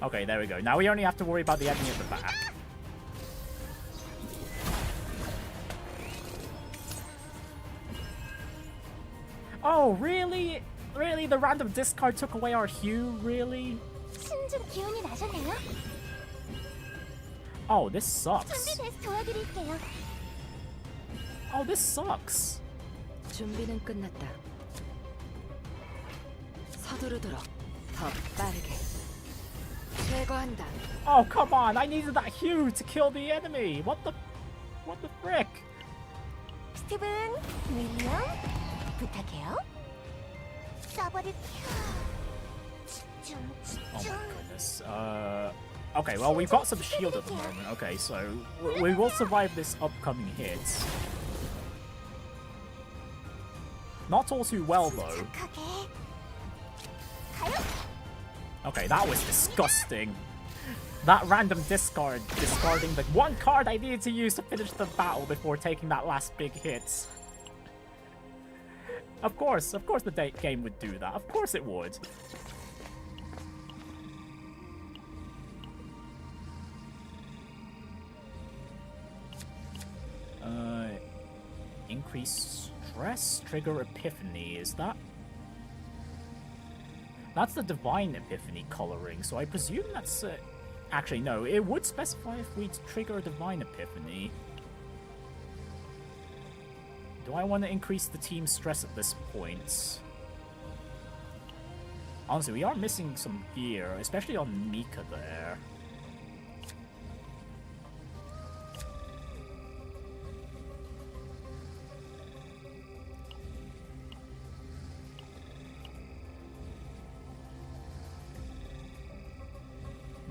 Okay, there we go. Now we only have to worry about the enemy at the back. Oh, really? Really? The random discard took away our hue? Really? 신중 기운이 나셨나요? Oh, this sucks. 준비돼서 도와드릴게요. Oh, this sucks. 준비는 끝났다. 서두르도록. 더 빠르게. 제거한다. Oh, come on. I needed that hue to kill the enemy. What the frick? 스티븐, 윌리엄, 부탁해요. 서버를 집중, Oh 집중. my goodness. Okay, well, we've got some shield at the moment. Okay, so we will survive this upcoming hit. Not all too well, though. 착하게. 가요. Okay, that was disgusting. That random discarding the one card I needed to use to finish the battle before taking that last big hit. Of course the game would do that. Of course it would. Increase stress, trigger epiphany. Is that? That's the divine epiphany coloring, so I presume that's... Actually, no, it would specify if we trigger a divine epiphany. Do I want to increase the team's stress at this point? Honestly, we are missing some gear, especially on Mika there.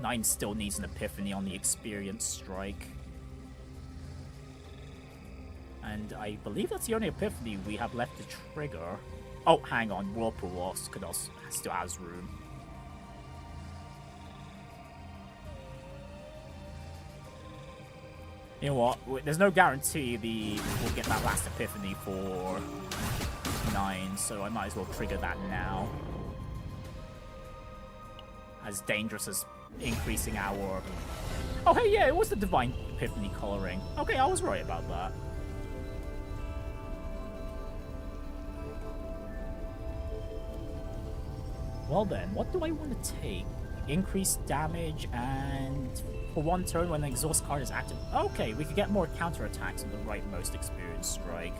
9 still needs an epiphany on the experience strike. And I believe that's the only epiphany we have left to trigger. Oh, hang on, Whirlpool still has room. You know what? There's no guarantee we'll get that last epiphany for 9, so I might as well trigger that now. As dangerous as increasing our... Oh, hey, yeah, it was the Divine Epiphany coloring. Okay, I was right about that. Well then, what do I want to take? Increased damage and for 1 turn when the exhaust card is active. Okay, we could get more counterattacks on the rightmost experience strike.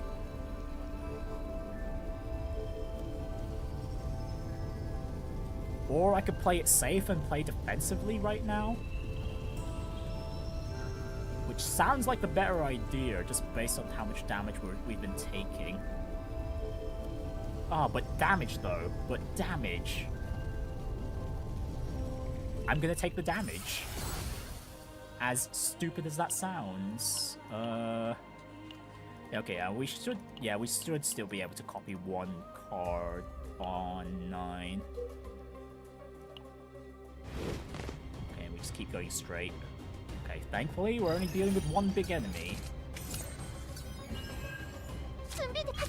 Or I could play it safe and play defensively right now. Which sounds like the better idea, just based on how much damage we've been taking. Ah, but damage though. But damage. I'm gonna take the damage. As stupid as that sounds. Okay, we should still be able to copy 1 card on 9. Okay, we just keep going straight. Okay, thankfully we're only dealing with 1 big enemy.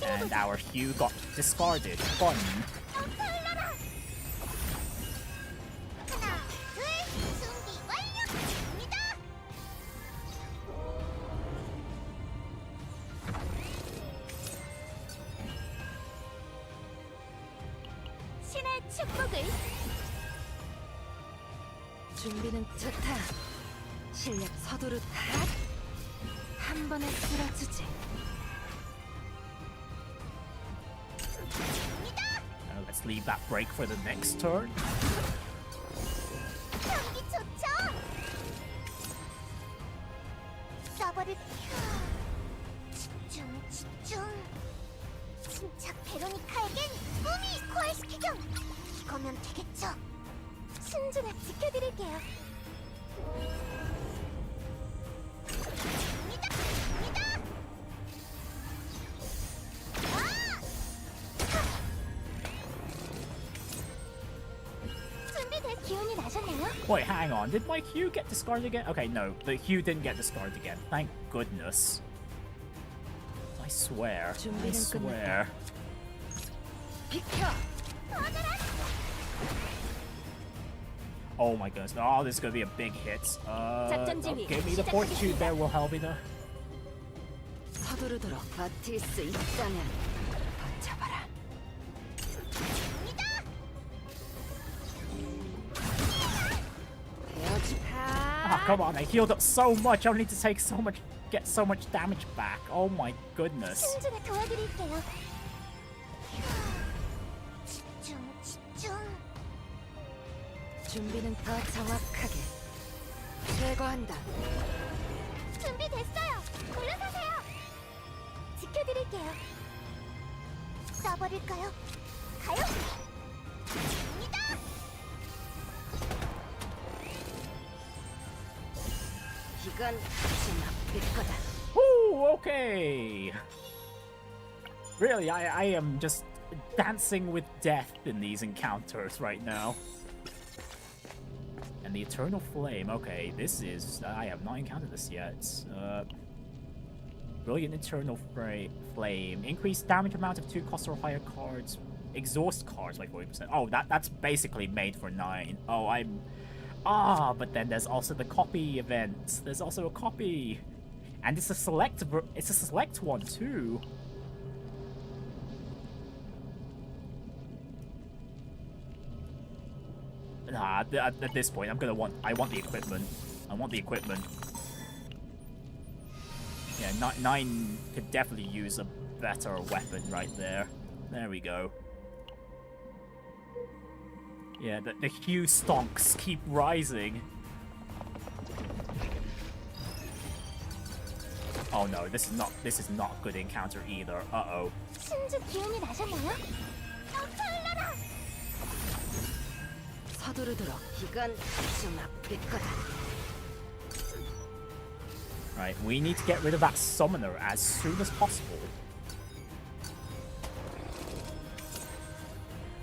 And our Hugh got discarded. Fun. 준비는 좋다. 실력 서두르 다. 한 번에 쓸어주지. Let's leave that break for the next turn. 진짜 베로니카에겐 꿈이 부활시키렴. 이거면 되겠죠. 순진히 지켜드릴게요. 준비될 기운이 나셨나요? Wait, hang on. Did my Hugh get discarded again? Okay, no. The Hugh didn't get discarded again. Thank goodness. I swear. I swear. Oh my goodness. Oh, this is going to be a big hit. Give me the fortitude there, will help me there. 서두르도록 버틸 수 있다면 버텨봐라. Ah, come on, I healed up so much. I need to take so much, get so much damage back. Oh my goodness. 순진히 도와드릴게요. 집중. 준비는 더 정확하게 제거한다. 준비됐어요. 올라서세요. 지켜드릴게요. 쏴버릴까요? 가요. 갑니다. 이건 지나칠 거다. Ooh, okay. Really, I am just dancing with death in these encounters right now. And the Eternal Flame. Okay, this is... I have not encountered this yet. Brilliant Eternal Flame. Increased damage amount of 2 cost or higher cards. Exhaust cards by 40%. Oh, that's basically made for 9. Oh, I'm... Ah, but then there's also the copy event. There's also a copy. And it's a select one too. Nah, at this point, I want the equipment. I want the equipment. Yeah, 9 could definitely use a better weapon right there. There we go. Yeah, the Hue stonks keep rising. Oh no, this is not a good encounter either. Uh-oh. 서두르도록. 이건 좀 아플 거다. Right, we need to get rid of that summoner as soon as possible.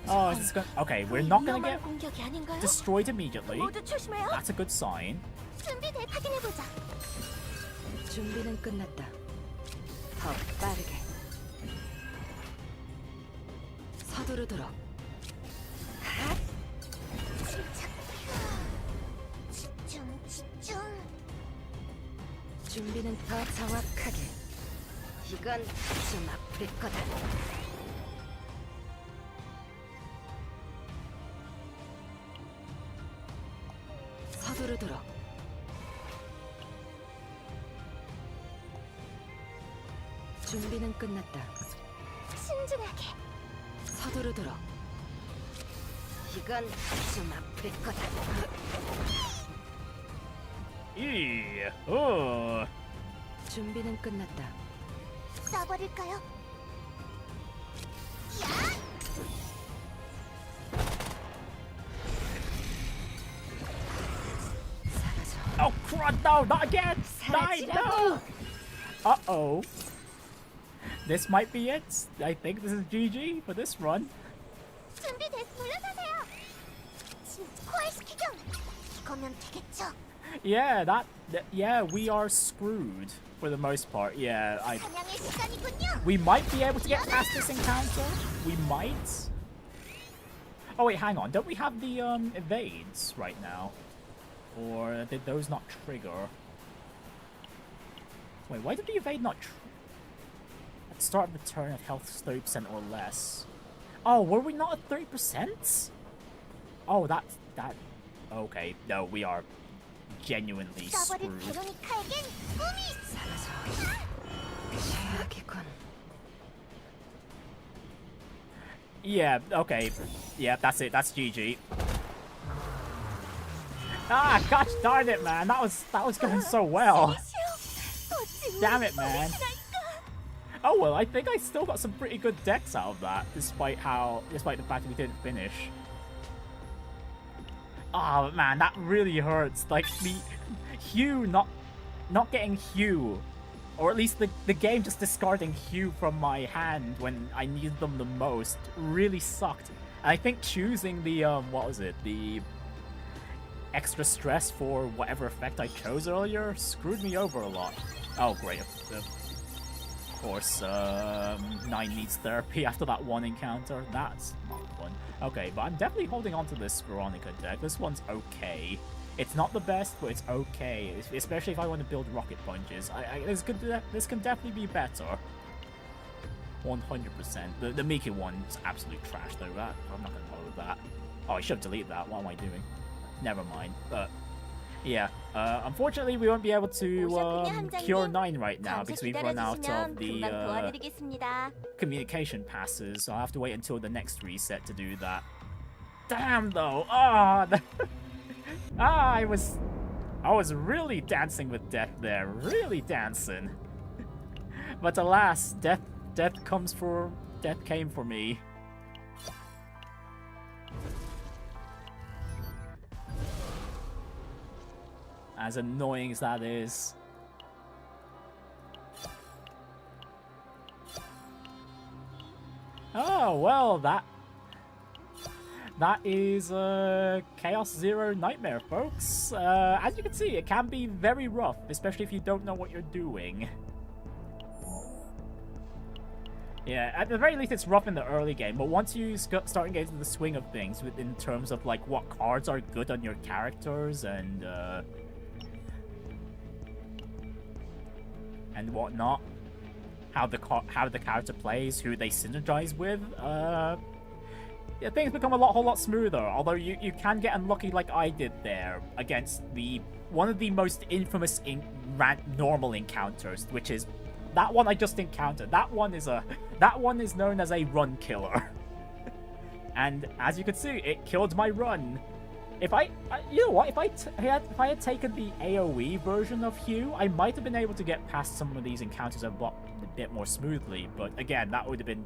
Oh, is this gonna... Okay, we're not gonna get 공격이 아닌가요? destroyed immediately. 모두 조심해요. That's a good sign. 준비돼 확인해 보자. 준비는 끝났다. 더 빠르게. 서두르도록. 집중. 준비는 더 정확하게. 이건 좀 아플 거다. 서두르도록. 준비는 끝났다. 신중하게. 서두르도록. 이건 좀 아플 거다. 준비는 끝났다. 쏴버릴까요? 사라져. Oh crud, no, not again! No! Uh-oh. This might be it. I think this is GG for this run. 준비됐. 물러서세요. 코알시키경. 이거면 되겠죠? Yeah, we are screwed for the most part. Yeah, 사냥의 시간이군요. we might be able to get past this encounter. We might. Oh wait, hang on. Don't we have the evades right now? Or did those not trigger? Wait, why did the evade not at the start of the turn of health 30% or less? Oh, were we not at 30%? Oh, that. Okay, no, we are genuinely 쏴버릴 screwed. 베로니카에겐 꿈이 사라져. 최악이군. Yeah, okay. Yeah, that's it. That's GG. Ah, gosh darn it, man. That was going so well. Damn it, man. Oh well, I think I still got some pretty good decks out of that, despite the fact that we didn't finish. Oh man, that really hurts. Like the Hue not getting Hue, or at least the game just discarding Hue from my hand when I needed them the most really sucked. And I think choosing the what was it, the extra stress for whatever effect I chose earlier screwed me over a lot. Oh great, of course 9 needs therapy after that one encounter. That's not fun. Okay, but I'm definitely holding on to this Veronica deck. This one's okay. It's not the best, but it's okay. Especially if I want to build rocket punches. This can definitely be better. 100%. The Mickey one's absolute trash though. That I'm not gonna bother with that. Oh, I should have deleted that. What am I doing? Never mind. But yeah, unfortunately we won't be able to cure 9 right now because we've run out of the communication passes. So I'll have to wait until the next reset to do that. Damn though. I was really dancing with death there. Really dancing. But alas, death came for me. As annoying as that is. Oh, well, that is Chaos Zero Nightmare, folks. As you can see, it can be very rough, especially if you don't know what you're doing. Yeah, at the very least it's rough in the early game, but once you start getting into the swing of things in terms of like what cards are good on your characters and whatnot, how the character plays, who they synergize with, yeah, things become a whole lot smoother. Although you can get unlucky like I did there against one of the most infamous normal encounters, which is that one I just encountered. That one is known as a run killer. And as you can see, it killed my run. If you know what, if I had taken the AoE version of Hue, I might have been able to get past some of these encounters a bit more smoothly. But again, that would have been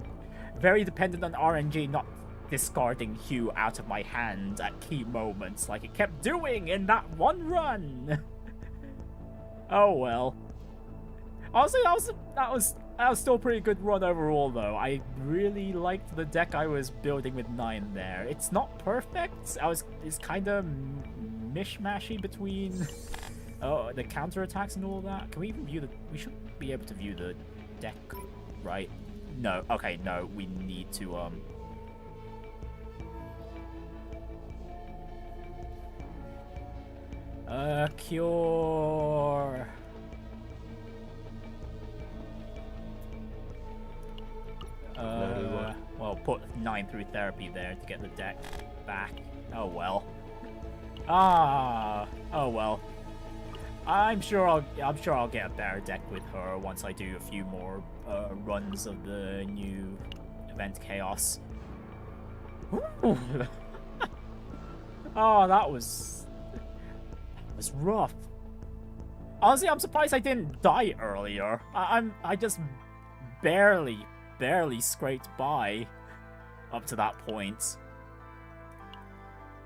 very dependent on RNG not discarding Hugh out of my hand at key moments like it kept doing in that one run. Oh well. Honestly, that was still a pretty good run overall, though. I really liked the deck I was building with 9 there. It's not perfect. It's kind of mishmashy between the counter attacks and all that. Can we even view the? We should be able to view the deck, right? No. Okay, no. We need to cure. Well, put 9 through therapy there to get the deck back. Oh well. Oh well. I'm sure I'll get a better deck with her once I do a few more runs of the new event chaos. Ooh. Oh, that was rough. Honestly, I'm surprised I didn't die earlier. I just barely scraped by up to that point.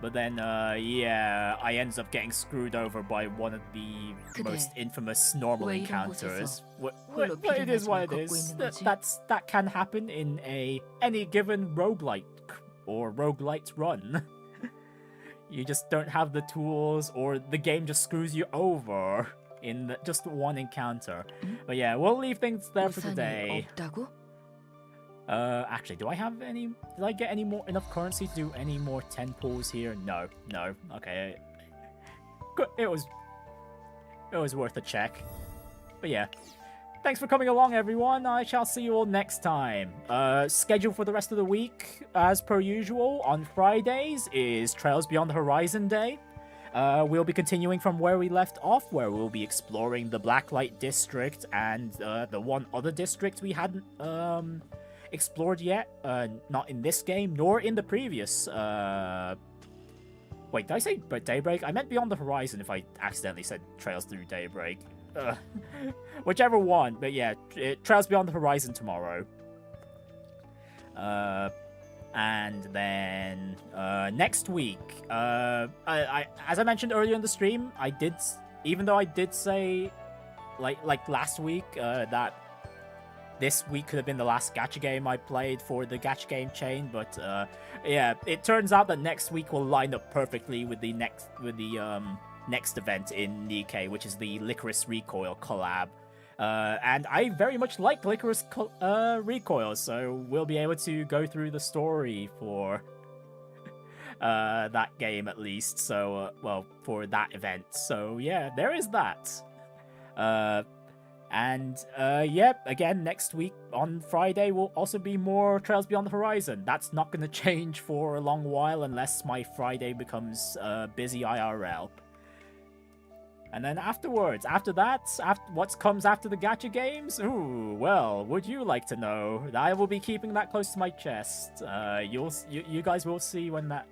But then, yeah, I ended up getting screwed over by one of the most infamous normal encounters. It is what it is. That can happen in any given roguelite or roguelite run. You just don't have the tools, or the game just screws you over in just one encounter. But yeah, we'll leave things there for today. Actually, do I have any? Did I get enough currency to do any more 10 pulls here? No. Okay. Good. It was worth a check. But yeah. Thanks for coming along, everyone. I shall see you all next time. Schedule for the rest of the week, as per usual, on Fridays is Trails Beyond the Horizon Day. We'll be continuing from where we left off, where we'll be exploring the Blacklight District and the one other district we hadn't explored yet. Not in this game, nor in the previous... Wait, did I say Daybreak? I meant Beyond the Horizon if I accidentally said Trails Through Daybreak. Whichever one, but yeah, Trails Beyond the Horizon tomorrow. And then next week, as I mentioned earlier in the stream, even though I did say, like last week, that this week could have been the last gacha game I played for the gacha game chain, but yeah, it turns out that next week will line up perfectly with the next event in Nikkei, which is the Licorice Recoil collab. And I very much like Licorice Recoil, so we'll be able to go through the story for that game at least. So, well, for that event. So, yeah, there is that. Yep, again, next week on Friday will also be more Trails Beyond the Horizon. That's not going to change for a long while unless my Friday becomes busy IRL. And then after that, what comes after the gacha games? Ooh, well, would you like to know? I will be keeping that close to my chest. You guys will see when that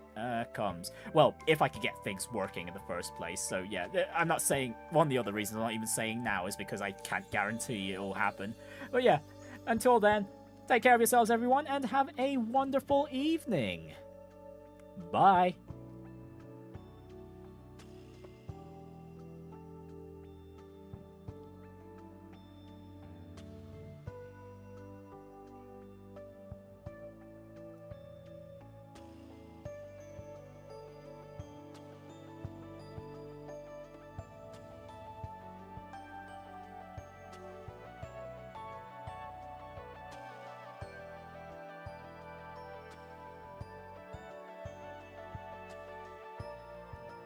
comes. Well, if I could get things working in the first place. So yeah, I'm not saying, one of the other reasons I'm not even saying now is because I can't guarantee it will happen. But yeah, until then, take care of yourselves, everyone, and have a wonderful evening. Bye.